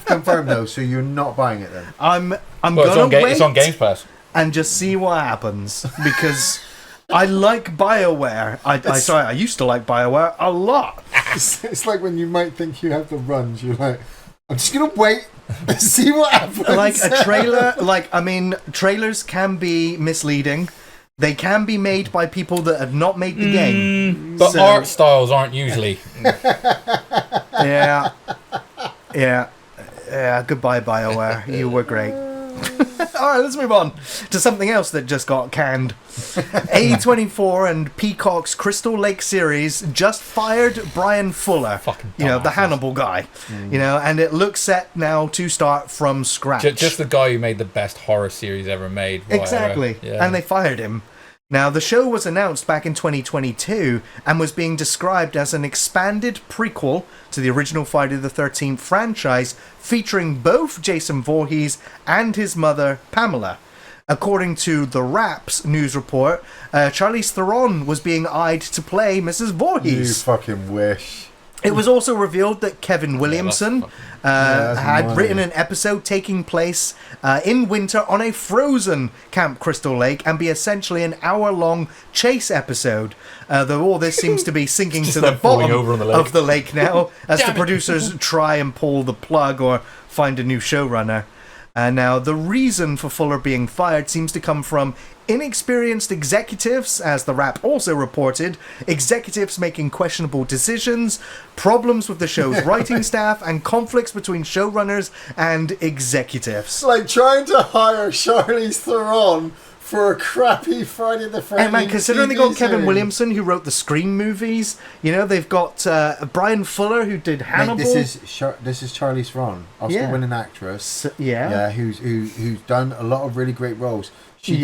confirm though, so you're not buying it then? I'm Well, gonna wait it's on Games Pass. and just see what happens because I like BioWare. I used to like BioWare a lot. It's like when you might think you have the runs, you're like, I'm just gonna wait and see what happens. Like a trailer, trailers can be misleading. They can be made by people that have not made the game. But So- art styles aren't usually. Yeah. Goodbye, BioWare. You were great. Alright, let's move on to something else that just got canned. A24 and Peacock's Crystal Lake series just fired Brian Fuller. Fucking the dumbasses. Hannibal guy. And it looks set now to start from scratch. Just the guy who made the best horror series ever made. whatever. Exactly. Yeah. And they fired him. Now, the show was announced back in 2022 and was being described as an expanded prequel to the original Friday the 13th franchise, featuring both Jason Voorhees and his mother, Pamela. According to The Wrap's news report, Charlize Theron was being eyed to play Mrs. you Voorhees. fucking wish. It was also revealed that Kevin Williamson that's had annoying. written an episode taking place in winter on a frozen Camp Crystal Lake and be essentially an hour-long chase episode. Though all this seems to be sinking Just to the them falling bottom over on the lake. of the lake now as the Damn it. producers try and pull the plug or find a new showrunner. Now, the reason for Fuller being fired seems to come from inexperienced executives, as The Wrap also reported, executives making questionable decisions, problems with the show's writing staff, and conflicts between showrunners and executives. It's like trying to hire Charlize Theron for a crappy Friday the 13th. Hey man, considering they TV got Kevin series. Williamson who wrote the Scream movies, they've got Brian Fuller who did Hannibal. Mate, this is Charlize Theron, Oscar-winning actress. Yeah. Who's done a lot of really great roles. She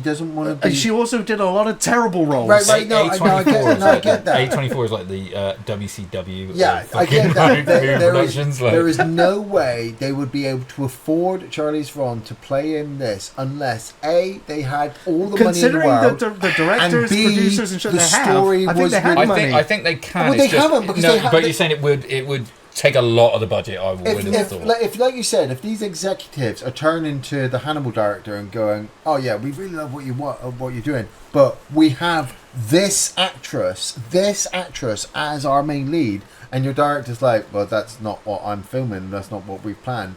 doesn't want to be. And she also did a lot of terrible roles. Right, no, I get that. A24 is like the WCW. Yeah, of I get that. fucking movie There productions. Like, is no way they would be able to afford Charlize Theron to play in this unless A, they had all the Considering money in the world, the directors, and B, producers, and shit the they story have, I think was they have really- money. I think they can. Well, it's they just, haven't, because no, they ha- but they- you're saying it would take a lot of the budget. I would have thought. if, like you said, if these executives are turning to the Hannibal director and going, "Oh yeah, we really love what you're doing, but we have this actress as our main lead," and your director's like, "Well, that's not what I'm filming. That's not what we've planned."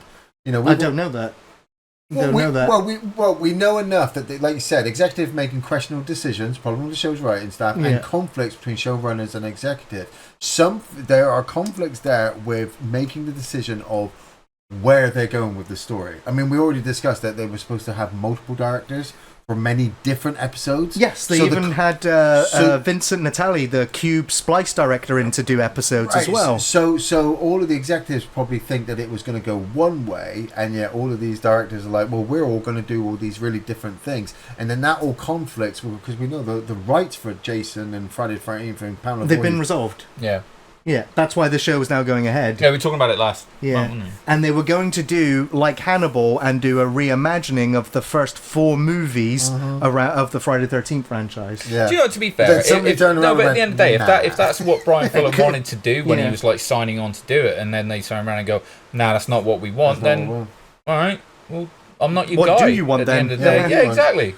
I don't know that. We know enough that, like you said, executive making questionable decisions, problem with the show's writing staff, Yeah. and conflicts between showrunners and executive. There are conflicts there with making the decision of where they're going with the story. I mean, we already discussed that they were supposed to have multiple directors for many different episodes. Yes, they So even had Vincent Natali, the Cube Splice director, in to do episodes as well. So all of the executives probably think that it was going to go one way, and yet all of these directors are like, well, we're all going to do all these really different things, and then that all conflicts because we know the rights for Jason and Friday the 13th and Pamela They've Voorhees- been resolved. Yeah. Yeah, that's why the show is now going ahead. Yeah, we were talking about it last Yeah, month. and they were going to do like Hannibal and do a reimagining of the first 4 movies around of the Friday the 13th franchise. Yeah. Do you know, to be fair, Then somebody turned around but and at the end of went, the day, "Nah." if that's what Brian Fuller wanted to do when Yeah. he was like signing on to do it, and then they turn around and go, "Nah, that's not what we want," That's not then what we want. all right, well, I'm not your What guy. do you want at the then? end of the Yeah, day, what do yeah, you want? exactly.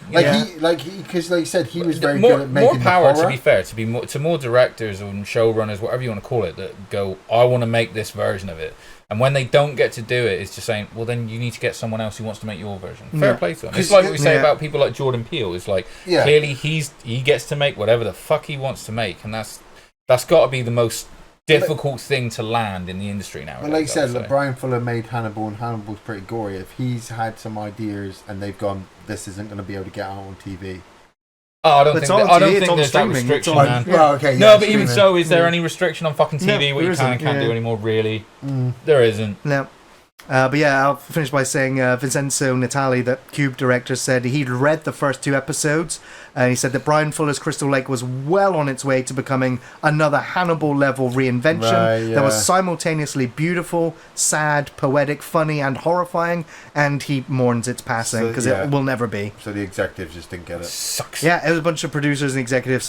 Because like you said, he was very more, good at making more power. the To horror. be fair, to more directors and showrunners, whatever you want to call it, that go, I want to make this version of it. And when they don't get to do it, it's just saying, well, then you need to get someone else who wants to make your version. Fair Yeah. play to them. It's like what we say Yeah. about people like Jordan Peele. It's like Yeah. clearly he gets to make whatever the fuck he wants to make, and that's got to be the most difficult thing to land in the industry now. But like you said, like Brian Fuller made Hannibal, and Hannibal's pretty gory. If he's had some ideas and they've gone, this isn't going to be able to get out on TV. Oh, I don't It's think on I don't TV, it's think on there's that streaming, it's restriction, on- man. Well, okay, No, yeah, but even streaming. so, is there any restriction on fucking TV No, what there you can isn't, and can't yeah. do anymore? Really, there isn't. No. But yeah, I'll finish by saying Vincenzo Natali, the Cube director, said he'd read the first 2 episodes, and he said that Brian Fuller's Crystal Lake was well on its way to becoming another Hannibal-level reinvention Right, that was yeah. simultaneously beautiful, sad, poetic, funny, and horrifying, and he mourns its passing, So, because yeah. it will never be. So the executives just didn't get it. Sucks. Yeah, it was a bunch of producers and executives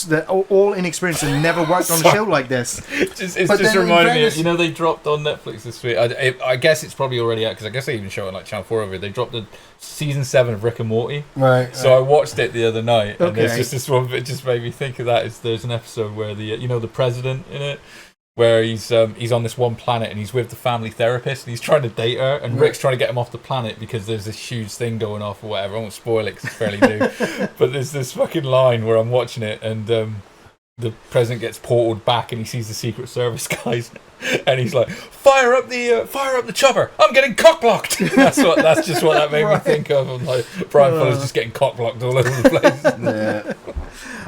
that all inexperienced and never worked on a show like this. It's But just then in reminding me. fairness- You know, they dropped on Netflix this week. I guess it's probably already out because I guess they even show it on like Channel 4 over. They dropped the season 7 of Rick and Morty. Right. So I watched it the other night, and there's Okay. just this one. It just made me think of that. There's an episode where the president in it, where he's on this one planet and he's with the family therapist and he's trying to date her, and Rick's trying to get him off the planet because there's this huge thing going off or whatever. I won't spoil it because it's fairly new, but there's this fucking line where I'm watching it and the president gets portaled back and he sees the Secret Service guys and he's like, fire up the chopper, I'm getting cockblocked. That's just what that made me think of. I'm like, Brian Fuller's just getting cockblocked all over the place. Yeah.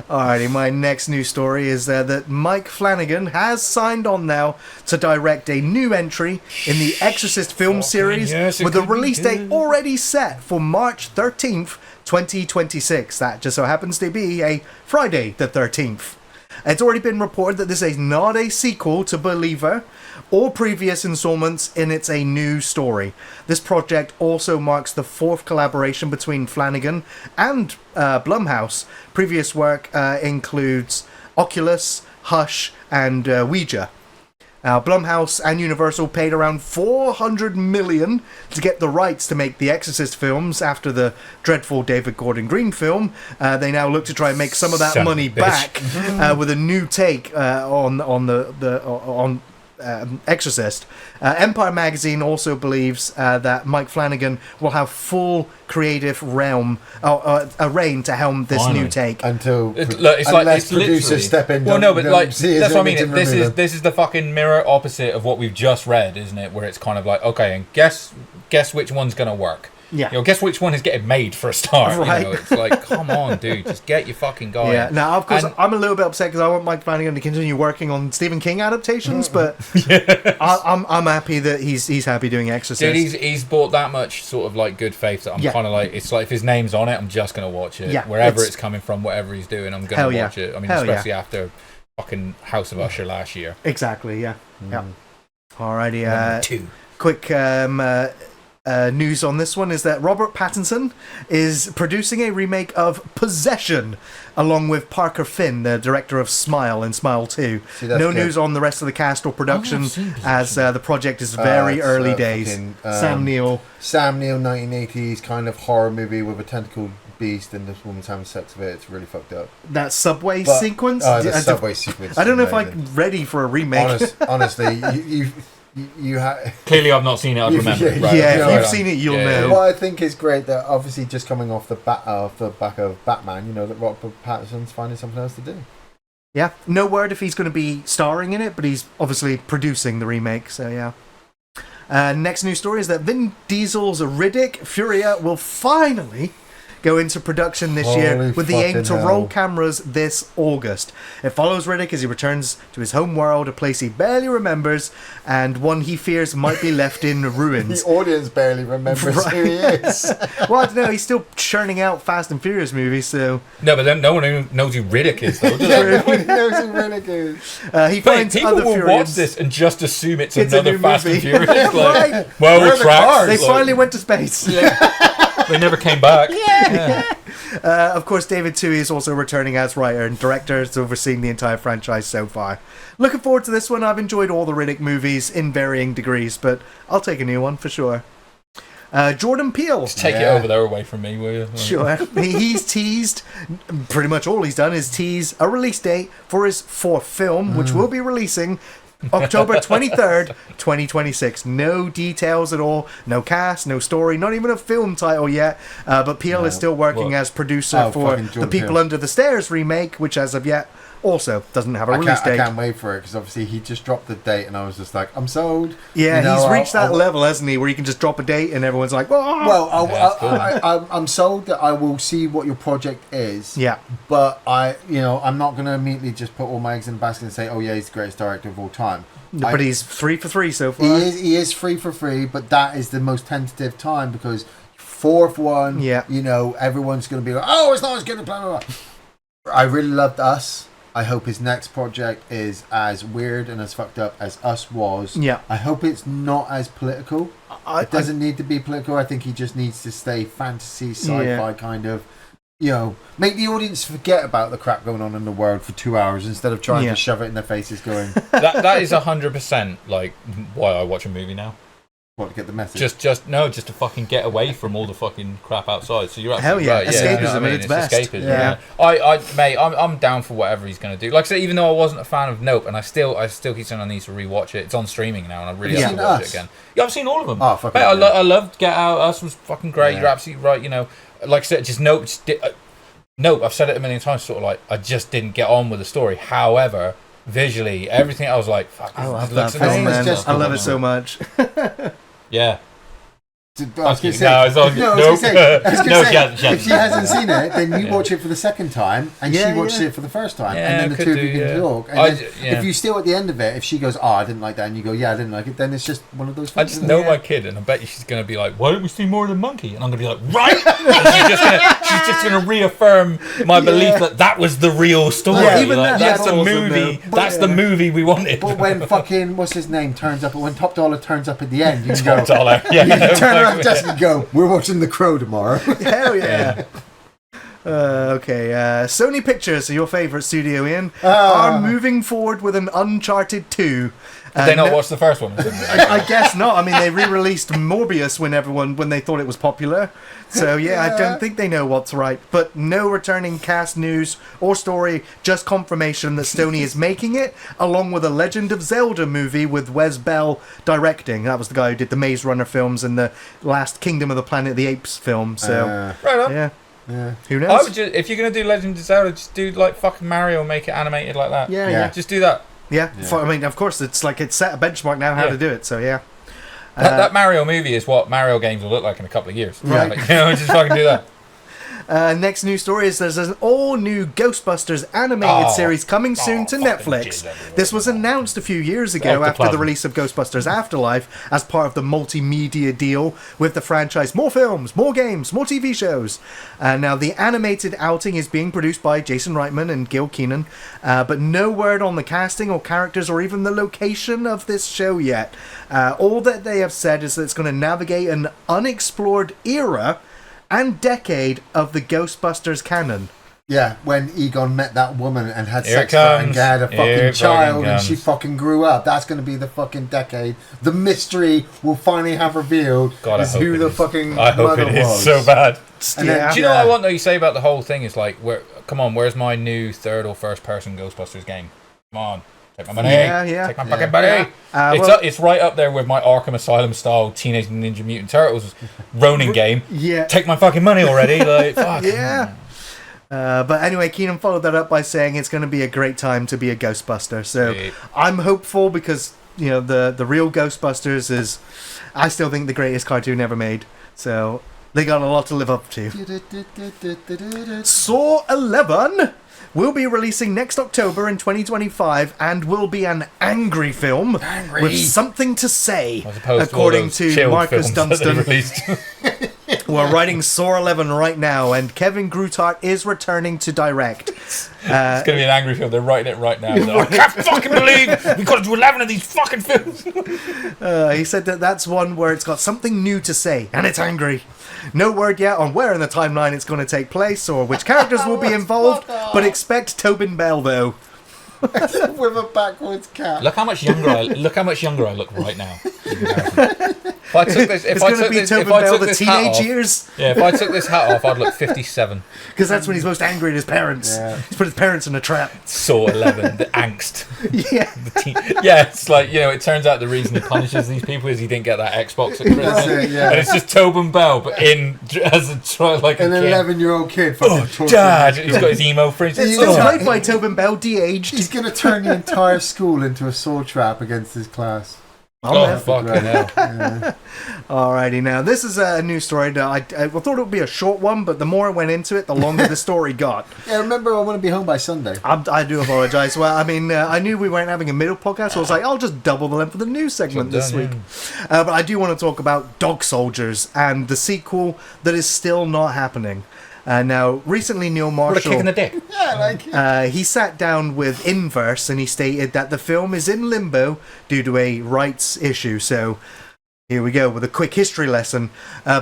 Alrighty, my next news story is that Mike Flanagan has signed on now to direct a new entry in the Exorcist film series, yes, it with a could be release date good. already set for March 13th, 2026. That just so happens to be a Friday the 13th. It's already been reported that this is not a sequel to Believer or previous installments in It's a New Story. This project also marks the 4th collaboration between Flanagan and Blumhouse. Previous work includes Oculus, Hush, and Ouija. Blumhouse and Universal paid around $400 million to get the rights to make the Exorcist films after the dreadful David Gordon Green film. They now look to try and make some of that Son of a money bitch. back with a new take on Exorcist. Empire Magazine also believes that Mike Flanagan will have full creative reign to helm this Finally. new take. Until It's unless literally. producers step in. Well, no, but like see his that's what I image mean. and This remove is them. this is the fucking mirror opposite of what we've just read, isn't it? Where it's kind of like, okay, and guess which one's gonna work. Yeah. You know, guess which one is getting made for a start. Right. You know, it's like, come on, dude, just get your fucking guy. Yeah. Now, of course, And- I'm a little bit upset because I want Mike Flanagan to continue working on Stephen King adaptations, but I'm happy that he's happy doing Exorcist. Dude, he's bought that much sort of like good faith that I'm Yeah. kind of like, it's like if his name's on it, I'm just gonna watch it. Yeah, Wherever it's- it's coming from, whatever he's doing, I'm Hell gonna yeah. watch it. I mean, Hell yeah. especially after fucking House of Usher last year. Exactly. Yeah. Yeah. Alrighty. Number 2. Quick news on this one is that Robert Pattinson is producing a remake of Possession along with Parker Finn, the director of Smile and Smile 2. See, that's No good. news on the rest of the cast or production I've seen as the project is very It's, early days. fucking, Sam Neill. Sam Neill, 1980s kind of horror movie with a tentacled beast and this woman's having sex with it. It's really fucked up. That subway But- sequence? The subway sequence. I don't know if amazing. I'm ready for a remake. Honestly, you have. Clearly, I've not seen it. I'd You- remember. yeah, it. Right, yeah, okay, if right you've on. seen it, you'll Yeah, know. What I think is great that obviously just coming off the back of Batman, you know, that Robert Pattinson's finding something else to do. Yeah, no word if he's going to be starring in it, but he's obviously producing the remake, so yeah. Next news story is that Vin Diesel's Riddick Furia will finally go into production this Holy year with the aim fucking to hell. roll cameras this August. It follows Riddick as he returns to his home world, a place he barely remembers and one he fears might be left in ruins. The audience barely remembers who he is. Well, I don't know, he's still churning out Fast and Furious movies, so... No, but then no one even knows who Riddick is, though. Does Everybody knows who Riddick is. he But finds people other will Furians. watch this and just assume it's A another new Fast and movie. Furious. Right. Well, Where are we're the tracked. cars? They Like, finally went to space. they never came back. Yeah. Of course, David Toohey is also returning as writer and director, is overseeing the entire franchise so far. Looking forward to this one. I've enjoyed all the Riddick movies in varying degrees, but I'll take a new one for sure. Jordan Peele. Just take it Yeah. over there away from me, will you? Sure. He's teased, pretty much all he's done is tease a release date for his fourth film, which will be releasing October 23rd, 2026. No details at all, no cast, no story, not even a film title yet. But Peele is still working Well, as producer for fucking the Jordan People Peele. Under the Stairs remake, which as of yet also doesn't have a release I date. can't wait for it because obviously he just dropped the date and I was just like, I'm sold. Yeah, You know, he's reached that I'll- level, hasn't he, where he can just drop a date and everyone's like, "Whoa!" Well, that's cool. I'm sold that I will see what your project is. Yeah. But I'm not going to immediately just put all my eggs in the basket and say, oh yeah, he's the greatest director of all time. But he's 3 for 3 so far. He is free for free, but that is the most tentative time because fourth one, Yeah. everyone's going to be like, oh, it's not as good as blah, blah, blah. I really loved Us. I hope his next project is as weird and as fucked up as Us was. Yeah. I hope it's not as political. It doesn't need to be political. I think he just needs to stay fantasy, sci-fi kind of, make the audience forget about the crap going on in the world for 2 hours instead of trying Yeah. to shove it in their faces going, That is 100% like why I watch a movie now. what, to get the message? Just to fucking get away from all the fucking crap outside. So you're Hell absolutely yeah, right. escapism you know what I mean? at its best. Escapism. Yeah. I'm down for whatever he's going to do. Like I said, even though I wasn't a fan of Nope, and I still keep saying I need to rewatch it. It's on streaming now, and I really Have have you to seen watch Us? it again. Yeah, I've seen all of them. Oh, fuck Mate, it, I loved Get Out. Us was fucking great. Yeah. You're absolutely right. Like I said, just Nope. Nope. I've said it a million times. Sort of like I just didn't get on with the story. However, visually, everything I was like, fuck, I love this that looks film, amazing. man. just- I love it so much. Yeah. I was gonna say, No, it's all- no, I was nope. gonna say, I was gonna No, say, Jen. if she hasn't seen it, then you watch it for the second time, and Yeah, she watches yeah. it for the first time, Yeah, and then the could two of do, you can yeah. talk. And I then j- yeah. if you still at the end of it, if she goes, "Oh, I didn't like that," and you go, "Yeah, I didn't like it," then it's just one of those I things. just isn't know it? my kid, and I bet you she's going to be like, "Why don't we see more of the monkey?" And I'm going to be like, "Right." And she's just going to reaffirm my belief that was the real story. Yeah, even Like, that- that's yeah, the but also movie. the- That's the movie we wanted. But when fucking what's his name turns up, when Top Dollar turns up at the end, you can go. Dollar. You Yeah, can turn around, Justin, and go. We're watching The Crow tomorrow. Hell yeah. Okay, Sony Pictures, so your favourite studio, Ian, are moving forward with an Uncharted 2. Did they not watch the first one? or something? I guess not. I mean, they re-released Morbius when they thought it was popular. So yeah, I don't think they know what's right. But no returning cast news or story, just confirmation that Sony is making it, along with a Legend of Zelda movie with Wes Bell directing. That was the guy who did the Maze Runner films and the last Kingdom of the Planet of the Apes film. So Right on. yeah, yeah. who I knows? would just, if you're going to do Legend of Zelda, just do like fucking Mario, make it animated like that. Yeah, Yeah. Just do that. yeah. Yeah. I mean, of course, it's set a benchmark now how Yeah. to do it. So yeah. That Mario movie is what Mario games will look like in a couple of years. Right. Like, just fucking do that. Next news story is there's an all-new Ghostbusters animated Oh. series coming soon to fucking Netflix. jizz everywhere. This was announced a few years ago after the Ectoplasm. release of Ghostbusters Afterlife as part of the multimedia deal with the franchise. More films, more games, more TV shows. Now, the animated outing is being produced by Jason Reitman and Gil Keenan, but no word on the casting or characters or even the location of this show yet. All that they have said is that it's going to navigate an unexplored era and decade of the Ghostbusters canon. Yeah, when Egon met that woman and had Here sex it with her and comes. had a Here fucking it child fucking and she comes. fucking grew up. That's going to be the fucking decade. The mystery will finally have revealed God, I is hope who it the is. fucking I hope mother it is was. so bad. And then- Yeah. Do you know what Yeah. I want though? You say about the whole thing is like, come on, where's my new third or first person Ghostbusters game? Come on, take my money. Yeah, yeah. Take my Yeah. fucking money. Well- It's right up there with my Arkham Asylum style Teenage Ninja Mutant Turtles Ronin game. Yeah. Take my fucking money already. Like, fuck. Yeah. But anyway, Keenan followed that up by saying it's going to be a great time to be a Ghostbuster. So Sweet. I'm hopeful because, you know, the real Ghostbusters is, I still think, the greatest cartoon ever made. So They got a lot to live up to. Saw 11 will be releasing next October in 2025 and will be an angry film with something to say, As opposed according to, all those to chilled Marcus films that they Dunstan. released. We're writing Saw 11 right now, and Kevin Grutart is returning to direct. It's going to be an angry film. They're writing it right now. I can't fucking believe we've got to do 11 of these fucking films. He said that that's one where it's got something new to say, and it's angry. No word yet on where in the timeline it's going to take place or which characters will be involved, but expect Tobin Bell, though. With a backwards cap. Look how much younger I look right now. If I took this, It's going to be Tobin Bell, the teenage years. Yeah, if I took this hat off, I'd look 57. Because that's when he's most angry at his parents. Yeah. He's put his parents in a trap. Saw 11, the angst. Yeah. Yeah, it's like, it turns out the reason he punishes these people is he didn't get that Xbox at Christmas. That's it, yeah. And it's just Tobin Bell, but as like An a kid. 11-year-old kid. Dad! He's got his emo fringe. It's still played by Tobin Bell, de-aged. He's going to turn the entire school into a saw trap against his class. Fucking hell. Yeah. Alrighty, now this is a new story that I thought it would be a short one, but the more I went into it, the longer the story got. Yeah, remember, I want to be home by Sunday. I do apologise. Well, I mean, I knew we weren't having a middle podcast, so I was like, I'll just double the length of the news segment this week. But I do want to talk about Dog Soldiers and the sequel that is still not happening. Now, recently Neil What a Marshall, kick in the dick. Yeah, he sat down with Inverse and he stated that the film is in limbo due to a rights issue. So here we go with a quick history lesson.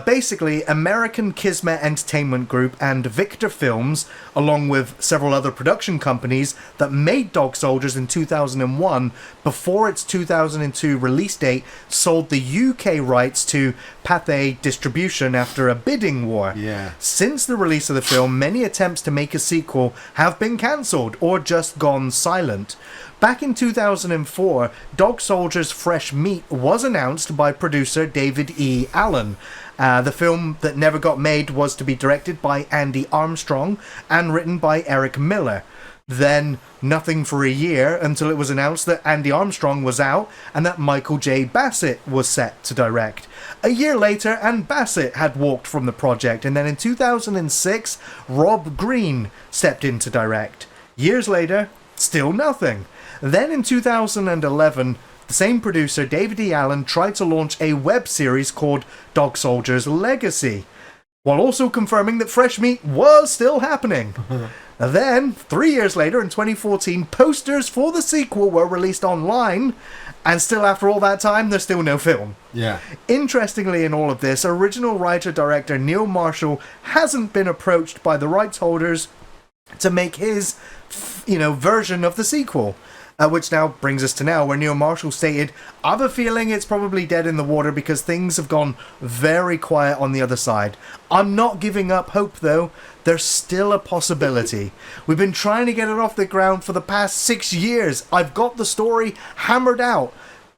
Basically, American Kismet Entertainment Group and Victor Films, along with several other production companies that made Dog Soldiers in 2001, before its 2002 release date, sold the UK rights to Pathé Distribution after a bidding war. Yeah. Since the release of the film, many attempts to make a sequel have been cancelled or just gone silent. Back in 2004, Dog Soldiers Fresh Meat was announced by producer David E. Allen. The film that never got made was to be directed by Andy Armstrong and written by Eric Miller. Then, nothing for a year until it was announced that Andy Armstrong was out and that Michael J. Bassett was set to direct. A year later, and Bassett had walked from the project, and then in 2006, Rob Green stepped in to direct. Years later, still nothing. Then in 2011, the same producer, David E. Allen, tried to launch a web series called Dog Soldiers Legacy, while also confirming that Fresh Meat was still happening. Then, 3 years later, in 2014, posters for the sequel were released online, and still after all that time, there's still no film. Yeah. Interestingly, in all of this, original writer-director Neil Marshall hasn't been approached by the rights holders to make his, version of the sequel. Which now brings us to now, where Neil Marshall stated, I have a feeling it's probably dead in the water because things have gone very quiet on the other side. I'm not giving up hope, though. There's still a possibility. We've been trying to get it off the ground for the past 6 years. I've got the story hammered out,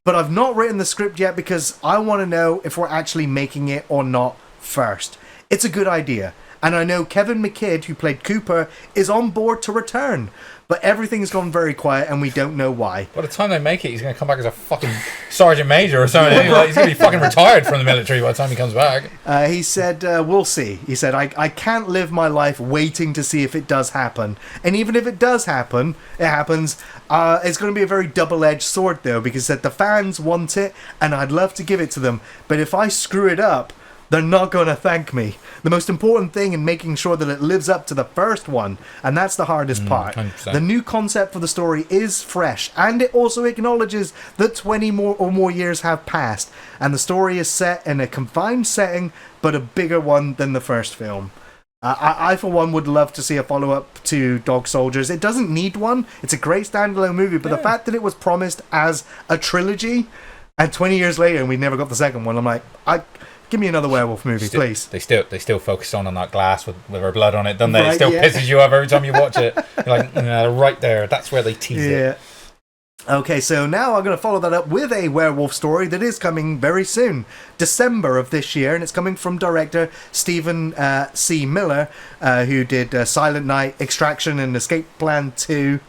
but I've not written the script yet because I want to know if we're actually making it or not first. It's a good idea. And I know Kevin McKidd, who played Cooper, is on board to return. But everything's gone very quiet and we don't know why. By the time they make it, he's going to come back as a fucking sergeant major or something. He's going to be fucking retired from the military by the time he comes back. He said, we'll see. He said, I can't live my life waiting to see if it does happen. And even if it does happen, it happens. It's going to be a very double-edged sword, though, because that the fans want it and I'd love to give it to them. But if I screw it up, they're not going to thank me. The most important thing in making sure that it lives up to the first one, and that's the hardest part. 100%. The new concept for the story is fresh, and it also acknowledges that 20 more years have passed, and the story is set in a confined setting, but a bigger one than the first film. I, for one, would love to see a follow-up to Dog Soldiers. It doesn't need one. It's a great standalone movie, but the fact that it was promised as a trilogy, and 20 years later, and we never got the second one, I'm like, give me another werewolf movie, please. They still focus on that glass with her blood on it, don't they? Right, it still yeah. pisses you off every time you watch it. You're like, right there. That's where they tease it. Okay, so now I'm going to follow that up with a werewolf story that is coming very soon, December of this year, and it's coming from director Stephen C. Miller, who did Silent Night, Extraction, and Escape Plan 2.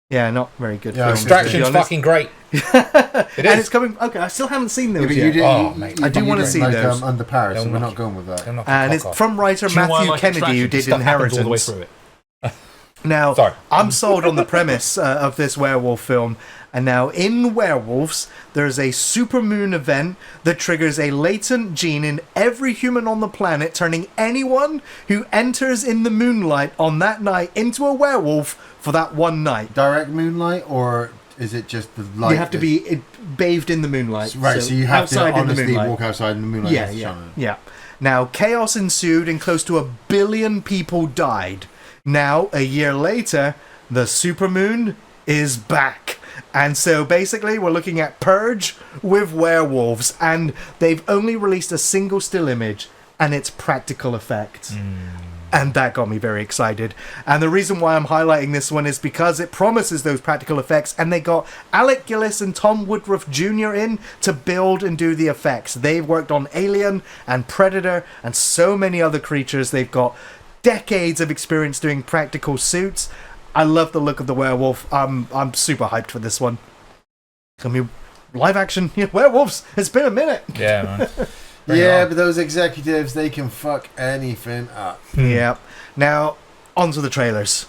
Yeah, not very good. Yeah, films, to be Extraction's honest. fucking great. It And is. it's coming. Okay, I still haven't seen Yeah, those but yet. Oh, mate. I do wanna see like, those. Under Paris, Don't and we're knock not going with that. Don't knock your And cock it's off. from writer Do you know why I Matthew like Kennedy, who Extraction? did Stuff happens all the way Inheritance. through it. Now, Sorry. I'm sold on the premise of this werewolf film. And now, in Werewolves, there's a supermoon event that triggers a latent gene in every human on the planet, turning anyone who enters in the moonlight on that night into a werewolf for that one night. Direct moonlight, or is it just the light? You have to be bathed in the moonlight. Right, so you have to outside in the honestly moonlight. walk outside in the moonlight. Yeah, as the yeah, sun. yeah. Now, chaos ensued and close to 1 billion people died. Now, a year later, the supermoon is back. And so basically we're looking at Purge with werewolves, and they've only released a single still image and it's practical effects. And that got me very excited. And the reason why I'm highlighting this one is because it promises those practical effects, and they got Alec Gillis and Tom Woodruff Jr. in to build and do the effects. They've worked on Alien and Predator and so many other creatures. They've got decades of experience doing practical suits. I love the look of the werewolf. I'm super hyped for this one. I mean, live action werewolves. It's been a minute. Yeah, man. Yeah, but those executives, they can fuck anything up. Yeah. Now, on to the trailers.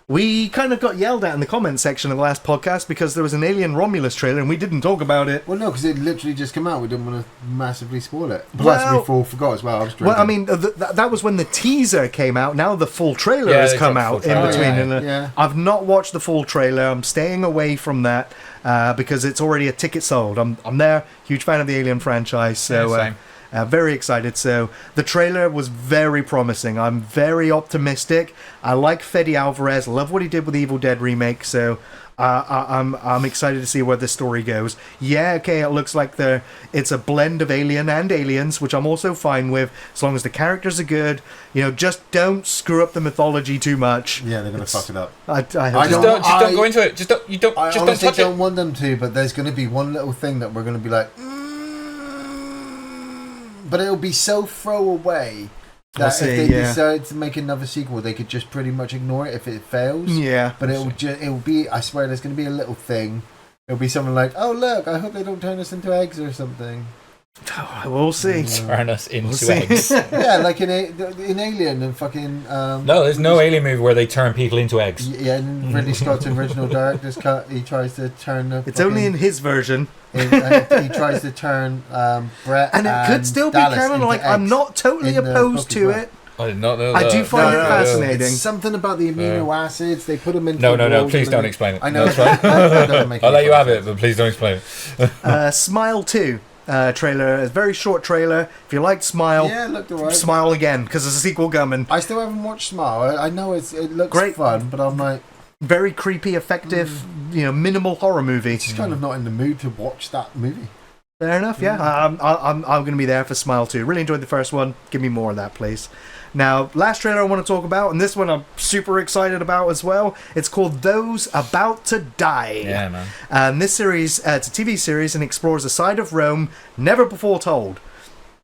We kind of got yelled at in the comments section of the last podcast because there was an Alien Romulus trailer and we didn't talk about it. Well, no, because it literally just came out. We didn't want to massively spoil it. Well- Plus, we all forgot as well. I was drinking. Well, I mean, that was when the teaser came out. Now the full trailer Yeah, has they come dropped the out full in trailer. between. Oh, and, yeah. I've not watched the full trailer. I'm staying away from that because it's already a ticket sold. I'm there, huge fan of the Alien franchise, so Yeah, same. very excited. So the trailer was very promising. I'm very optimistic. I like Fede Alvarez. Love what he did with the Evil Dead remake. So I'm excited to see where this story goes. Yeah, okay, it looks like it's a blend of Alien and Aliens, which I'm also fine with, as long as the characters are good. Just don't screw up the mythology too much. yeah, they're going to fuck it up. I I hope Just so. don't- don't go into it. Just don't I don't honestly touch don't it. want them to, but there's going to be one little thing that we're going to be like, but it'll be so throwaway We'll that see, if they yeah. decide to make another sequel, they could just pretty much ignore it if it fails. Yeah. But it'll be, I swear, there's going to be a little thing. It'll be something like, oh look, I hope they don't turn us into eggs or something. We'll see. Turn us into see. eggs. Yeah, like in Alien and fucking. No, there's no alien movie where they turn people into eggs. Yeah, in Ridley Scott's original director's cut, he tries to turn the. It's only in his version. He tries to turn Brett And it could still be Dallas canon. into Like, I'm eggs not totally in the opposed book as to well. it. I did not know I that. do find it fascinating. It's something about the amino acids. They put them in. No, please don't explain it. I know. That's right. It doesn't make I'll any let you have sense. it, but please don't explain it. Smile 2 trailer. A very short trailer. If you liked Smile, Yeah, it looked alright. Smile again, because there's a sequel coming. I still haven't watched Smile. I know it looks Great. fun, but I'm like, Very creepy, effective, minimal horror movie. just kind of not in the mood to watch that movie. Fair enough, yeah. I'm going to be there for Smile 2. Really enjoyed the first one. Give me more of that, please. Now, last trailer I want to talk about, and this one I'm super excited about as well. It's called Those About to Die. Yeah, man. And this series, it's a TV series and explores a side of Rome never before told.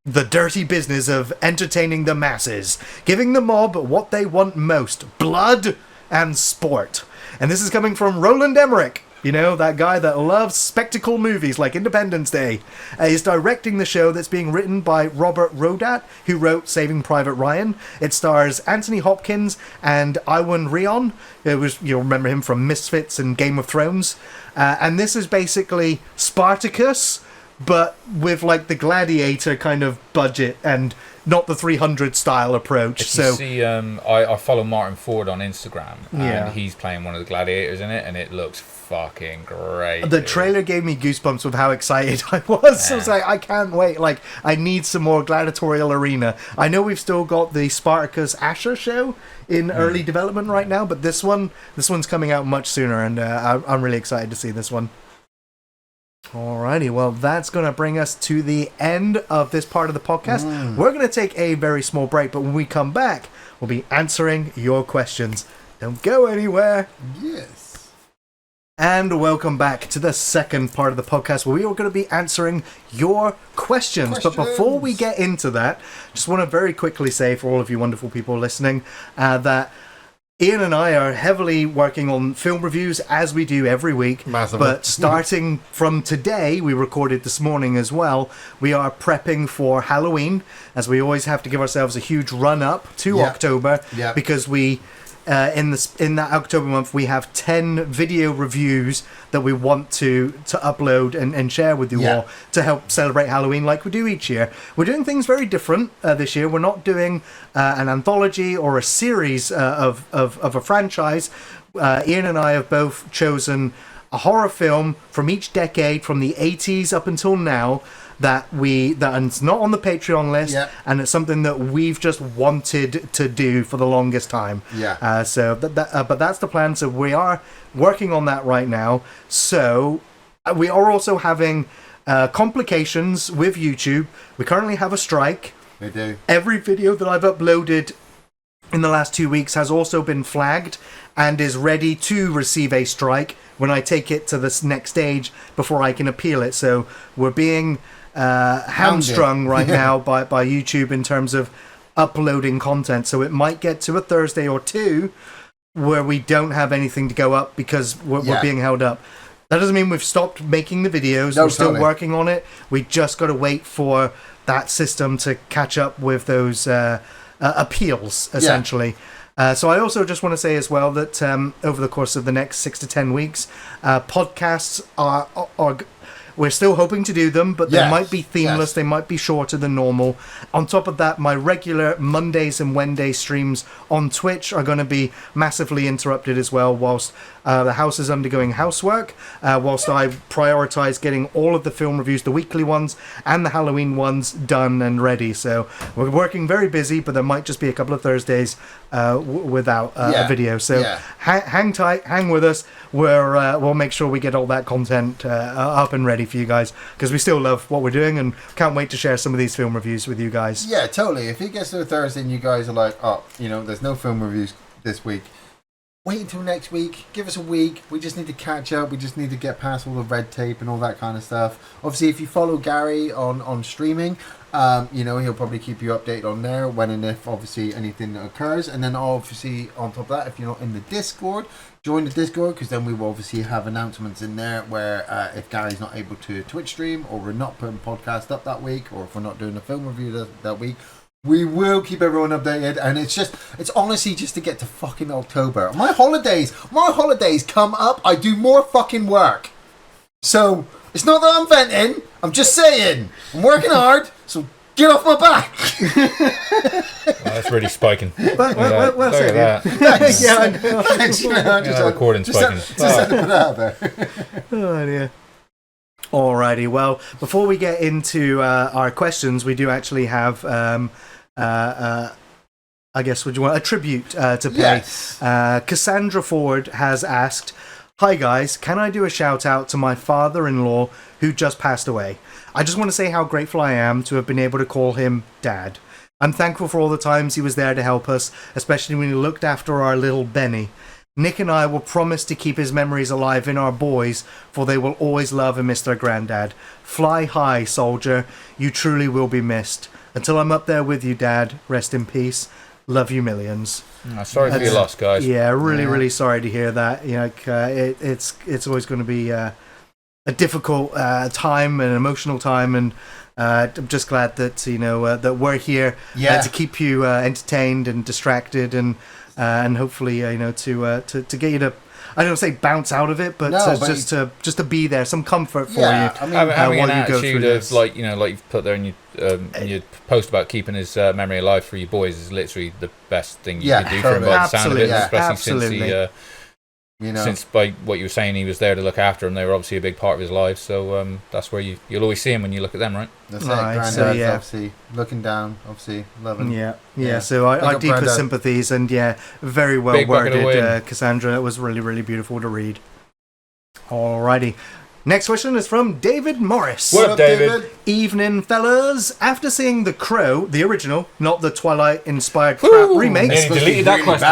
The dirty business of entertaining the masses, giving the mob what they want most, blood and sport. And this is coming from Roland Emmerich. That guy that loves spectacle movies like Independence Day. He's directing the show that's being written by Robert Rodat, who wrote Saving Private Ryan. It stars Anthony Hopkins and Iwan Rheon. You'll remember him from Misfits and Game of Thrones. And this is basically Spartacus, but with like the Gladiator kind of budget and not the 300 style approach. If So you see, I follow Martin Ford on Instagram, and Yeah. he's playing one of the gladiators in it, and it looks fucking great. the dude. trailer gave me goosebumps with how excited I was. I was like, I can't wait. Like, I need some more gladiatorial arena. I know we've still got the Spartacus Asher show in early development right now, but this one's coming out much sooner, and I'm really excited to see this one. Alrighty, well, that's going to bring us to the end of this part of the podcast. We're going to take a very small break, but when we come back, we'll be answering your questions. Don't go anywhere. Yes. And welcome back to the second part of the podcast where we are going to be answering your questions. But before we get into that, just want to very quickly say for all of you wonderful people listening that Ian and I are heavily working on film reviews as we do every week. Massively. But starting from today, we recorded this morning as well, we are prepping for Halloween, as we always have to give ourselves a huge run up to October, because we... in that October month, we have 10 video reviews that we want to upload and share with you all to help celebrate Halloween like we do each year. We're doing things very different this year. We're not doing an anthology or a series of a franchise. Ian and I have both chosen a horror film from each decade, from the 80s up until now, that it's not on the Patreon list, and it's something that we've just wanted to do for the longest time. But that's the plan. So we are working on that right now. So we are also having complications with YouTube. We currently have a strike. We do. Every video that I've uploaded in the last 2 weeks has also been flagged and is ready to receive a strike when I take it to this next stage before I can appeal it. So we're being hamstrung right now by YouTube in terms of uploading content. So it might get to a Thursday or two where we don't have anything to go up because we're being held up. That doesn't mean we've stopped making the videos. We're still working on it. We just got to wait for that system to catch up with those appeals, essentially. So I also just want to say as well that over the course of the next 6 to 10 weeks, podcasts are we're still hoping to do them, but they might be themeless, they might be shorter than normal. On top of that, my regular Mondays and Wednesday streams on Twitch are going to be massively interrupted as well, whilst the house is undergoing housework, whilst I prioritise getting all of the film reviews, the weekly ones and the Halloween ones, done and ready. So we're working very busy, but there might just be a couple of Thursdays without a video. So hang tight, hang with us. We'll make sure we get all that content up and ready for you guys, because we still love what we're doing and can't wait to share some of these film reviews with you guys. Yeah, totally. If it gets to a Thursday and you guys are like, oh, there's no film reviews this week, wait until next week. Give us a week. We just need to catch up. We just need to get past all the red tape and all that kind of stuff. Obviously, if you follow Gary on streaming, he'll probably keep you updated on there when and if obviously anything occurs. And then obviously on top of that, if you're not in the Discord, join the Discord, because then we will obviously have announcements in there where if Gary's not able to Twitch stream, or we're not putting podcast up that week, or if we're not doing a film review that week, we will keep everyone updated. And it's honestly just to get to fucking October. My holidays come up, I do more fucking work. So it's not that I'm venting, I'm just saying I'm working hard, so get off my back. That's really spiking. Well said. Thanks. Thanks. Recording spiking. Just had to put that out there. Oh dear. Alrighty, well, before we get into our questions, we do actually have, I guess, would you want a tribute to pay? Yes. Cassandra Ford has asked, "Hi guys, can I do a shout out to my father-in-law who just passed away? I just want to say how grateful I am to have been able to call him Dad. I'm thankful for all the times he was there to help us, especially when he looked after our little Benny. Nick and I will promise to keep his memories alive in our boys, for they will always love and miss their granddad. Fly high, soldier. You truly will be missed. Until I'm up there with you, Dad, rest in peace. Love you millions." Sorry for your loss, guys. Yeah, really sorry to hear that. It's always going to be a difficult time, an emotional time, and I'm just glad that that we're here to keep you entertained and distracted, and hopefully to get you to, I don't say bounce out of it, but just to be there, some comfort for you. I mean, having an attitude of like you've put there in your post about keeping his memory alive for your boys is literally the best thing you can do for him by the sound of it, especially since since by what you were saying, he was there to look after him. They were obviously a big part of his life, so that's where you'll always see him when you look at them, right? That's it. Granddad's obviously looking down, obviously loving. Yeah. So our deepest sympathies, and very well worded, Cassandra. It was really, really beautiful to read. Alrighty. Next question is from David Morris. What up, David? Evening, fellas. After seeing The Crow, the original, not the Twilight-inspired crap remake, deleted that question.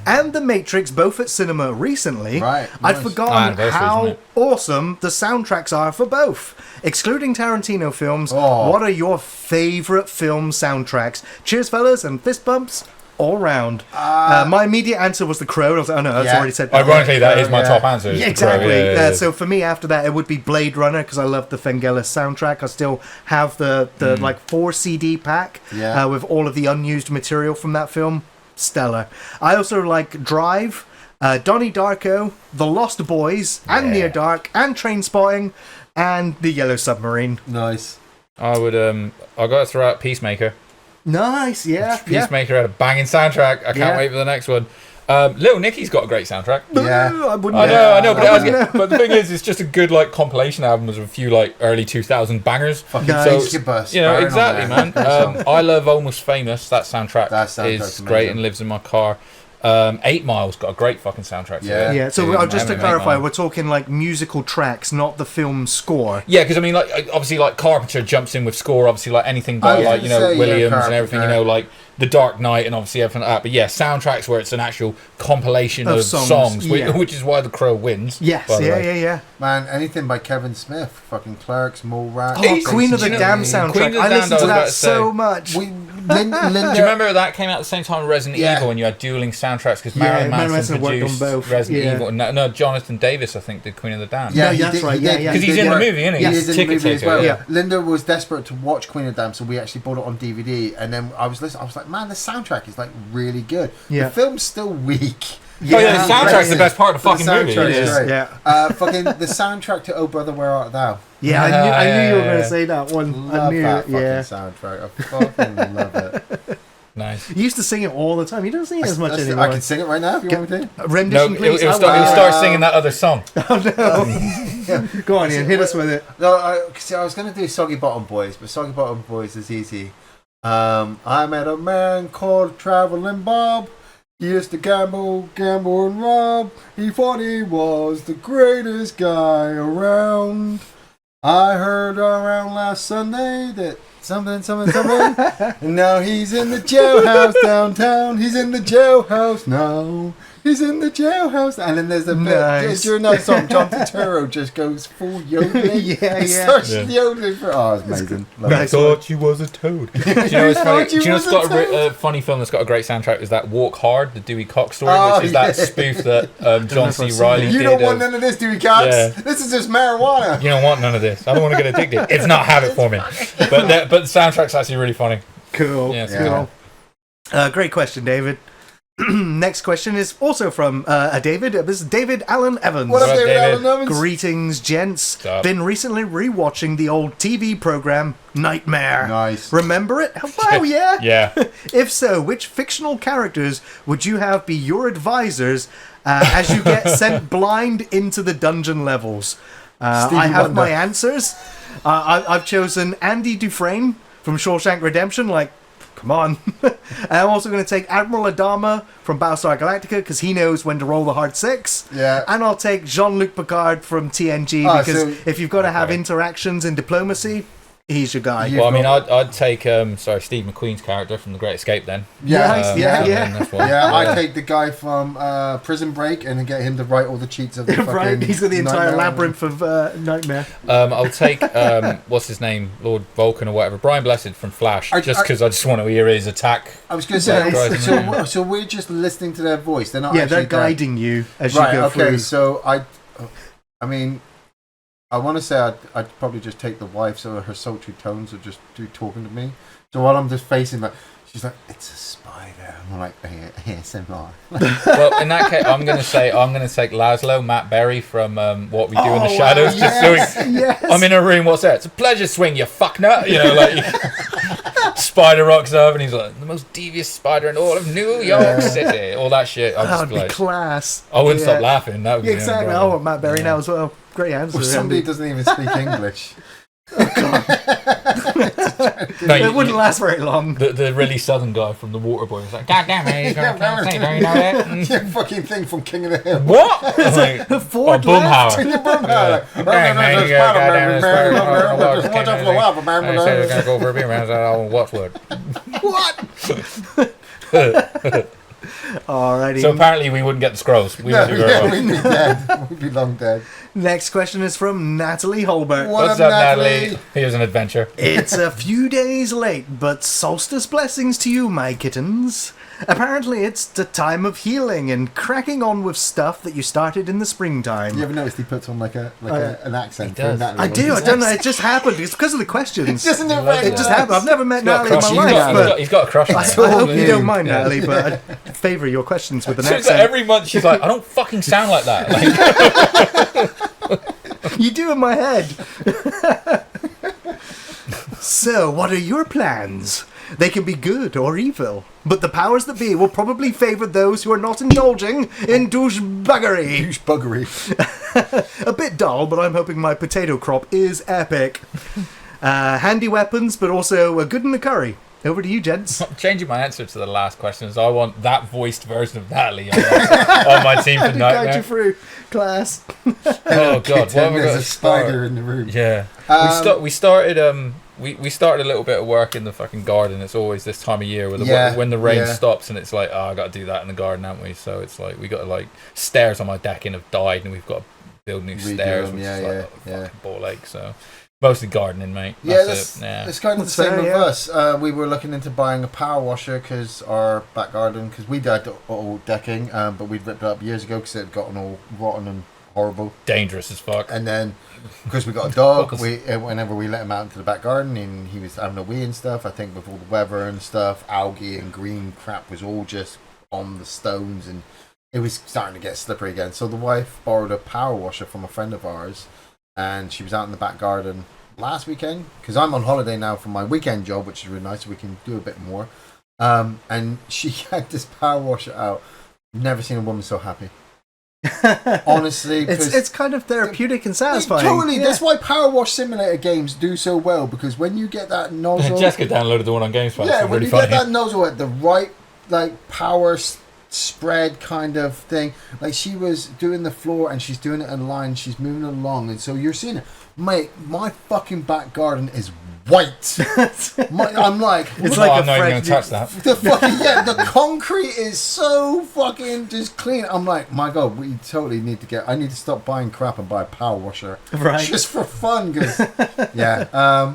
and The Matrix, both at cinema recently, I'd forgotten how awesome the soundtracks are for both. Excluding Tarantino films, what are your favourite film soundtracks? Cheers, fellas, and fist bumps. all round. My immediate answer was The Crow. I was like, oh no, that's already said. Ironically, that is my top answer. Yeah, exactly. So for me, after that, it would be Blade Runner because I love the Vangelis soundtrack. I still have the like 4 CD pack with all of the unused material from that film. Stellar. I also like Drive, Donnie Darko, The Lost Boys, and Near Dark, and Trainspotting, and The Yellow Submarine. Nice. I would I got to throw out Peacemaker. Nice, yeah. Peacemaker had a banging soundtrack. I can't wait for the next one. Little Nicky's got a great soundtrack. Yeah, I wouldn't. I know, but the thing is, it's just a good like compilation album of a few like early 2000 bangers. Fucking So you know exactly, man. I love Almost Famous. That soundtrack is great and lives in my car. 8 Mile's got a great fucking soundtrack. Yeah. So just to clarify, we're talking like musical tracks, not the film score. Yeah, because I mean, like obviously, like Carpenter jumps in with score. Obviously, like anything by like Williams and everything. You know, like The Dark Knight and obviously everything like that. But yeah, soundtracks where it's an actual compilation of songs which is why The Crow wins. Yes, yeah. Man, anything by Kevin Smith, fucking Clerks, Mallrats. Oh, Queen of the Dam soundtrack. I listened to that so much. Linda, do you remember that came out at the same time as Resident Evil and you had dueling soundtracks because Marilyn Manson produced both. Resident Evil? No, Jonathan Davis I think did Queen of the Dam. Yeah, that's right. Because he's in the movie, isn't he? He's in the movie as well. Yeah. Linda was desperate to watch Queen of the Dam, so we actually bought it on DVD. And then I was listening. I was like, man, the soundtrack is like really good. Yeah. The film's still weak. The soundtrack's the best part of the fucking movie. It is. Yeah. Fucking the soundtrack to Oh Brother Where Art Thou. Yeah, I knew you were going to say that one. Love that fucking soundtrack. I fucking love it. Nice. You used to sing it all the time. You don't sing it as much anymore. I can sing it right now if you want me to. Rendition, please. He'll start singing that other song. Oh no! Go on, Ian. Hit us with it. No, I was going to do Soggy Bottom Boys, but Soggy Bottom Boys is easy. I met a man called Traveling Bob. He used to gamble and rob. He thought he was the greatest guy around. I heard around last Sunday that something. And now he's in the jailhouse downtown. He's in the jailhouse now. He's in the jailhouse. And then there's a bit during that song, John Turturro just goes full yodeling. Starts yodeling for it's amazing. I thought you was a toad. Do you know what's funny? Do you know what's got a funny film that's got a great soundtrack? Is that Walk Hard, the Dewey Cox story, which is that spoof that John C. Reilly did. You don't want none of this, Dewey Cox. Yeah. This is just marijuana. You don't want none of this. I don't want to get addicted. It's not habit forming. But the soundtrack's actually really funny. Cool. Cool. Great question, David. Next question is also from David. This is David Allen Evans. What up, David Allen Evans? Greetings, gents. Been recently rewatching the old TV program Nightmare. Nice. Remember it? Oh, yeah. Yeah. If so, which fictional characters would you have be your advisors as you get sent blind into the dungeon levels? I have my answers. I've chosen Andy Dufresne from Shawshank Redemption, come on. I'm also going to take Admiral Adama from Battlestar Galactica because he knows when to roll the hard 6. Yeah. And I'll take Jean-Luc Picard from TNG because if you've got to have interactions in diplomacy, he's your guy. Well, I mean, I'd take Steve McQueen's character from The Great Escape then. I'd take the guy from Prison Break and then get him to write all the cheats of the fucking he's got the entire labyrinth of Nightmare. I'll take what's his name, Lord Vulcan or whatever, Brian Blessed from Flash, just because I just want to hear his attack. I was going to say, so we're just listening to their voice. They're not. Yeah, they're guiding you as you go through. Okay, so I mean, I want to say I'd probably just take the wife, so her sultry tones would just do talking to me. So while I'm just facing she's like, it's a spider. And I'm like, ASMR. Well, in that case, I'm going to take Laszlo, Matt Berry from What We Do in the Shadows. Yes, I'm in a room. What's that? It's a pleasure swing, you fucknut. You know, spider rocks up, and he's like, the most devious spider in all of New York City. All that shit. That would be class. I wouldn't stop laughing. That would exactly. I want Matt Berry now as well. Great answer. Well, somebody doesn't even speak English. It wouldn't last very long. The really southern guy from The Waterboy was like, God damn it, don't you know that? Yeah, fucking thing from King of the Hill. What? It's like, Ford Boomhauer. We're going to go for a beer, man. What? Alrighty. So apparently we wouldn't get the scrolls. We'd be dead. We'd be long dead. Next question is from Natalie Holbert. What's up, Natalie? Here's an adventure. It's a few days late, but solstice blessings to you, my kittens. Apparently, it's the time of healing and cracking on with stuff that you started in the springtime. You ever noticed he puts on an accent? He does. I do. I don't know. It just happened. It's because of the questions. Doesn't it right? It just happened. I've never met He's got a Natalie in my crush- life, but he's got a crush on I her. hope you don't mind, Yeah. Natalie, but I favour your questions with an So it's like accent. every month she's like, I don't fucking sound like that. Like, You do in my head. So, what are your plans? They can be good or evil, but the powers that be will probably favour those who are not indulging in douchebaggery. Huge buggery. A bit dull, but I'm hoping my potato crop is epic. Handy weapons, but also a good in the curry. Over to you, gents. I'm changing my answer to the last question, so I want that voiced version of Natalie on my team for To guide you Nightmare. through class. Oh god, what have we There's got a to spider start? in the room. Yeah, we started we started a little bit of work in the fucking garden. It's always this time of year when the rain stops and it's like, oh, I got to do that in the garden, haven't we? So it's like we got like stairs on my decking have died and we've got to build new Redo stairs, them, which yeah, is like yeah, a yeah. fucking ball ache. So mostly gardening, mate. Yeah, That's it. Yeah. it's kind of That's the same fair, with yeah. us. We were looking into buying a power washer because our back garden, because we had all decking, but we'd ripped it up years ago because it had gotten all rotten and horrible. Dangerous as fuck. And then because we got a dog, whenever we let him out into the back garden and he was having a wee and stuff, I think with all the weather and stuff, algae and green crap was all just on the stones and it was starting to get slippery again. So the wife borrowed a power washer from a friend of ours and she was out in the back garden last weekend because I'm on holiday now from my weekend job, which is really nice, so we can do a bit more. And she had this power washer out. Never seen a woman so happy. Honestly, It's kind of therapeutic and satisfying. Totally. Yeah. That's why Power Wash Simulator games do so well, because when you get that nozzle, Jessica downloaded the one on GameSpot. yeah, It's when really you funny. get that nozzle at the right power spread kind of thing, like she was doing the floor and she's doing it in line, she's moving along, and so you're seeing it. Mate, my fucking back garden is white. I'm like, It's Oh, like I'm a not even going fresh. to touch that. the fucking the concrete is so fucking just clean. I'm like, my god, we totally need to I need to stop buying crap and buy a power washer, Right. Just for fun, because yeah.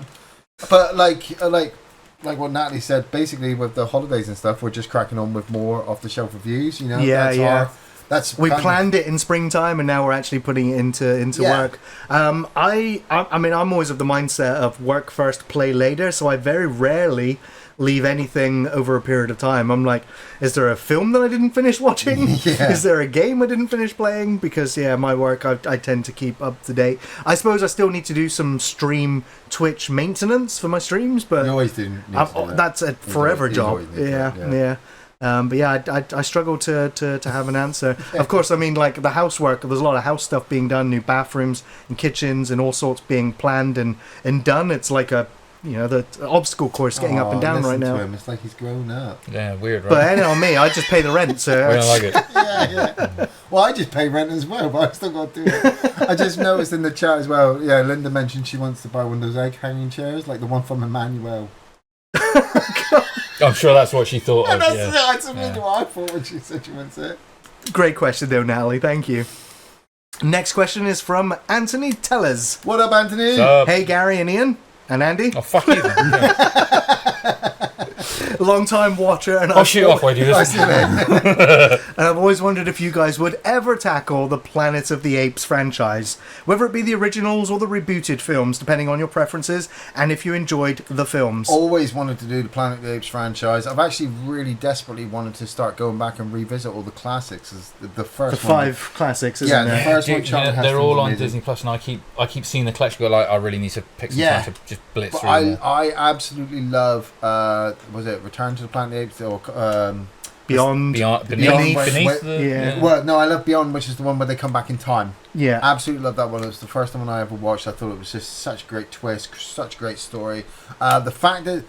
But like what Natalie said, basically with the holidays and stuff, we're just cracking on with more off the shelf reviews. You know, Yeah. We kind of- planned it in springtime, and now we're actually putting it into Yeah. work. I mean, I'm always of the mindset of work first, play later. So I very rarely leave anything over a period of time. I'm like, is there a film that I didn't finish watching? Yeah. Is there a game I didn't finish playing? Because my work I tend to keep up to date. I suppose I still need to do some stream Twitch maintenance for my streams, but You always do. Need to do that. that's a forever You job. always need to do Yeah, that, yeah. But yeah, I struggle to have an answer. Of course, I mean, like the housework, there's a lot of house stuff being done, new bathrooms and kitchens and all sorts being planned and done. It's like the obstacle course getting up and down listen right to now. him. It's like he's grown up. Yeah, weird, right? But ain't on me, I just pay the rent, so we don't like it. Yeah. Well, I just pay rent as well, but I still got to do it. I just noticed in the chat as well. Yeah, Linda mentioned she wants to buy one of those egg hanging chairs, like the one from Emmanuel. I'm sure that's what she thought of. That's Yeah. that's really what I thought when she said she wants it. great question though, Natalie. Thank you. Next question is from Anthony Tellers. What up, Anthony? So, Hey, Gary and Ian and Andy, oh, fuck you. Then. Yeah. long time watcher, and Oh, shit off, why do you do this? And I've always wondered if you guys would ever tackle the Planet of the Apes franchise, whether it be the originals or the rebooted films, depending on your preferences, and if you enjoyed the films. Always wanted to do the Planet of the Apes franchise. I've actually really desperately wanted to start going back and revisit all the classics. As the first The one. 5 classics, isn't Yeah, the there? first Dude, one. Charlton they're Heston's all on amazing. Disney Plus, and I keep seeing the collection. Go like, I really need to pick some Yeah. time to just blitz But through. them. I absolutely love. Was it Return to the Planet of the Apes or Beyond. Beyond, Beneath. beneath Wait, the, yeah. Well, no, I love Beyond, which is the one where they come back in time. Yeah. Absolutely love that one. It was the first one I ever watched. I thought it was just such a great twist, such a great story. The fact that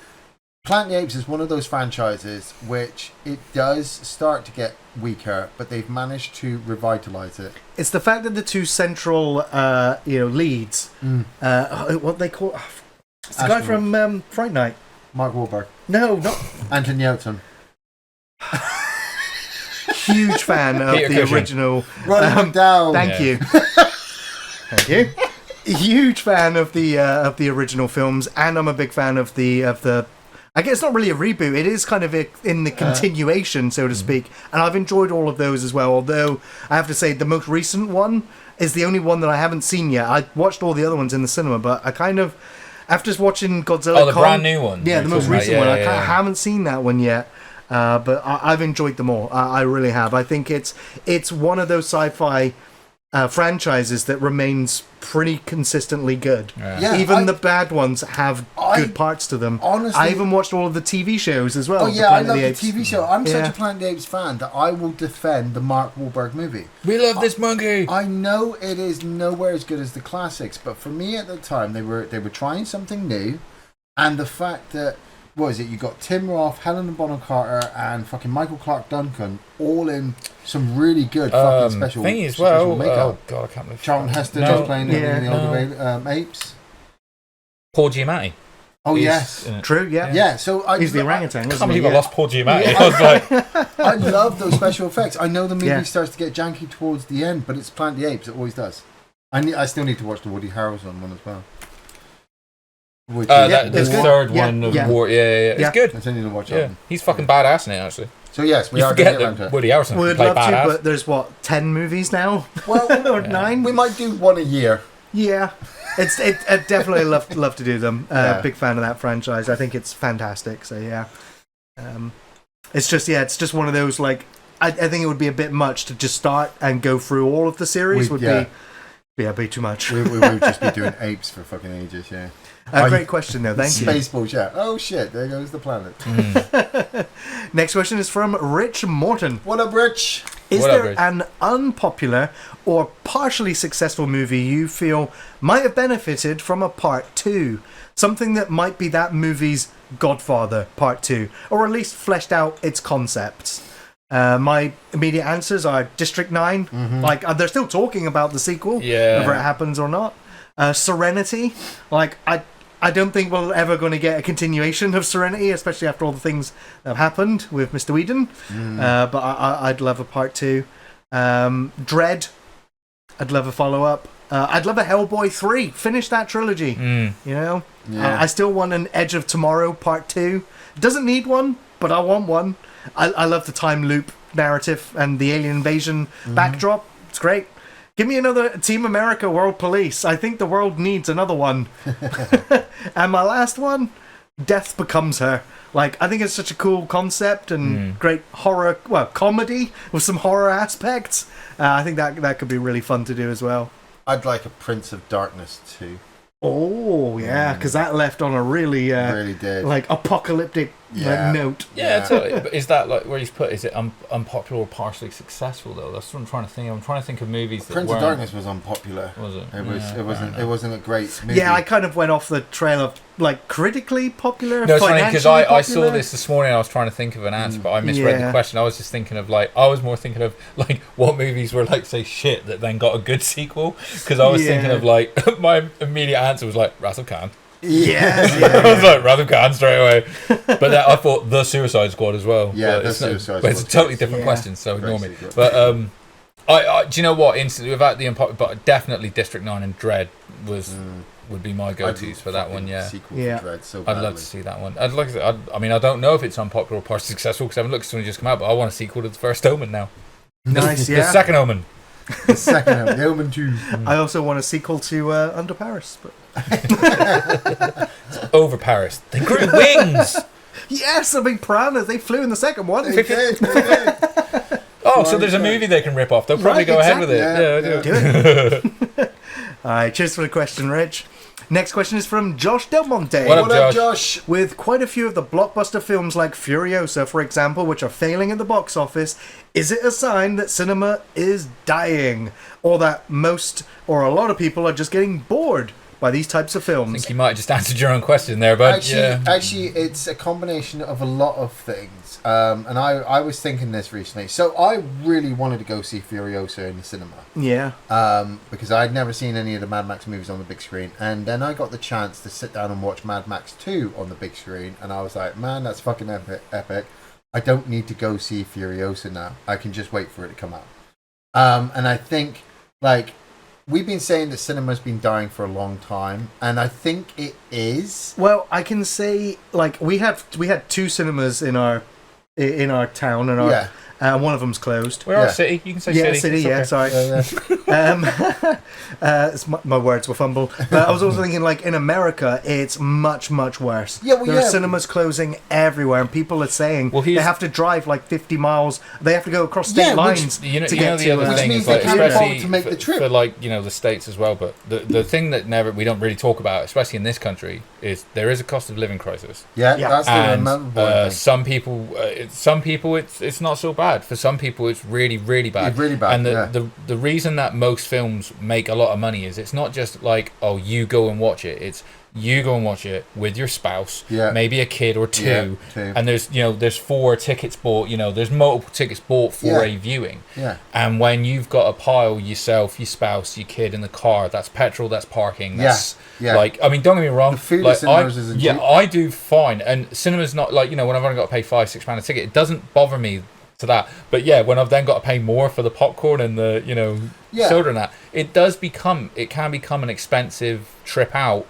Planet of the Apes is one of those franchises which it does start to get weaker, but they've managed to revitalize it. It's the fact that the two central, leads, what they call... It's the guy from Fright Night. Mark Wahlberg, No, not... Anthony Yelton, Huge fan of Peter the Cushing. original. Ronald McDowell. Thank Yeah. you. Thank you. Huge fan of the original films, and I'm a big fan of the. I guess it's not really a reboot. It is kind of in the continuation, so to speak. And I've enjoyed all of those as well. Although I have to say, the most recent one is the only one that I haven't seen yet. I watched all the other ones in the cinema, but I kind of, after just watching Godzilla. Oh, the brand new one. Yeah, the most recent one. I haven't seen that one yet. But I've enjoyed them all. I really have. I think it's one of those sci-fi franchises that remains pretty consistently good. Yeah, even the bad ones have good parts to them. Honestly, I even watched all of the TV shows as well. Oh yeah, I love the TV show. I'm such a Planet of the Apes fan that I will defend the Mark Wahlberg movie. We love this monkey. I know it is nowhere as good as the classics, but for me at the time, they were trying something new, and the fact that, what is it? You got Tim Roth, Helena Bonham Carter, and fucking Michael Clarke Duncan, all in some really good fucking special thing as well. makeup. Oh god, I can't believe Charlton Heston just playing the older apes. Paul Giamatti. Oh yes, true. Yeah, yeah. So he's the orangutan. I can't believe I lost Paul Giamatti. Yeah. I was like, I love those special effects. I know the movie starts to get janky towards the end, but it's Planet of the Apes. It always does. I still need to watch the Woody Harrelson one as well. The third one of War. Yeah. It's good. I still need to watch that one. He's fucking badass in it, actually. So yes, we you are forget going to get around to it. Woody Harrelson We'd play love badass. to, but there's 10 movies now? Well, or 9? We might do one a year. Yeah, I'd definitely love to do them. Big fan of that franchise. I think it's fantastic. So yeah, it's just one of those, like, I think it would be a bit much to just start and go through all of the series. Be too much. We would just be doing apes for fucking ages. Yeah. Great question though. Thank you. Spaceballs. Yeah. Oh shit! There goes the planet. Next question is from Rich Morton. What up, Rich? Is there an unpopular or partially successful movie you feel might have benefited from a part 2? Something that might be that movie's Godfather Part 2, or at least fleshed out its concepts. My immediate answers are District 9. Mm-hmm. Like, they're still talking about the sequel, whether it happens or not. Serenity. Like, I don't think we're ever going to get a continuation of Serenity, especially after all the things that have happened with Mr. Whedon. But I'd love a part 2. Dread. I'd love a follow-up. I'd love a Hellboy 3. Finish that trilogy. You know? Yeah. I still want an Edge of Tomorrow Part 2. Doesn't need one, but I want one. I love the time loop narrative and the alien invasion backdrop. It's great. Give me another Team America World Police. I think the world needs another one. And my last one, Death Becomes Her. Like, I think it's such a cool concept and great horror, comedy with some horror aspects. I think that could be really fun to do as well. I'd like a Prince of Darkness too. Oh, yeah, because that left on a really did. Like, apocalyptic note. Yeah, totally. But is that, like, where he's put, is it unpopular or partially successful, though? That's what I'm trying to think. I'm trying to think of movies that Prince of Darkness was unpopular. Was it? It wasn't a great movie. Yeah, I kind of went off the trail of, like, critically popular. No, it's funny because I saw this morning. I was trying to think of an answer, but I misread the question. I was just thinking of, like, I was more thinking of, like, what movies were, like, say shit that then got a good sequel, because I was thinking of, like, my immediate answer was like Wrath of Khan. Yes, I was like Wrath of Khan straight away. But then I thought The Suicide Squad as well. Yeah, but Suicide Squad. But it's a totally different question, so ignore me. But I do you know what? Instantly, without the unpopular, but definitely District 9 and Dread would be my go-tos for that one. Yeah, sequel for Dread, so I'd love to see that one. I'd like. I mean, I don't know if it's unpopular or partially successful because I haven't looked. It's only just come out, but I want a sequel to the first Omen now. Nice, The second Omen. The second Omen, the Omen 2. I also want a sequel to Under Paris. But It's over Paris. They grew wings. Yes, I mean piranhas. They flew in the second one. They did. Oh, so there's a movie they can rip off. They'll probably go ahead with it. Yeah. Do it. All right, cheers for the question, Rich. Next question is from Josh Del Monte. What up, Josh? With quite a few of the blockbuster films like Furiosa, for example, which are failing at the box office, is it a sign that cinema is dying? Or that most or a lot of people are just getting bored by these types of films? I think you might have just answered your own question there, but actually, it's a combination of a lot of things. And I was thinking this recently. So I really wanted to go see Furiosa in the cinema. Yeah. Because I'd never seen any of the Mad Max movies on the big screen, and then I got the chance to sit down and watch Mad Max 2 on the big screen, and I was like, man, that's fucking epic. I don't need to go see Furiosa now. I can just wait for it to come out. And I think, like, we've been saying that cinema's been dying for a long time, and I think it is. Well, I can say, like, we had 2 cinemas in our town, and Yeah. one of them's closed. We're Yeah. a city. You can say Yeah, city. city. It's Yeah, okay. sorry. My words were fumbled. But I was also thinking, like, in America, it's much, much worse. Yeah, well, there are yeah. cinemas closing everywhere, and people are saying they have to drive like 50 miles. They have to go across state lines You know to get the to. other Which thing means is, they like, can't afford especially to make the trip. for like, you know, the States as well. But the thing that we don't really talk about, especially in this country, is there is a cost of living crisis. Yeah, Yeah. that's the And remember thing. some people it's not so bad. For some people it's really, really bad. It's really bad, And yeah. the reason that most films make a lot of money is it's not just like, oh, you go and watch it. It's you go and watch it with your spouse, maybe a kid or two, Yeah, 2. and there's 4 tickets bought. There's multiple tickets bought for a viewing. Yeah. And when you've got a pile, yourself, your spouse, your kid in the car, that's petrol, that's parking. That's Yeah. like, I mean, don't get me wrong. The food like, at cinemas isn't cheap. I do fine, and cinema's not like, when I've only got to pay £5-6 a ticket, it doesn't bother me to that. But yeah, when I've then got to pay more for the popcorn and the soda and that, it can become an expensive trip out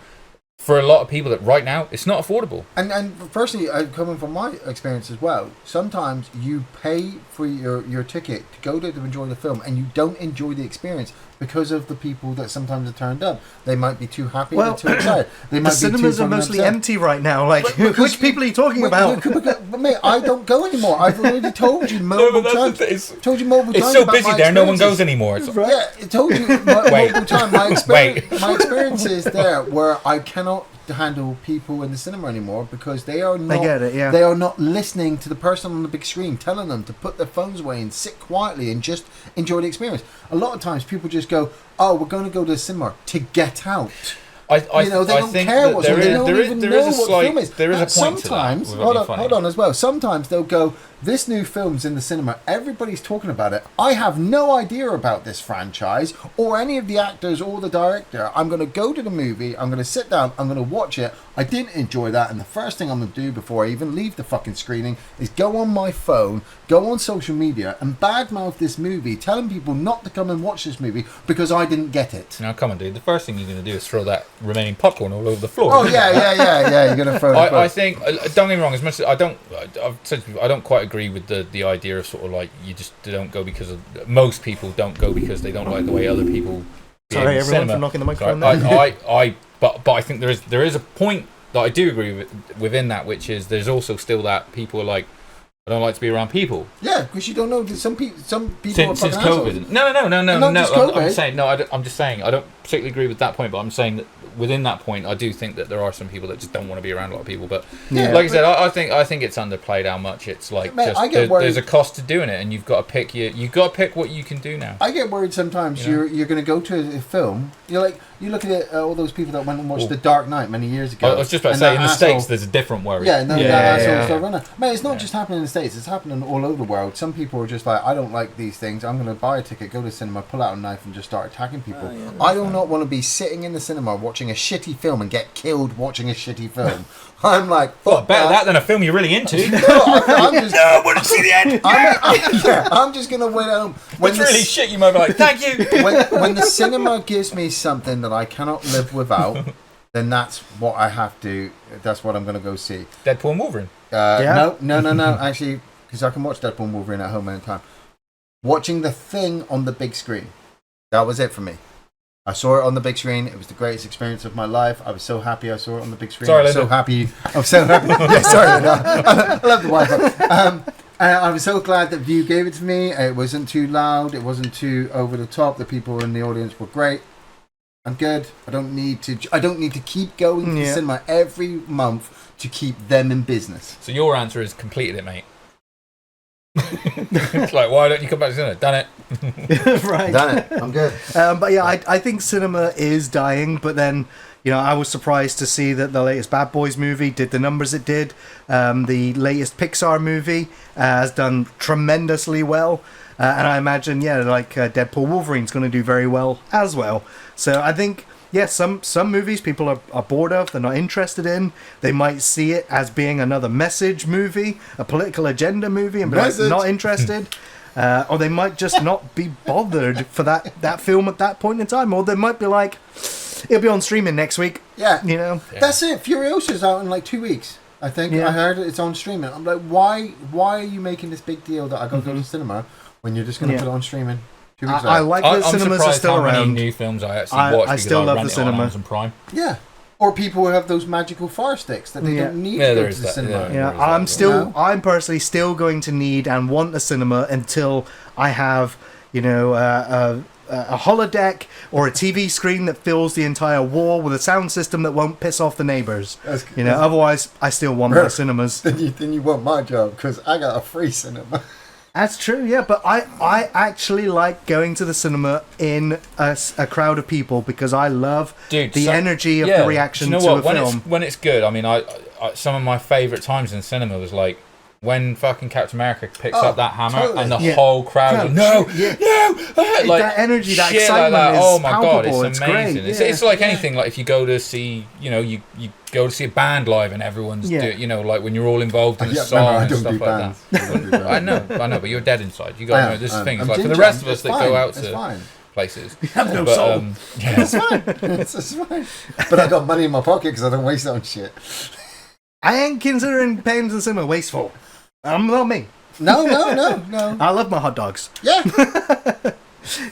for a lot of people that right now it's not affordable. And personally, coming from my experience as well, sometimes you pay for your ticket to go there to enjoy the film, and you don't enjoy the experience because of the people that sometimes are turned up. They might be too happy, they're too excited. They might The cinemas are mostly empty right now. Like, which people are you talking about? But mate, I don't go anymore. I've already told you multiple times. Told you multiple times. It's so about busy my there, no one experiences. goes anymore. It's like, Yeah, I told you multiple times. My experiences there where I cannot handle people in the cinema anymore because they are not. I get it, yeah. They are not listening to the person on the big screen telling them to put their phones away and sit quietly and just enjoy the experience. A lot of times people just go, "Oh, we're going to go to the cinema to get out." I They don't think care that what's on. They don't even know what the film is. there is a point Sometimes, to that. without being funny. hold on as well. Sometimes they'll go, "This new film's in the cinema. Everybody's talking about it. I have no idea about this franchise or any of the actors or the director. I'm going to go to the movie. I'm going to sit down. I'm going to watch it. I didn't enjoy that, and the first thing I'm going to do before I even leave the fucking screening is go on my phone, go on social media, and badmouth this movie, telling people not to come and watch this movie because I didn't get it." Now, come on, dude. The first thing you're going to do is throw that remaining popcorn all over the floor. Oh yeah. You're going to throw. I think, don't get me wrong, as much as I've said to people, I don't quite agree with the idea of sort of like, you just don't go because of, most people don't go because they don't like the way other people behave Sorry, in everyone, cinema. for knocking the microphone Sorry, but I think there is a point that I do agree with within that, which is there's also still that people are like, I don't like to be around people. Yeah, because you don't know. Some people Since are fucking COVID. assholes. No. Not just I'm COVID. saying I'm just saying I don't particularly agree with that point, but I'm saying that within that point, I do think that there are some people that just don't want to be around a lot of people. But Yeah, like I said, I think it's underplayed how much it's like. Mate, just I get worried. there's a cost to doing it, and you've got to pick what you can do now. I get worried sometimes. You know? You're going to go to a film. You look at all those people that went and watched The Dark Knight many years ago. I was just about to and say, that in the asshole- States, there's a different worry. Yeah, no, Yeah, that yeah, asshole's yeah. a runner. Mate, it's not just happening in the States. It's happening all over the world. Some people are just like, I don't like these things. I'm going to buy a ticket, go to the cinema, pull out a knife, and just start attacking people. I do not want to be sitting in the cinema watching a shitty film and get killed watching a shitty film. I'm like, Well, fuck better that than a film you're really into. No, I'm just. I want to see the end. I'm just gonna wait home. It's really shit. You might be like, thank you. When the cinema gives me something that I cannot live without, then that's what I have to. That's what I'm gonna go see. Deadpool and Wolverine. Yeah. No. Actually, because I can watch Deadpool and Wolverine at home anytime. Watching The Thing on the big screen. That was it for me. I saw it on the big screen. It was the greatest experience of my life. I was so happy I saw it on the big screen. Sorry, I was so Linda. happy. I'm so happy. Yeah, sorry, Linda. I love the Wi-Fi. And I was so glad that View gave it to me. It wasn't too loud. It wasn't too over the top. The people in the audience were great. I'm good. I don't need to keep going to the Yeah. cinema every month to keep them in business. So your answer is completed it, mate. It's like, why don't you come back to cinema? Done it. Right. Done it. I'm good. But yeah, I think cinema is dying, but then, I was surprised to see that the latest Bad Boys movie did the numbers it did. The latest Pixar movie has done tremendously well. And I imagine, Deadpool Wolverine's going to do very well as well. So I think, some movies people are bored of, they're not interested in. They might see it as being another message movie, a political agenda movie, and be like, Message. not interested. Or they might just not be bothered for that film at that point in time. Or they might be like, it'll be on streaming next week. Yeah. You know? Yeah. That's it. Furiosa's out in like 2 weeks. I think. Yeah. I heard it's on streaming. I'm like, why are you making this big deal that I got to go to cinema when you're just going to put it on streaming 2 weeks I later? like I'm that cinemas are surprised still how many around. new films I actually I watch because still I love rent the it on cinema. Amazon Prime. Yeah. Or people who have those magical fire sticks that they don't need Yeah, to there go is to the that, cinema. yeah. Yeah, There is that, yeah. I'm personally still going to need and want a cinema until I have, a holodeck or a TV screen that fills the entire wall with a sound system that won't piss off the neighbours. Otherwise, I still want my cinemas. Then you want my job because I got a free cinema. That's true, yeah, but I actually like going to the cinema in a crowd of people because I love the energy of the reaction do you know to what? a film. When it's good, I mean, I some of my favourite times in cinema was like when fucking Captain America picks up that hammer and the whole crowd goes, no, like that energy, that shit excitement like that. is Oh my god, palpable. it's It's amazing. great, It's like anything. Like if you go to see, you go to see a band live and everyone's like when you're all involved in a song and stuff like that. I know, but you're dead inside. You got this thing. It's like for the rest of us that go out to places. You have no soul. It's fine. It's fine. But I got money in my pocket because I don't waste it on shit. I ain't considering paying to the cinema wasteful. Not me. No. I love my hot dogs. Yeah.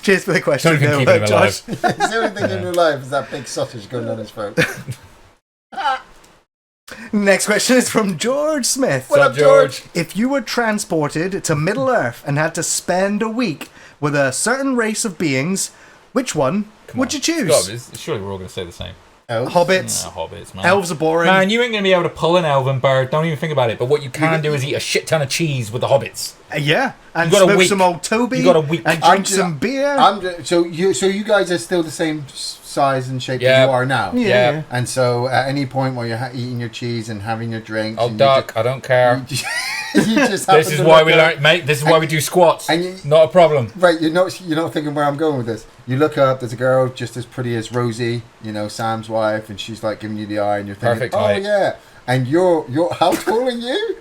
Cheers for the question, Don't even keep him Josh. alive. It's the only thing in your life is that big sausage going down his throat. Next question is from George Smith. What's up, George? If you were transported to Middle Earth and had to spend a week with a certain race of beings, which one would you choose? Surely we're all going to say the same. Elves? Hobbits. Yeah, hobbits, man. Elves are boring. Man, you ain't going to be able to pull an elven bird. Don't even think about it. But what you can do is eat a shit ton of cheese with the hobbits. Yeah, and You got a smoke week. some old Toby. You got a week. And drink some beer. So you guys are still the same size and shape that you are now. Yeah. And so at any point while you're eating your cheese and having your drinks, Oh, duck, I don't care. You just This is why we learn, mate. This is why we do squats. Not a problem. Right, you're not thinking where I'm going with this. You look up, there's a girl just as pretty as Rosie, Sam's wife, and she's like giving you the eye, and you're thinking, Perfect height. Yeah. And you're how tall are you?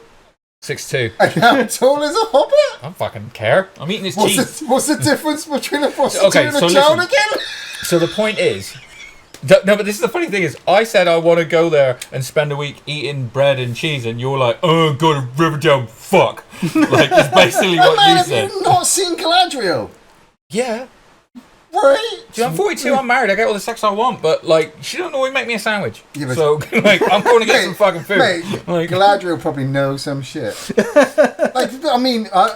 6'2". And how tall is a hobbit? I don't fucking care. I'm eating this cheese. What's the difference between a prostitute and a so child listen. again? So the point is, no, but this is the funny thing is, I said I want to go there and spend a week eating bread and cheese, and you're like, oh, go to Riverdale, fuck. Like, it's basically what you said. Have you not seen Galadriel? Yeah. Right? Dude, I'm 42, I'm married, I get all the sex I want, but, like, she don't always make me a sandwich. Yeah, but- So, like, I'm going to get some fucking food. Mate, Like, Galadriel probably knows some shit.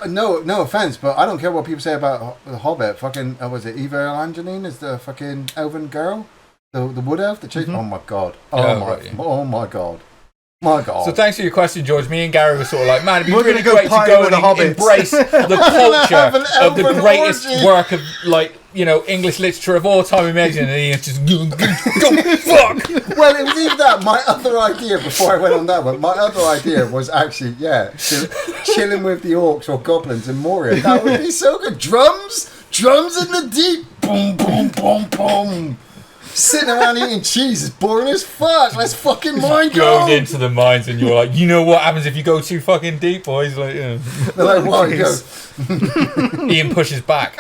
No offense, but I don't care what people say about the Hobbit. Fucking, was it Eva Evangeline is the fucking elven girl? The wood elf? Oh my god. Oh my god. My god. So thanks for your question, George. Me and Gary were sort of like, man, it'd be We're really gonna go great to party go with and the hobbits. embrace the have an culture of the elven greatest orgy. work of, like, English literature of all time. Imagine, and he's just go fuck. Well, it was even that. My other idea, before I went on that one, my other idea was actually, chilling with the orcs or goblins in Moria. That would be so good. Drums in the deep. Boom, boom, boom, boom. Sitting around eating cheese is boring as fuck. Let's fucking mind Goes go. into the mines, and you're like, you know what happens if you go too fucking deep, boys? Like, They're like, what? He goes, Ian pushes back.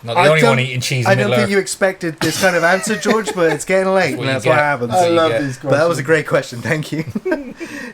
Not the only one eating cheese in I don't Middle think Earth. you expected this kind of answer, George, but it's getting late, That's and what that's you what get. happens. I love Yeah. these questions. But that was a great question, thank you.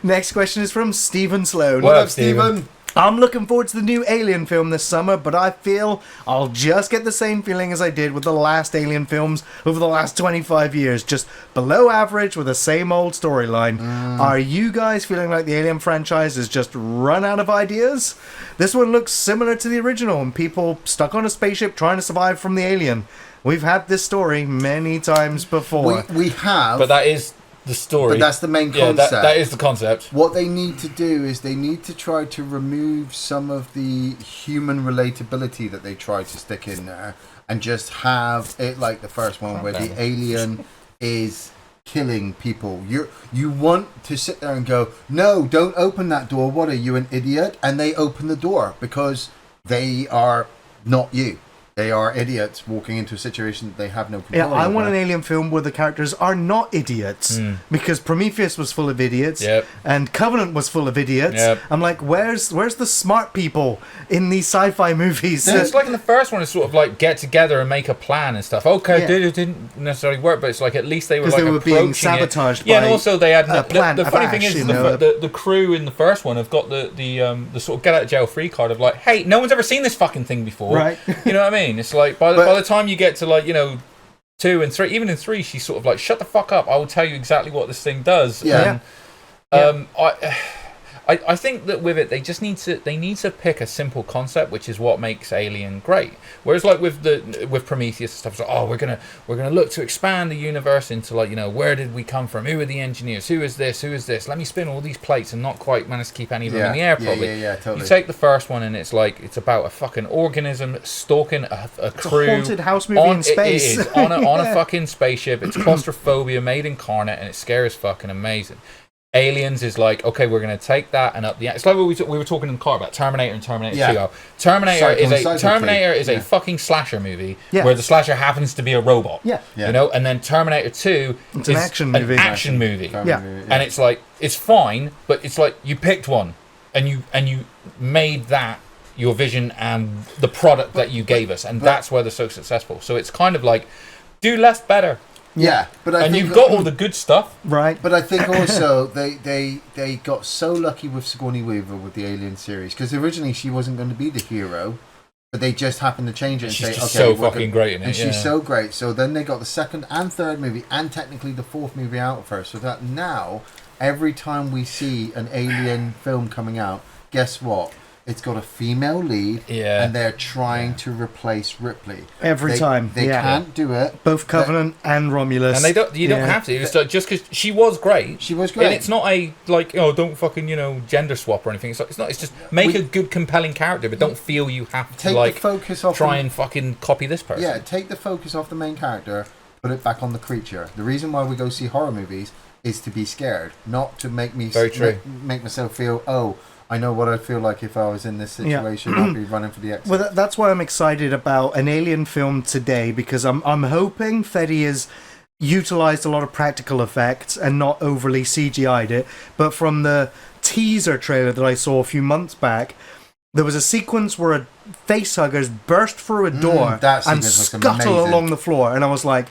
Next question is from Stephen Sloan. What What up, up, Stephen? I'm looking forward to the new Alien film this summer, but I feel I'll just get the same feeling as I did with the last Alien films over the last 25 years, just below average with the same old storyline. Are you guys feeling like the Alien franchise has just run out of ideas? This one looks similar to the original, and people stuck on a spaceship trying to survive from the alien. We've had this story many times before. We have. But that is the story. But that's the main Yeah, concept. that is the concept. What they need to do is they need to try to remove some of the human relatability that they try to stick in there and just have it like the first one where the alien is killing people. You want to sit there and go, no, don't open that door. What are you, an idiot? And they open the door because they are not you. They are idiots walking into a situation that they have no control Yeah, I want an over. alien film where the characters are not idiots, because Prometheus was full of idiots, Yep. and Covenant was full of idiots. Yep. I'm like, where's the smart people in these sci-fi movies? It's like in the first one, it's sort of like get together and make a plan and stuff. Okay, Yeah. it didn't necessarily work, but it's like at least they were 'Cause like they were being approaching sabotaged it. Yeah, and by also they had a plant the of funny thing ash, is you know. the crew in the first one have got the sort of get out of jail free card of like, hey, no one's ever seen this fucking thing before, Right. You know what I mean? It's like by the time you get to like 2 and 3, even in 3, she's sort of like, shut the fuck up, I will tell you exactly what this thing does. Yeah. And, I think that with it they just need to pick a simple concept, which is what makes Alien great. Whereas like with Prometheus and stuff, it's like, oh, we're gonna look to expand the universe into like, where did we come from? Who are the engineers? Who is this? Let me spin all these plates and not quite manage to keep any of them in the air probably. Yeah, totally. You take the first one and it's like it's about a fucking organism stalking a crew. a haunted house movie in space. It is on a fucking spaceship. It's claustrophobia made incarnate and it's scary as fucking amazing. Aliens is like, okay, we're going to take that and up the... It's like what we were talking in the car about Terminator and Terminator 2. Terminator is a fucking slasher movie where the slasher happens to be a robot. Yeah. And then Terminator 2 It's is an action movie. Yeah. And it's like, it's fine, but it's like you picked one and you made that your vision and the product that you gave us, and that's why they're so successful. So it's kind of like, do less better. Yeah, but I think you've got all the good stuff, right? But I think also they got so lucky with Sigourney Weaver with the Alien series, because originally she wasn't going to be the hero, but they just happened to change it and she's say, just okay, so we're fucking gonna- great in it. and she's so great. So then they got the second and third movie, and technically the fourth movie out first. So that now every time we see an Alien film coming out, guess what? It's got a female lead, and they're trying to replace Ripley Every time. They can't do it. Both Covenant and Romulus. And they don't. You don't have to. It's like, just because she was great. She was great. And it's not a like, oh, don't fucking gender swap or anything. It's like, it's not. It's just make a good, compelling character, but don't feel you have to like the focus off try and fucking copy this person. Yeah, take the focus off the main character, put it back on the creature. The reason why we go see horror movies is to be scared, not to make me make myself feel, oh, I know what I'd feel like if I was in this situation. I'd be running for the exit. Well, that's why I'm excited about an Alien film today, because I'm hoping Fetty has utilized a lot of practical effects and not overly CGI'd it. But from the teaser trailer that I saw a few months back, there was a sequence where a facehuggers burst through a door and scuttle along the floor, and I was like,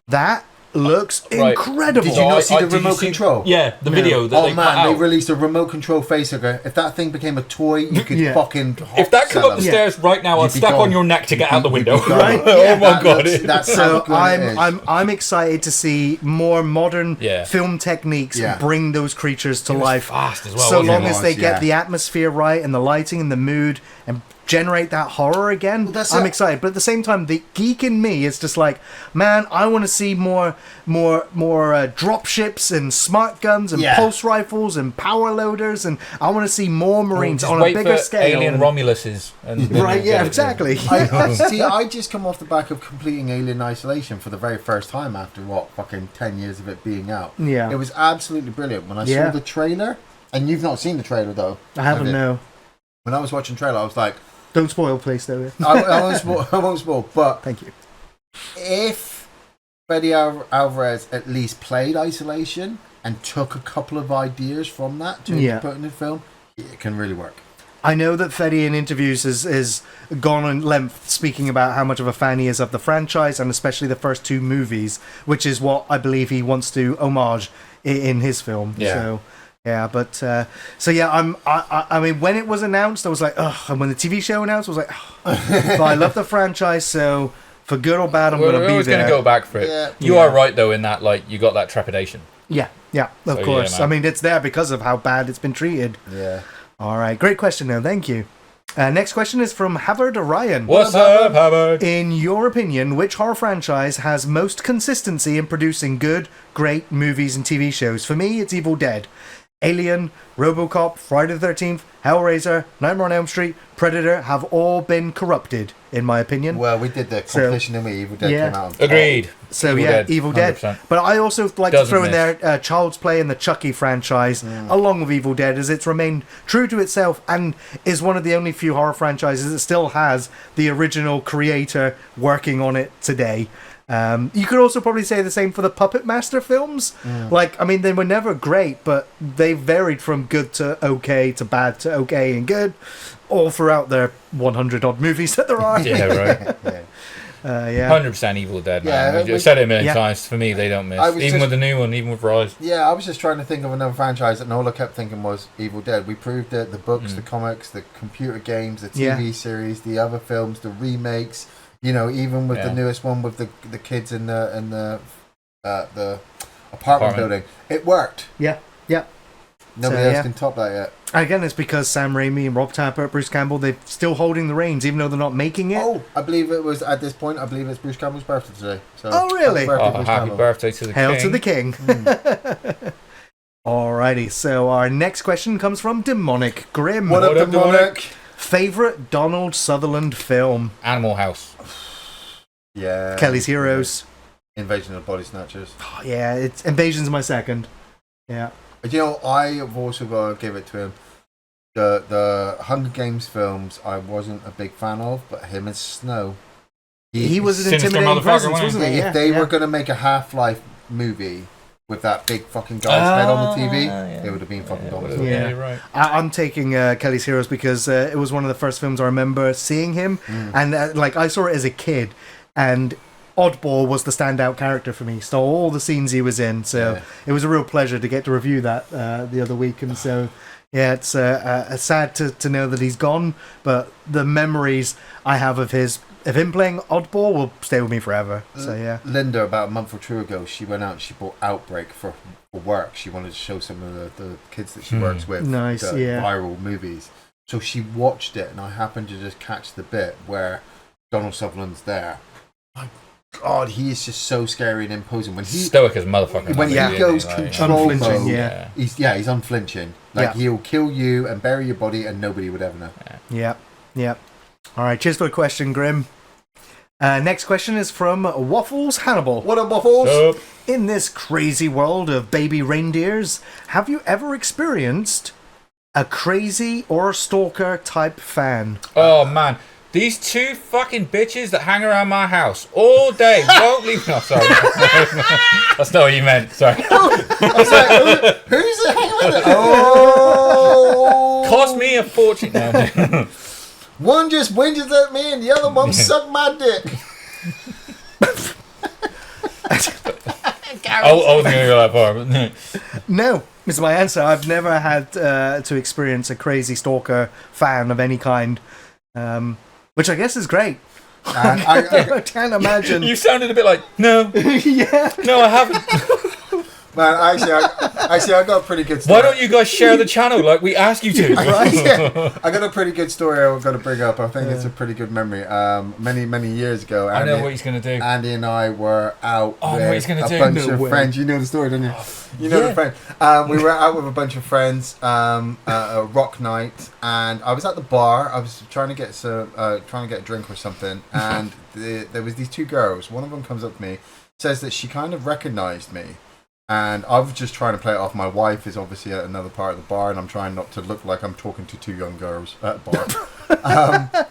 that looks incredible. Did you not see the remote control? Yeah, the video that they put out. They released a remote control facehugger. If that thing became a toy, you could fucking if that come up the stairs right now, I'd step on your neck to get out the window. Right? Oh my god. That's so I'm excited to see more modern film techniques bring those creatures to life. Fast as well. So long as they get the atmosphere right and the lighting and the mood and generate that horror again, I'm excited. But at the same time, the geek in me is just like, man, I want to see more drop ships and smart guns and pulse rifles and power loaders, and I want to see more Marines on a bigger scale. Alien Romuluses. Right? Yeah, exactly. I just come off the back of completing Alien Isolation for the very first time after fucking 10 years of it being out. Yeah, it was absolutely brilliant when I saw the trailer. And you've not seen the trailer though. I haven't. No. When I was watching the trailer, I was like, don't spoil, please, though. I won't spoil, but thank you. If Freddy Alvarez at least played Isolation and took a couple of ideas from that to put in the film, it can really work. I know that Fetty in interviews has gone on length speaking about how much of a fan he is of the franchise, and especially the first two movies, which is what I believe he wants to homage in his film. Yeah. So... yeah, but I mean, when it was announced, I was like, ugh. And when the TV show announced, I was like, but I love the franchise, so for good or bad, I'm going to be there. We're always going to go back for it. Yeah. You are right though in that, like, you got that trepidation. Yeah, of course. I mean, it's there because of how bad it's been treated. Yeah. All right, great question, though. Thank you. Next question is from Havard Orion. What's up, Havard? In your opinion, which horror franchise has most consistency in producing good, great movies and TV shows? For me, it's Evil Dead. Alien, RoboCop, Friday the 13th, Hellraiser, Nightmare on Elm Street, Predator have all been corrupted, in my opinion. Well, we did the competition, didn't we? Evil Dead came out on top. Agreed. So Evil Dead. 100%. But I also like Doesn't to throw in miss. there Child's Play and the Chucky franchise, along with Evil Dead, as it's remained true to itself and is one of the only few horror franchises that still has the original creator working on it today. You could also probably say the same for the Puppet Master films. Like, I mean, they were never great, but they varied from good to okay to bad to okay and good, all throughout their 100 odd movies that there are. Yeah, right. Yeah. 100% Evil Dead, man. Yeah, I've said it a million yeah. times. For me, they don't miss. I was Even just- with the new one, even with Rise. Yeah, I was just trying to think of another franchise, and all I kept thinking was Evil Dead. We proved it. The books, the comics, the computer games, the TV series, the other films, the remakes. You know, even with the newest one with the kids in the apartment building, it worked. Yeah. Nobody So, else can top that yet. Again, it's because Sam Raimi and Rob Tappert, Bruce Campbell, they're still holding the reins, even though they're not making it. Oh, I believe it was at this point. I believe it's Bruce Campbell's birthday today. So Oh, really? happy birthday, Oh, Bruce happy Campbell. birthday to the Hail king. to the king. Alrighty, so our next question comes from Demonic Grim. What up, What up, Demonic? Favorite Donald Sutherland film? Animal House. Yeah. Kelly's Heroes. Invasion of the Body Snatchers. Oh, yeah, it's Invasion's my second. Yeah. You know, I have also got to give it to him. The Hunger Games films, I wasn't a big fan of, but him and Snow. He was an Sinister intimidating motherfucker, presence, wasn't wasn't he? If they were going to make a Half-Life movie with that big fucking guy's head on the TV, yeah. it would have been fucking Yeah, Donald. would've- Yeah. you're right. I'm taking Kelly's Heroes because it was one of the first films I remember seeing him, and like I saw it as a kid, and Oddball was the standout character for me. Stole all the scenes he was in, so it was a real pleasure to get to review that the other week. And so, yeah, it's sad to know that he's gone, but the memories I have of him playing Oddball will stay with me forever. So yeah, Linda, about a month or two ago, she went out and she bought Outbreak for work. She wanted to show some of the kids that she works with Nice, the yeah. viral movies. So she watched it, and I happened to just catch the bit where Donald Sutherland's there. My God, he is just so scary and imposing. When he Stoic as a motherfucker. when Yeah. he goes Like, control Unflinching, mode, yeah. he's unflinching. Like Yeah. he'll kill you and bury your body, and nobody would ever know. yeah. All right, cheers for the question, Grim. Next question is from Waffles Hannibal. What up, Waffles? So, In this crazy world of baby reindeers, have you ever experienced a crazy or stalker type fan? oh man, these two fucking bitches that hang around my house all day won't leave. No, sorry, that's not what you meant. Sorry. I was like, who's it hanging with? Oh, Cost me a fortune. No, one just whinges at me, and the other one sucked my dick. I wasn't gonna go that far. But No, is my answer. I've never had to experience a crazy stalker fan of any kind, which I guess is great. And I can't imagine. you sounded a bit like no, Yeah. no, I haven't. man, actually, I got a pretty good story. Why don't you guys share the channel like we asked you to? Yeah, I got a pretty good story I've got to bring up. I think it's a pretty good memory. Many years ago, I know what he's gonna do. Andy and I were out Oh, I know what he's with gonna a do. bunch No of way. friends. You know the story, don't you? You know yeah. the friend. We were out with a bunch of friends, a rock night, and I was at the bar. I was trying to get a drink or something, and there was these two girls. One of them comes up to me, says that she kind of recognized me. And I was just trying to play it off. My wife is obviously at another part of the bar, and I'm trying not to look like I'm talking to two young girls at the bar.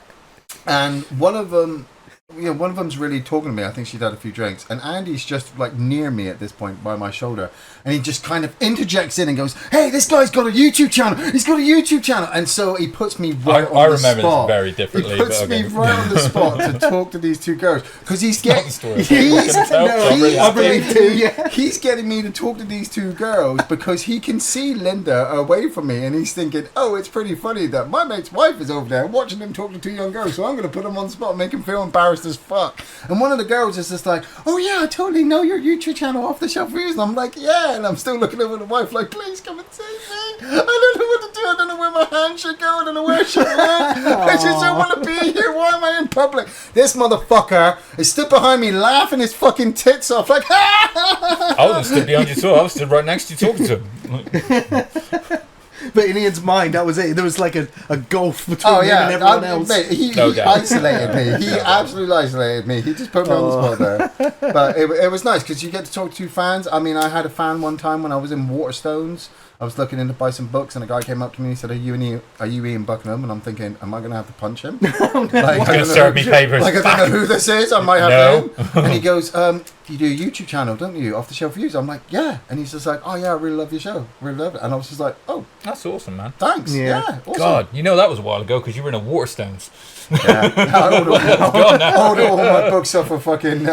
And one of them's really talking to me. I think she'd had a few drinks, and Andy's just like near me at this point by my shoulder, and he just kind of interjects in and goes, "Hey, this guy's got a YouTube channel. He's got a YouTube channel." And so he puts me right on I the remember spot. this very differently. He puts but me okay. right on the spot to talk to these two girls because he's Not the getting. story. He's, I can tell, no, so I'm really he's happy. believe too, yeah. He's getting me to talk to these two girls because he can see Linda away from me, and he's thinking, "Oh, it's pretty funny that my mate's wife is over there watching him talk to two young girls, so I'm going to put him on the spot and make him feel embarrassed as fuck." And one of the girls is just like, "Oh yeah, I totally know your YouTube channel off the shelf reviews," and I'm like, "Yeah," and I'm still looking over the wife like, "Please come and save me. I don't know what to do. I don't know where my hand should go. I don't know where it should look. I just don't want to be here. Why am I in public?" This motherfucker is stood behind me laughing his fucking tits off like, I wasn't stood behind you, so I was stood right next to you talking to him. But in Ian's mind, that was it. There was like a gulf between him and everyone else. Mate, he No doubt. isolated me. He absolutely isolated me. He just put me on the spot there. But it was nice because you get to talk to fans. I mean, I had a fan one time when I was in Waterstones. I was looking in to buy some books, and a guy came up to me and he said, are you Ian Buckingham? And I'm thinking, am I going to have to punch him? Like, He's going to serve me papers. Like, I don't know who this is. I might have him. And he goes, you do a YouTube channel, don't you? Off the Shelf Reviews. I'm like, yeah. And he's just like, oh, yeah, I really love your show. Really love it. And I was just like, oh. That's awesome, man. Thanks. Yeah. Awesome. God, you know that was a while ago because you were in a Waterstones. Yeah. I order all my books off of fucking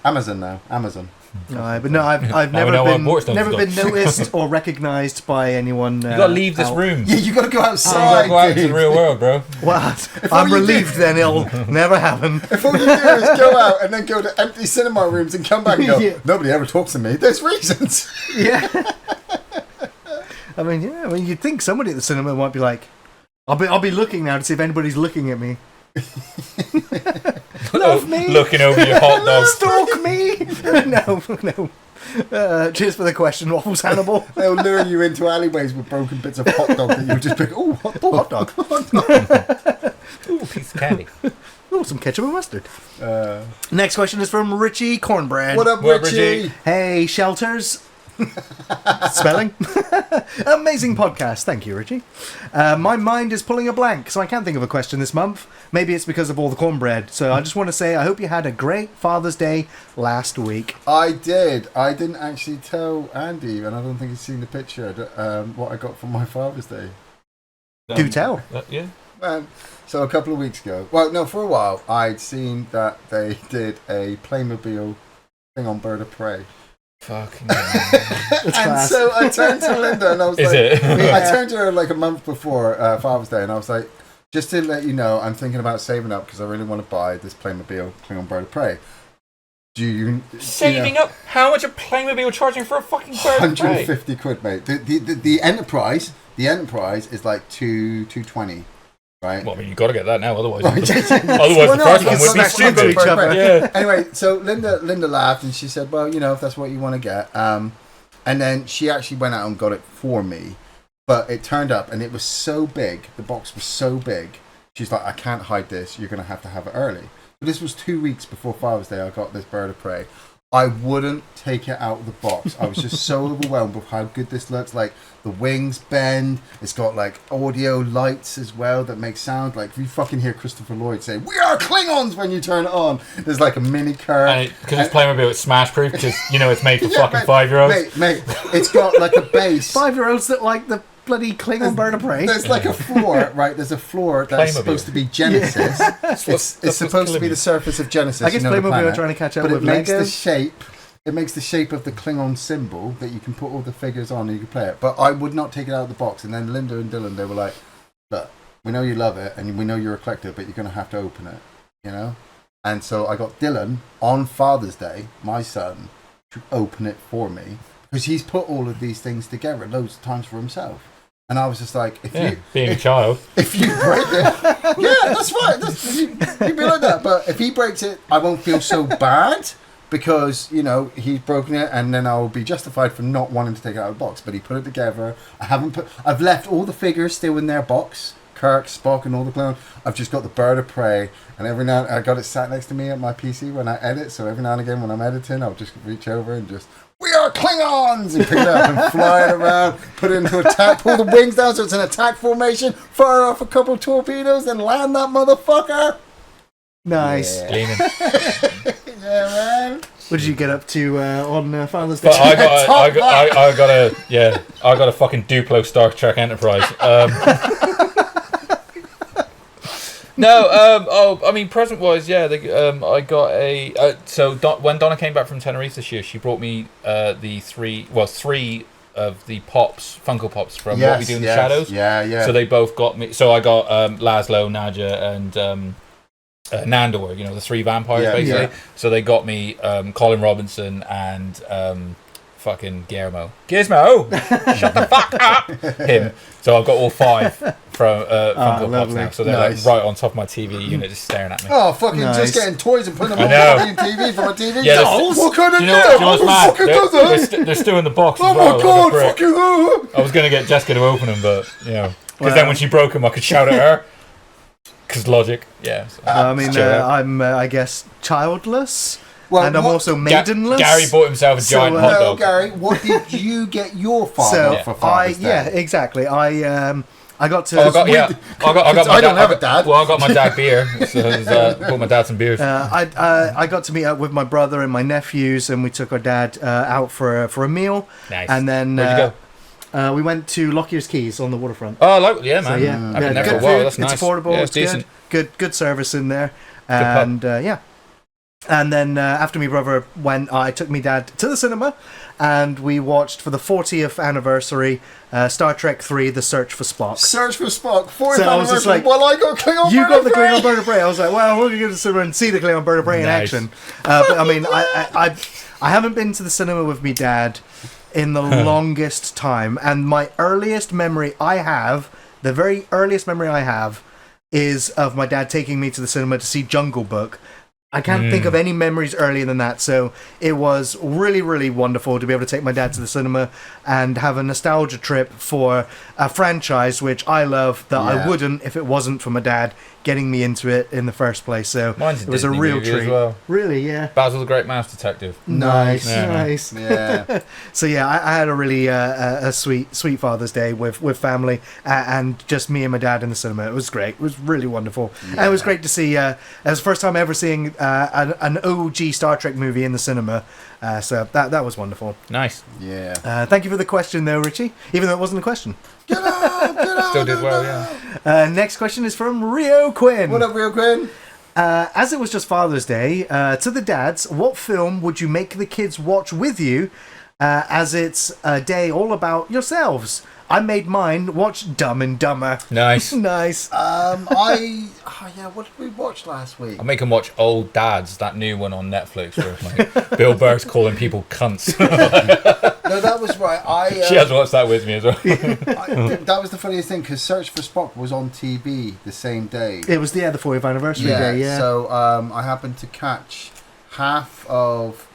Amazon now. Amazon. No, but no, I've never been noticed or recognised by anyone. You gotta leave this room. Yeah, you gotta go You outside. gotta go out into the real world, bro. What? I'm relieved then it'll never happen. If all you do is go out and then go to empty cinema rooms and come back and go, Yeah. nobody ever talks to me. There's reasons. Yeah. I mean, you'd think somebody at the cinema might be like, I'll be looking now to see if anybody's looking at me. Love me. Looking over your hot dog. Stalk me. No. Cheers for the question, Waffles Hannibal. They'll lure you into alleyways with broken bits of hot dog that you just pick. Oh, hot dog. Ooh, a piece of candy. Oh, some ketchup and mustard. Next question is from Richie Cornbread. What up, Richie? Hey, shelters. Spelling. Amazing podcast. Thank you, Richie. My mind is pulling a blank, so I can't think of a question this month. Maybe it's because of all the cornbread. So I just want to say I hope you had a great Father's Day last week. I did. I didn't actually tell Andy, and I don't think he's seen the picture, what I got for my Father's Day. Do tell. Yeah. So a couple of weeks ago, well, no, for a while, I'd seen that they did a Playmobil thing on Bird of Prey. Fucking And class. so I turned to Linda and I was Is like, it? I turned to her like a month before Father's Day and I was like, just to let you know, I'm thinking about saving up because I really want to buy this Playmobil Klingon Bird of Prey. Do you Saving up? How much are Playmobil charging for a fucking Bird of Prey? 150 quid, mate. The Enterprise is like 220. Right. Well, I mean, you got to get that now, otherwise. Right. Otherwise, the first one would be stupid. each other. Yeah. Anyway, so Linda laughed and she said, "Well, if that's what you want to get," and then she actually went out and got it for me. But it turned up and it was so big. The box was so big. She's like, "I can't hide this. You're going to have it early." But this was 2 weeks before Father's Day. I got this Bird of Prey. I wouldn't take it out of the box. I was just so overwhelmed with how good this looks. Like the wings bend. It's got like audio lights as well that make sound. Like if you fucking hear Christopher Lloyd say, "We are Klingons" when you turn it on. There's like a mini curve. And because it's Playmobil, it's smash proof because it's made for fucking 5-year-olds. Mate, it's got like a base. 5-year-olds that like the bloody Klingon Bird of Prey. There's like a floor, right? There's a floor that's Playmobil. supposed to be Genesis. It's supposed to be the surface of Genesis. I guess the Playmobil planet, are trying to catch up but with it makes Lego. the shape. It makes the shape of the Klingon symbol that you can put all the figures on and you can play it. But I would not take it out of the box. And then Linda and Dylan, they were like, "Look, we know you love it and we know you're a collector, but you're going to have to open it, And so I got Dylan on Father's Day, my son, to open it for me because he's put all of these things together loads of times for himself. And I was just like, Being a child. if you break it, yeah, that's right. You'd be like that. But if he breaks it, I won't feel so bad because, he's broken it and then I'll be justified for not wanting to take it out of the box. But he put it together. I've left all the figures still in their box. Kirk, Spock and all the clones. I've just got the Bird of Prey. And every now I got it sat next to me at my PC when I edit. So every now and again when I'm editing, I'll just reach over and just... "We are Klingons!" and pick it up and fly it around, put it into attack, pull the wings down so it's an attack formation, fire off a couple of torpedoes and land that motherfucker. Nice. Yeah, Gleaming. yeah man. What did you get up to on Father's Day? But I got a fucking Duplo Star Trek Enterprise. Present wise, I got a. When Donna came back from Tenerife this year, she brought me three of the Funko Pops from What We Do in the Shadows. Yeah. So they both got me. So I got Laszlo, Nadja, and Nandor. The three vampires basically. Yeah. So they got me Colin Robinson and fucking Guillermo. Gizmo, shut the fuck up. Him. So I've got all 5 from Funko Pops now. So they're like right on top of my TV unit, just staring at me. Oh, fucking just getting toys and putting them on the TV for my TV. Yeah, what kind of do you know what's mad? They're still in the box. Oh as well, my god, like fucking hell. I was gonna get Jessica to open them, but because then when she broke them, I could shout at her. Because logic, yeah. So. I mean, I'm, I guess, childless. Well, and I'm also maidenless. Gary bought himself a giant hot dog. Gary, what did you get your father for Father's Day? Yeah, exactly. I got to. I don't have a dad. Well, I got my dad beer. So bought my dad some beers. I got to meet up with my brother and my nephews, and we took our dad out for a meal. Nice. And then where'd you go? We went to Lockyer's Keys on the waterfront. Oh, man. So, yeah, I've been there good for a while. food. That's nice. It's affordable. Yeah, it's decent. Good service in there. And yeah. And then after my brother went, I took my dad to the cinema, and we watched for the 40th anniversary Star Trek 3: The Search for Spock. Search for Spock. 40th So I was just anniversary. like, well, I got Klingon. You got the Klingon Bird of Prey. I was like, well, we're going to go to the cinema and see the Klingon Bird of Prey in Nice. action. But I mean, I haven't been to the cinema with me dad in the longest time, and my earliest memory I have, the very earliest memory I have, is of my dad taking me to the cinema to see Jungle Book. I can't think of any memories earlier than that, so it was really, really wonderful to be able to take my dad to the cinema and have a nostalgia trip for a franchise which I love that I wouldn't if it wasn't for my dad getting me into it in the first place. So Mine's it was a Disney real movie treat. as well. Really, yeah. Basil the Great Mouse Detective. Nice. Yeah. So yeah, I had a really a sweet Father's Day with family and just me and my dad in the cinema. It was great. It was really wonderful. And it was great to see. It was the first time ever seeing an OG Star Trek movie in the cinema. So that was wonderful. Nice. Yeah. Thank you for the question, though, Richie. Even though it wasn't a question. Get out, Still did well, yeah. Next question is from Rio Quinn. What up, Rio Quinn? As it was just Father's Day, to the dads, what film would you make the kids watch with you, as it's a day all about yourselves? I made mine watch Dumb and Dumber. Nice. Nice. What did we watch last week? I'll make them watch Old Dads, that new one on Netflix where like, Bill Burr's calling people cunts. No, that was right. She has watched that with me as well. That was the funniest thing, because Search for Spock was on TV the same day. It was the 40th anniversary day, yeah. So I happened to catch half of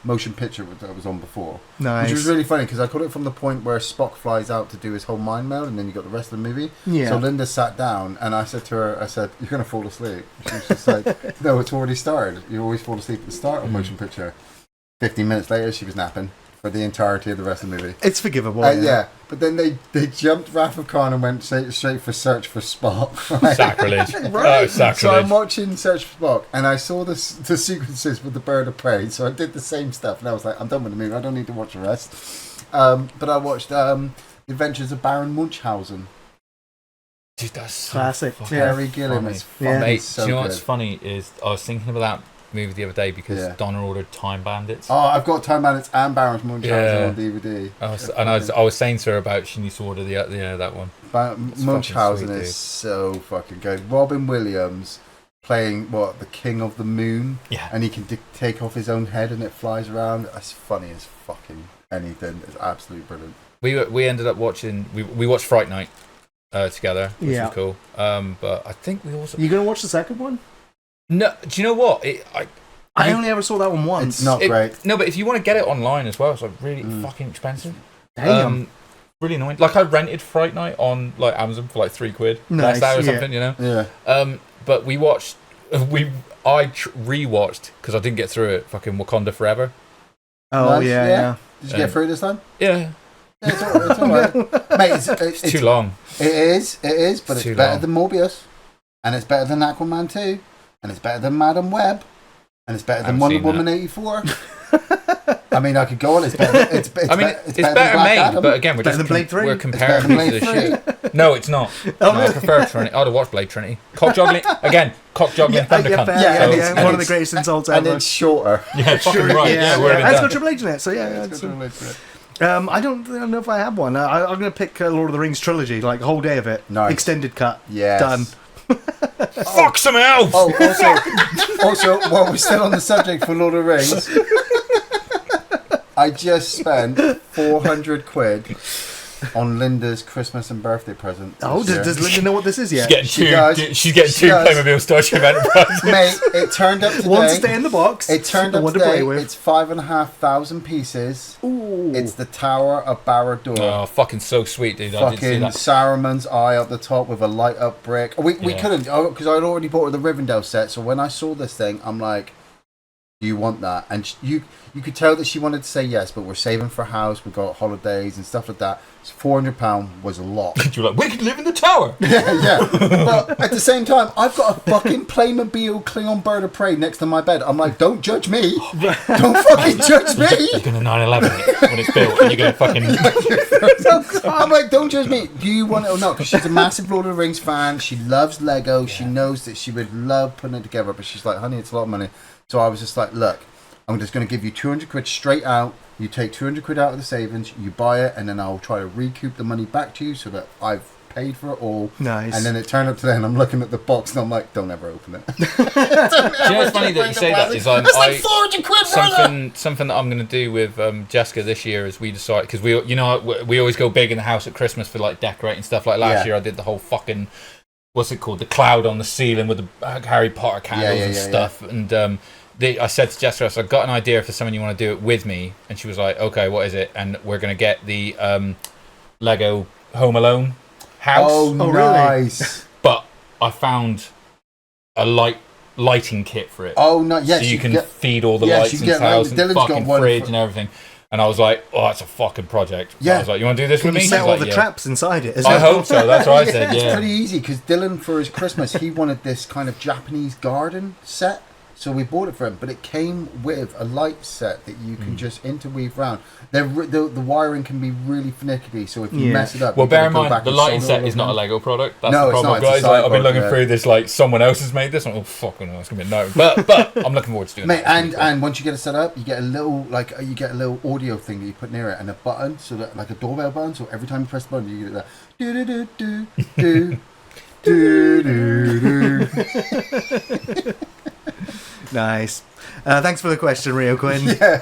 motion picture that was on before. Nice. Which was really funny, because I caught it from the point where Spock flies out to do his whole mind meld, and then you got the rest of the movie. Yeah. So Linda sat down, and I said to her, you're going to fall asleep. She was just like, no, it's already started. You always fall asleep at the start of motion picture. 15 minutes later, she was napping for the entirety of the rest of the movie. It's forgivable. Yeah, but then they jumped Wrath of Khan and went straight for Search for Spock. Right? Sacrilege. Right. Oh, sacrilege. So I'm watching Search for Spock, and I saw the sequences with the Bird of Prey, so I did the same stuff, and I was like, I'm done with the movie, I don't need to watch the rest. But I watched Adventures of Baron Munchausen. Dude, that's so classic. Terry Gilliam is fucking Mate, so do you know good. what's funny is I was thinking about that movie the other day because Donna ordered Time Bandits. Oh, I've got Time Bandits and Baron Munchausen on DVD. I was saying to her about she needs to order that one. Munchausen sweet, is so fucking good. Robin Williams playing the King of the Moon, and he can take off his own head and it flies around. That's funny as fucking anything. It's absolutely brilliant. We ended up watching. We watched Fright Night together, which was cool. But I think we also. You gonna watch the second one? No. Do you know what? I only ever saw that one once. It's not great. No, but if you want to get it online as well, it's like really fucking expensive. Damn. Really annoying. Like I rented Fright Night on like Amazon for like £3. Nice, or something, you know. Yeah. But we watched. I rewatched because I didn't get through it. Fucking Wakanda Forever. Oh Nice, yeah. Did you get through this time? Yeah. It's all right. Mate, it's Too long. It is, but it's too better long. than Morbius, and it's better than Aquaman 2, and it's better than Madam Web, and it's better than Haven't Wonder seen Woman 84. I mean, I could go on. It's better. It's I mean, it's than better Black made, Adam. but again, we're Better just than Blade 3. we're It's comparing better than pieces of Blade shit. No, it's not. No, I prefer Trinity. I'd have watched Blade Trinity. Cock juggling again. Cock juggling. Thunder cunt. and One of the greatest insults and ever. it's shorter. Yeah, fucking right. Yeah, we're That's done. got Triple H in it, so yeah. I don't know if I have one. I'm going to pick Lord of the Rings trilogy, like a whole day of it. Nice. Extended cut. Yes. Done. Fuck some elves. Oh, also, while we're still on the subject for Lord of the Rings, I just spent 400 quid on Linda's Christmas and birthday present. Oh, does Linda know what this is yet? She's getting two Playmobil Starship Enterprise. Mate, it turned up today. One to stay in the box. It turned up one to today. play with. It's 5,500 pieces. Ooh. It's the Tower of Barad-dûr. Oh, fucking so sweet, dude. I didn't see Fucking that. Saruman's eye up the top with a light up brick. We couldn't, because I'd already bought her the Rivendell set. So when I saw this thing, I'm like, do you want that? And you could tell that she wanted to say yes, but we're saving for a house. We've got holidays and stuff like that. So £400 was a lot. You were like, we could live in the tower. Yeah. But at the same time, I've got a fucking Playmobil Klingon bird of prey next to my bed. I'm like, don't judge me. Don't fucking judge me. You're going to 9/11 it when it's built, and you're going to fucking... I'm like, don't judge me. Do you want it or not? Because she's a massive Lord of the Rings fan. She loves Lego. She knows that she would love putting it together. But she's like, honey, it's a lot of money. So I was just like, look, I'm just going to give you 200 quid straight out. You take 200 quid out of the savings, you buy it, and then I'll try to recoup the money back to you so that I've paid for it all. Nice. And then it turned up today, and I'm looking at the box, and I'm like, don't ever open it. Do you know what's funny that you say that? Is It's like 400 quid something that I'm going to do with Jessica this year is we decide, because we always go big in the house at Christmas for like decorating stuff. Like last year I did the whole fucking, what's it called, the cloud on the ceiling with the Harry Potter candles and stuff. And I said to Jessica, I've got an idea if there's someone you want to do it with me. And she was like, okay, what is it? And we're going to get the Lego Home Alone house. Oh, nice. But I found a lighting kit for it. Oh, no, yes. So you can feed all the lights in the house and fucking fridge and everything. And I was like, oh, that's a fucking project. Yeah. I was like, you want to do this with me? You set He's all like, the traps inside it as I well. hope so. That's what I said, It's yeah. pretty easy, because Dylan, for his Christmas, he wanted this kind of Japanese garden set. So we bought it for him, but it came with a light set that you can just interweave around. The wiring can be really finicky, so if you mess it up... Well, you've bear got to in go mind, back the and lighting solder set all is of not a them. Lego product. That's No, the it's problem, not. It's a guys. Like, I've been side looking product, through this, like, someone else has made this. I'm like, oh, fucking hell, it's going to be no. But I'm looking forward to doing Mate, that. and once you get it set up, you get a little audio thing that you put near it, and a button, so that like a doorbell button. So every time you press the button, you get that do do do do do do do do. Nice. Thanks for the question, Rio Quinn. Yeah.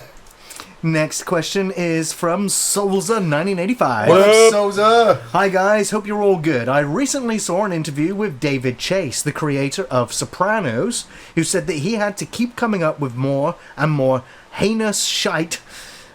Next question is from Solza1985. What up, Souza? Hi guys, hope you're all good. I recently saw an interview with David Chase, the creator of Sopranos, who said that he had to keep coming up with more and more heinous shite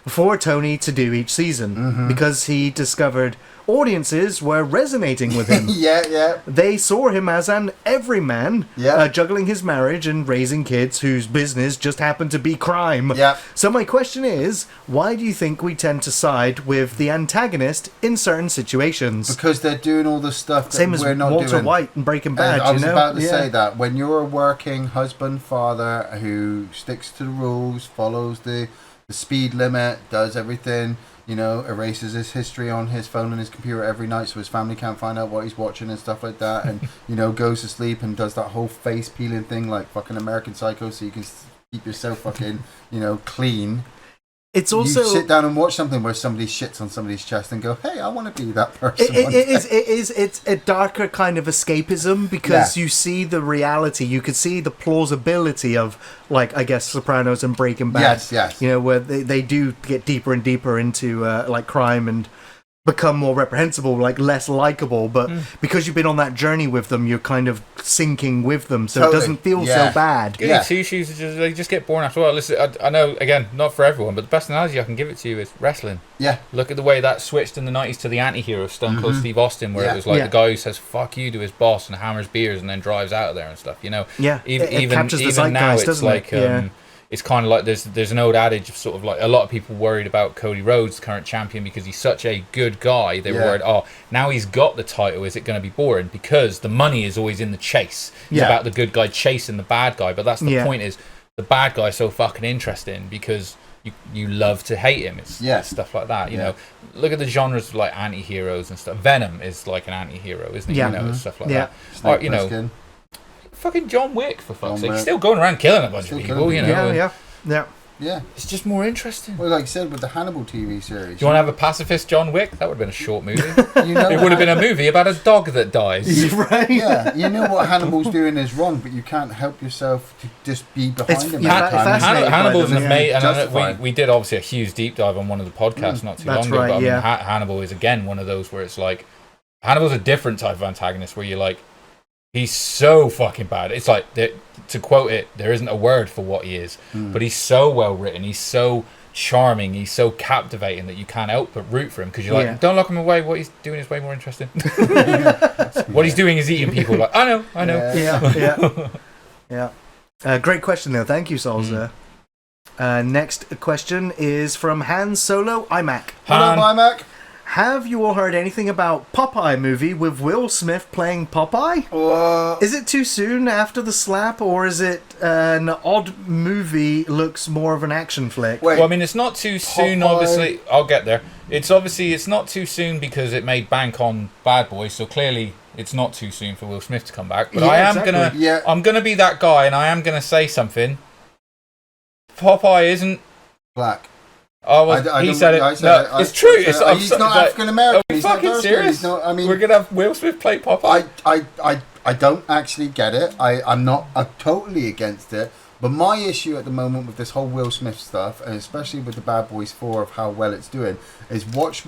for Tony to do each season because he discovered audiences were resonating with him. Yeah. They saw him as an everyman, juggling his marriage and raising kids whose business just happened to be crime. Yeah. So my question is, why do you think we tend to side with the antagonist in certain situations? Because they're doing all the stuff that Same as we're not Walter doing. White in Breaking Bad, I was you know? about to say that. When you're a working husband, father who sticks to the rules, follows the speed limit, does everything, erases his history on his phone and his computer every night so his family can't find out what he's watching and stuff like that, and goes to sleep and does that whole face peeling thing like fucking American Psycho so you can keep yourself fucking, clean. It's also you sit down and watch something where somebody shits on somebody's chest and go, hey, I want to be that person. It's a darker kind of escapism because you see the reality, you could see the plausibility of, like, I guess Sopranos and Breaking Bad. Yes. Where they do get deeper and deeper into like crime and become more reprehensible, like less likable, but because you've been on that journey with them, you're kind of sinking with them, so it doesn't feel so bad. Two shoes, they just get boring after a while. Listen, I know, again, not for everyone, but the best analogy I can give it to you is wrestling. Yeah. Look at the way that switched in the 90s to the anti-hero, Stone Cold Steve Austin, where it was like the guy who says fuck you to his boss and hammers beers and then drives out of there and stuff, Yeah, even captures the even now zeitgeist, it's like it's kind of like there's an old adage of sort of like a lot of people worried about Cody Rhodes, the current champion, because he's such a good guy. They were worried, now he's got the title, is it going to be boring? Because the money is always in the chase. It's about the good guy chasing the bad guy. But that's the point, is the bad guy's so fucking interesting because you love to hate him. It's stuff like that. You know, look at the genres of like anti-heroes and stuff. Venom is like an anti-hero, isn't he? Stuff like that. Fucking John Wick, for fuck's sake. He's still going around killing a bunch of people, Yeah. Yeah. It's just more interesting. Well, like I said, with the Hannibal TV series. Do you want to have a pacifist John Wick? That would have been a short movie. You know It would have been a movie about a dog that dies. Right? Yeah, you know what Hannibal's doing is wrong, but you can't help yourself to just be behind him. yeah, all the time. fascinating. Hannibal's an Yeah. amazing. And Justified. we did obviously a huge deep dive on one of the podcasts not too That's long ago. right, But I mean, yeah. Hannibal is again one of those where it's like Hannibal's a different type of antagonist where you're like, he's so fucking bad. It's like, to quote it, there isn't a word for what he is, but he's so well written. He's so charming. He's so captivating that you can't help but root for him because you're like, Yeah. don't lock him away. What he's doing is way more interesting. What he's doing is eating people. Like, I know. Yeah. Great question, though. Thank you, Salza. Next question is from Han Solo iMac. Hello, my Mac. Have you all heard anything about Popeye movie with Will Smith playing Popeye? Is it too soon after the slap, or is it an odd movie looks more of an action flick? Wait, Well, I mean, it's not too soon, Popeye. obviously. I'll get there. It's not too soon because it made bank on Bad Boys, so clearly it's not too soon for Will Smith to come back. But Yeah, I am exactly. I'm gonna be that guy, and I am gonna say something. Popeye isn't. black. Oh, well, I he don't- said it. I said No, it. I it's said true. it. It's, He's not like, African American. Are we He's not fucking dark-skinned. serious? He's not- I mean- we're gonna have Will Smith play Popeye. I don't actually get it. I'm totally against it. But my issue at the moment with this whole Will Smith stuff, and especially with the Bad Boys 4 of how well it's doing, is watch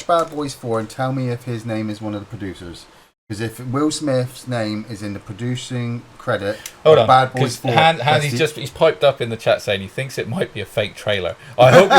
Bad Boys 4 and tell me if his name is one of the producers. Because if Will Smith's name is in the producing credit Hold of on, Bad Boys 4, he's piped up in the chat saying he thinks it might be a fake trailer. I hope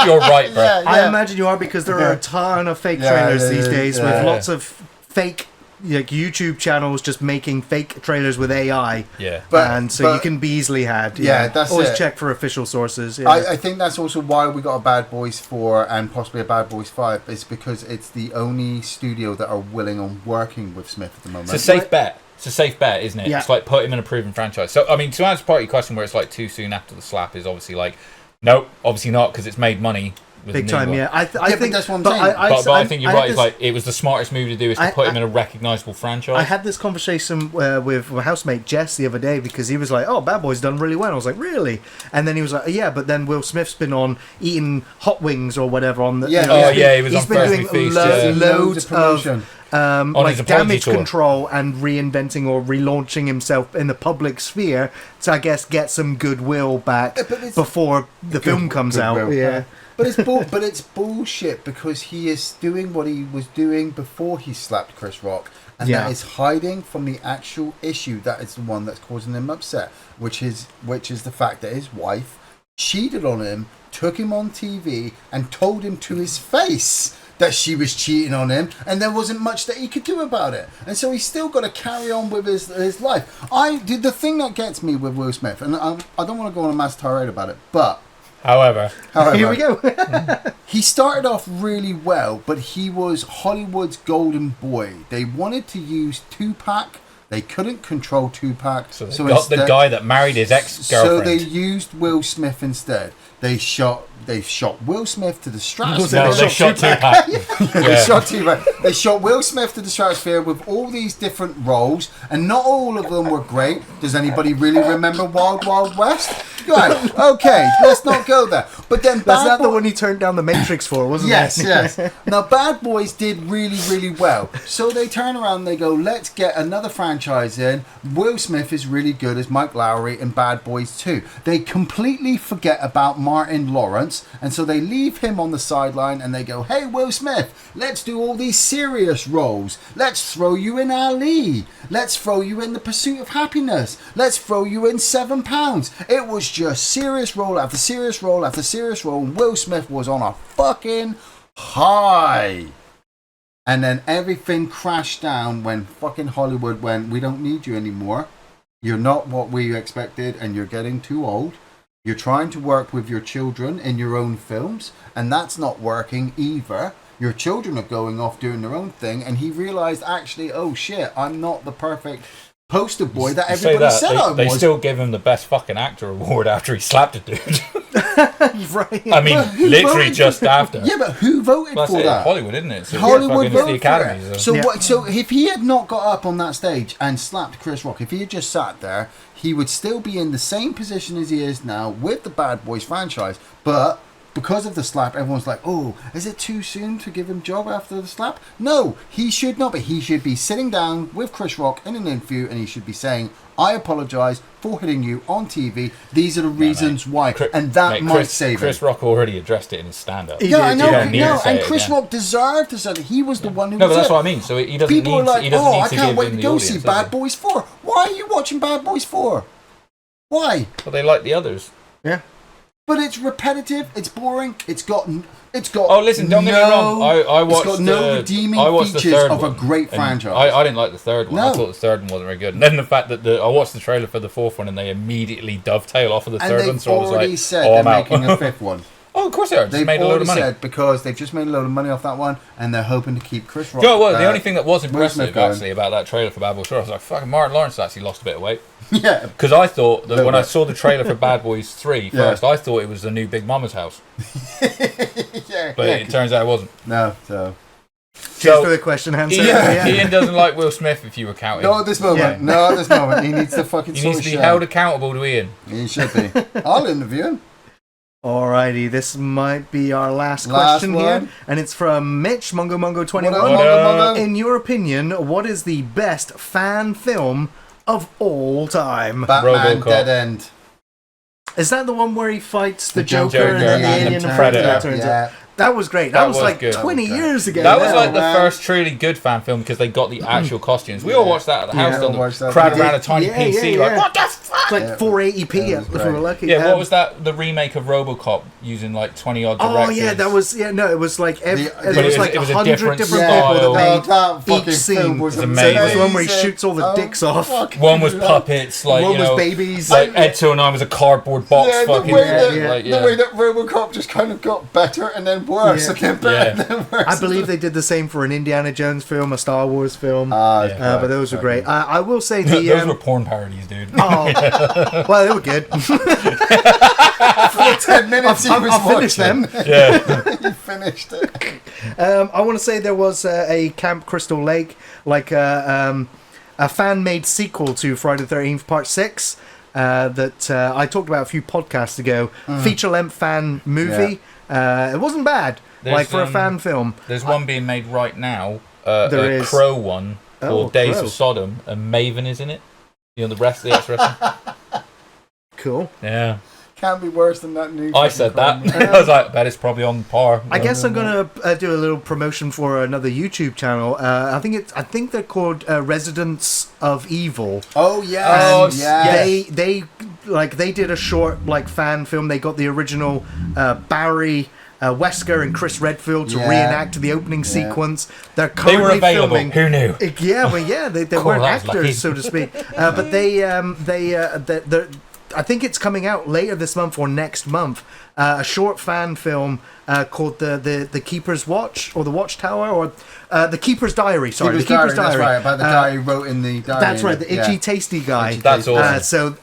you're right, bro. Yeah. I imagine you are, because there are a ton of fake trailers these days with lots of fake like YouTube channels just making fake trailers with AI. Yeah. And so you can be easily had. Yeah, that's always it. check for official sources. Yeah. I think that's also why we got a Bad Boys 4 and possibly a Bad Boys 5. It's because it's the only studio that are willing on working with Smith at the moment. It's a safe bet. It's a safe bet, isn't it? Yeah. It's like put him in a proven franchise. So, I mean, to answer part of your question where it's like too soon after the slap is obviously like, nope, obviously not, because it's made money. With Big the new time, one. yeah. I but think that's what I'm but saying. But I think you're right. this- It's like it was the smartest move to do is to put him in a recognizable franchise. I had this conversation with my housemate Jess the other day, because he was like, "Oh, Bad Boys done really well." I was like, "Really?" And then he was like, "Yeah, but then Will Smith's been on eating hot wings or whatever on the Yeah. you know, Oh, he's yeah, been- he was he's on been First doing We Feast, loads of promotion. On his like apology damage tour. control and reinventing or relaunching himself in the public sphere to, I guess, get some goodwill back But it's- before the film comes out. Goodwill. Yeah. But it's bullshit, because he is doing what he was doing before he slapped Chris Rock, and Yeah. that is hiding from the actual issue that is the one that's causing him upset, which is the fact that his wife cheated on him, took him on TV, and told him to his face that she was cheating on him, and there wasn't much that he could do about it, and so he's still got to carry on with his life. The thing that gets me with Will Smith, and I don't want to go on a mass tirade about it, but However, Here we go. he started off really well, but he was Hollywood's golden boy. They wanted to use Tupac. They couldn't control Tupac. so they got the instead- guy that married his So ex-girlfriend. they used Will Smith instead. They shot Will Smith to the stratosphere. no, they shot Tupac. They shot Will Smith to the stratosphere with all these different roles, and not all of them were great. Does anybody really remember Wild Wild West? Right, okay, let's not go there. But then That's Bad not the Boy- one he turned down the Matrix for, wasn't Yes, it? yes. Now, Bad Boys did really, really well. So they turn around and they go, let's get another franchise in. Will Smith is really good as Mike Lowry in Bad Boys 2. They completely forget about Martin Lawrence, and so they leave him on the sideline and they go, hey, Will Smith, let's do all these serious roles. Let's throw you in Ali. Let's throw you in The Pursuit of Happiness. Let's throw you in 7 Pounds. It was just serious role after serious role after serious role, and Will Smith was on a fucking high. And then everything crashed down when fucking Hollywood went, we don't need you anymore. You're not what we expected, and you're getting too old. You're trying to work with your children in your own films, and that's not working either. Your children are going off doing their own thing, and he realized, actually, oh shit, I'm not the perfect poster boy that You say everybody said I they was. still give him the best fucking actor award after he slapped a dude. Right. I mean, But who literally voted just after. Yeah, but who voted That's for it. that? Hollywood, isn't it? So Hollywood it's the voted Academy. for it. So. So what? So if he had not got up on that stage and slapped Chris Rock, if he had just sat there, he would still be in the same position as he is now with the Bad Boys franchise. But because of the slap, everyone's like, "Oh, is it too soon to give him job after the slap?" No, he should not be. He should be sitting down with Chris Rock in an interview, and he should be saying, "I apologise for hitting you on TV. These are the reasons why," and that might save him. Chris Rock already addressed it in his stand-up. Yeah, I know. You don't need to say And it Chris again. Rock deserved to say that. He was the one who. No, but was that's it. what I mean. So he doesn't People need are like, to. He doesn't "Oh, need I to can't give wait him to the go audience, see does Bad he? Boys 4. Why are you watching Bad Boys 4? Why? Well, they like the others. Yeah. But it's repetitive. It's boring. It's got. Oh, listen, don't get me wrong. I watched. It's got no redeeming I watched the features third of a one, great and franchise. I didn't like the third one. I No. thought the third one wasn't very good. And then the fact that I watched the trailer for the fourth one and they immediately dovetail off of the And third they've one, so I was already like, said "Oh, they're I'm out." making a fifth one. Oh, of course they are. Just They've made a load already of money. said because they've just made a load of money off that one, and they're hoping to keep Chris Rock. Do you know what? The only thing that was Will impressive Smith going. actually about that trailer for Bad Boys 4, I was like, fucking Martin Lawrence actually lost a bit of weight. Yeah. Because I thought that Little when I bit. saw the trailer for Bad Boys 3 Yeah. first, I thought it was the new Big Mama's house. Yeah. But it turns out it wasn't. No. So. Cheers for the question, Hanson. Ian doesn't like Will Smith if you were counting. No, at this moment. Yeah. No, at this moment. He needs to fucking. He sort needs to his be shit held out. accountable to Ian. He should be. I'll interview him. Alrighty, this might be our last Last question one. here, and it's from Mitch Mungo Mungo 21. What up, Mungo? In your opinion, what is the best fan film of all time? Batman RoboCop. Dead End. Is that the one where he fights the Joker, Joker and the and the alien and Predator. turns Yeah. out? That was great. That, was like good. 20 years ago. That was now. like the man. first truly good fan film because they got the actual costumes. We all Yeah. watched that at the Yeah, house, we didn't watched we? that. Crowd We around did. a tiny Yeah, PC, yeah, like, yeah. what the fuck? It's like Yeah. 480p That was if we were great. lucky. Yeah, what was that? The remake of RoboCop using like 20 odd directors. Oh yeah, that was it was like But it was like it was a 100 different different style. people that made that fucking each scene. film was It's amazing. amazing. It was the one where he shoots all the dicks off. fucking One was hell. puppets, like One you was know, babies. like Ed 209 was a cardboard box. Yeah, fucking the way that, yeah. like, the way that RoboCop just kind of got better and then worse, Yeah. again better and then worse. I believe they did the same for an Indiana Jones film, a Star Wars film. Yeah. But those were great. I will say the Those were porn parodies, dude. oh, well, they were good. For 10 minutes he was I'll finish watching. them. Yeah. He finished it. I want to say there was a Camp Crystal Lake, like a fan-made sequel to Friday the 13th Part 6 that I talked about a few podcasts ago. Feature-length fan movie. It wasn't bad, There's, like for a fan film. There's one being made right now, There a is. Crow one, called Days Crow. of Sodom, and Maven is in it. You know, the rest of the ex-wrestling. Cool. Yeah. Can't be worse than that new. I said that. I was like, that is probably on par. I guess I'm gonna do a little promotion for another YouTube channel. I think they're called Residents of Evil. Oh yes. Oh, yes. They did a short like fan film. They got the original Barry Wesker and Chris Redfield to Yeah. reenact the opening Yeah. sequence. They're They currently were available. filming. Who knew? Yeah, well, yeah, they Cool, weren't that was lucky. actors, so to speak. But they're I think it's coming out later this month or next month. A short fan film called the Keeper's Watch or the Watchtower or the Keeper's Diary. Sorry, the Keeper's Diary. That's right. About the guy who wrote in the diary. That's right, the itchy Yeah. tasty guy. Itchy That's Tasty. awesome.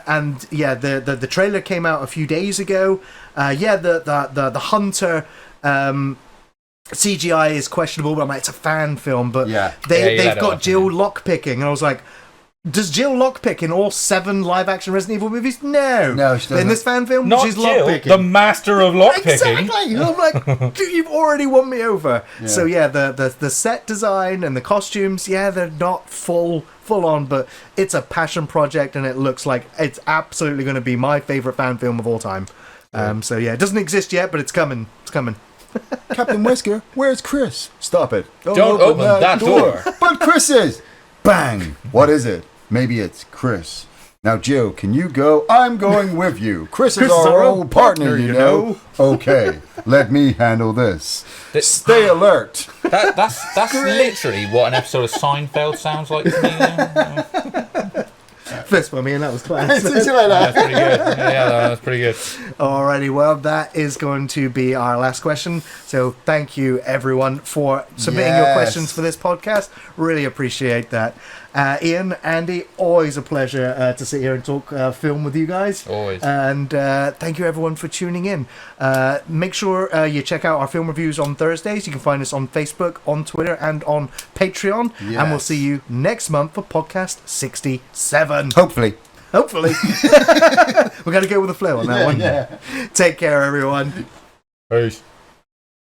And yeah, the trailer came out a few days ago. The Hunter. CGI is questionable, but I'm like, it's a fan film. But Yeah. Yeah, you they've let it got off, Jill lockpicking, and I was like, does Jill lockpick in all 7 live-action Resident Evil movies? No. No, she doesn't. In this fan film, Not she's Jill, lockpicking. the master of lockpicking. Exactly. And I'm like, dude, you've already won me over. Yeah. So yeah, the set design and the costumes, yeah, they're not full on, but it's a passion project, and it looks like it's absolutely going to be my favorite fan film of all time. So yeah, it doesn't exist yet, but it's coming. It's coming. Captain Wesker, where's Chris? Stop it. Don't open that door. But Chris is. Bang. What is it? Maybe it's Chris. Now, Jill, can you go? I'm going with you. Chris is our old partner, you know. Okay, let me handle this. Stay alert. That's literally what an episode of Seinfeld sounds like to me. Fist by me, and that was class. Something like that. That's pretty good. Yeah, that's pretty good. Alrighty, well, that is going to be our last question. So thank you, everyone, for submitting your Yes. questions for this podcast. Really appreciate that. Iain, Andy, always a pleasure to sit here and talk film with you guys. Always. And thank you everyone for tuning in. Make sure you check out our film reviews on Thursdays. You can find us on Facebook, on Twitter, and on Patreon. Yes. And we'll see you next month for podcast 67. Hopefully. Hopefully. We're going to go with the flow on that one. Yeah. Take care, everyone. Peace.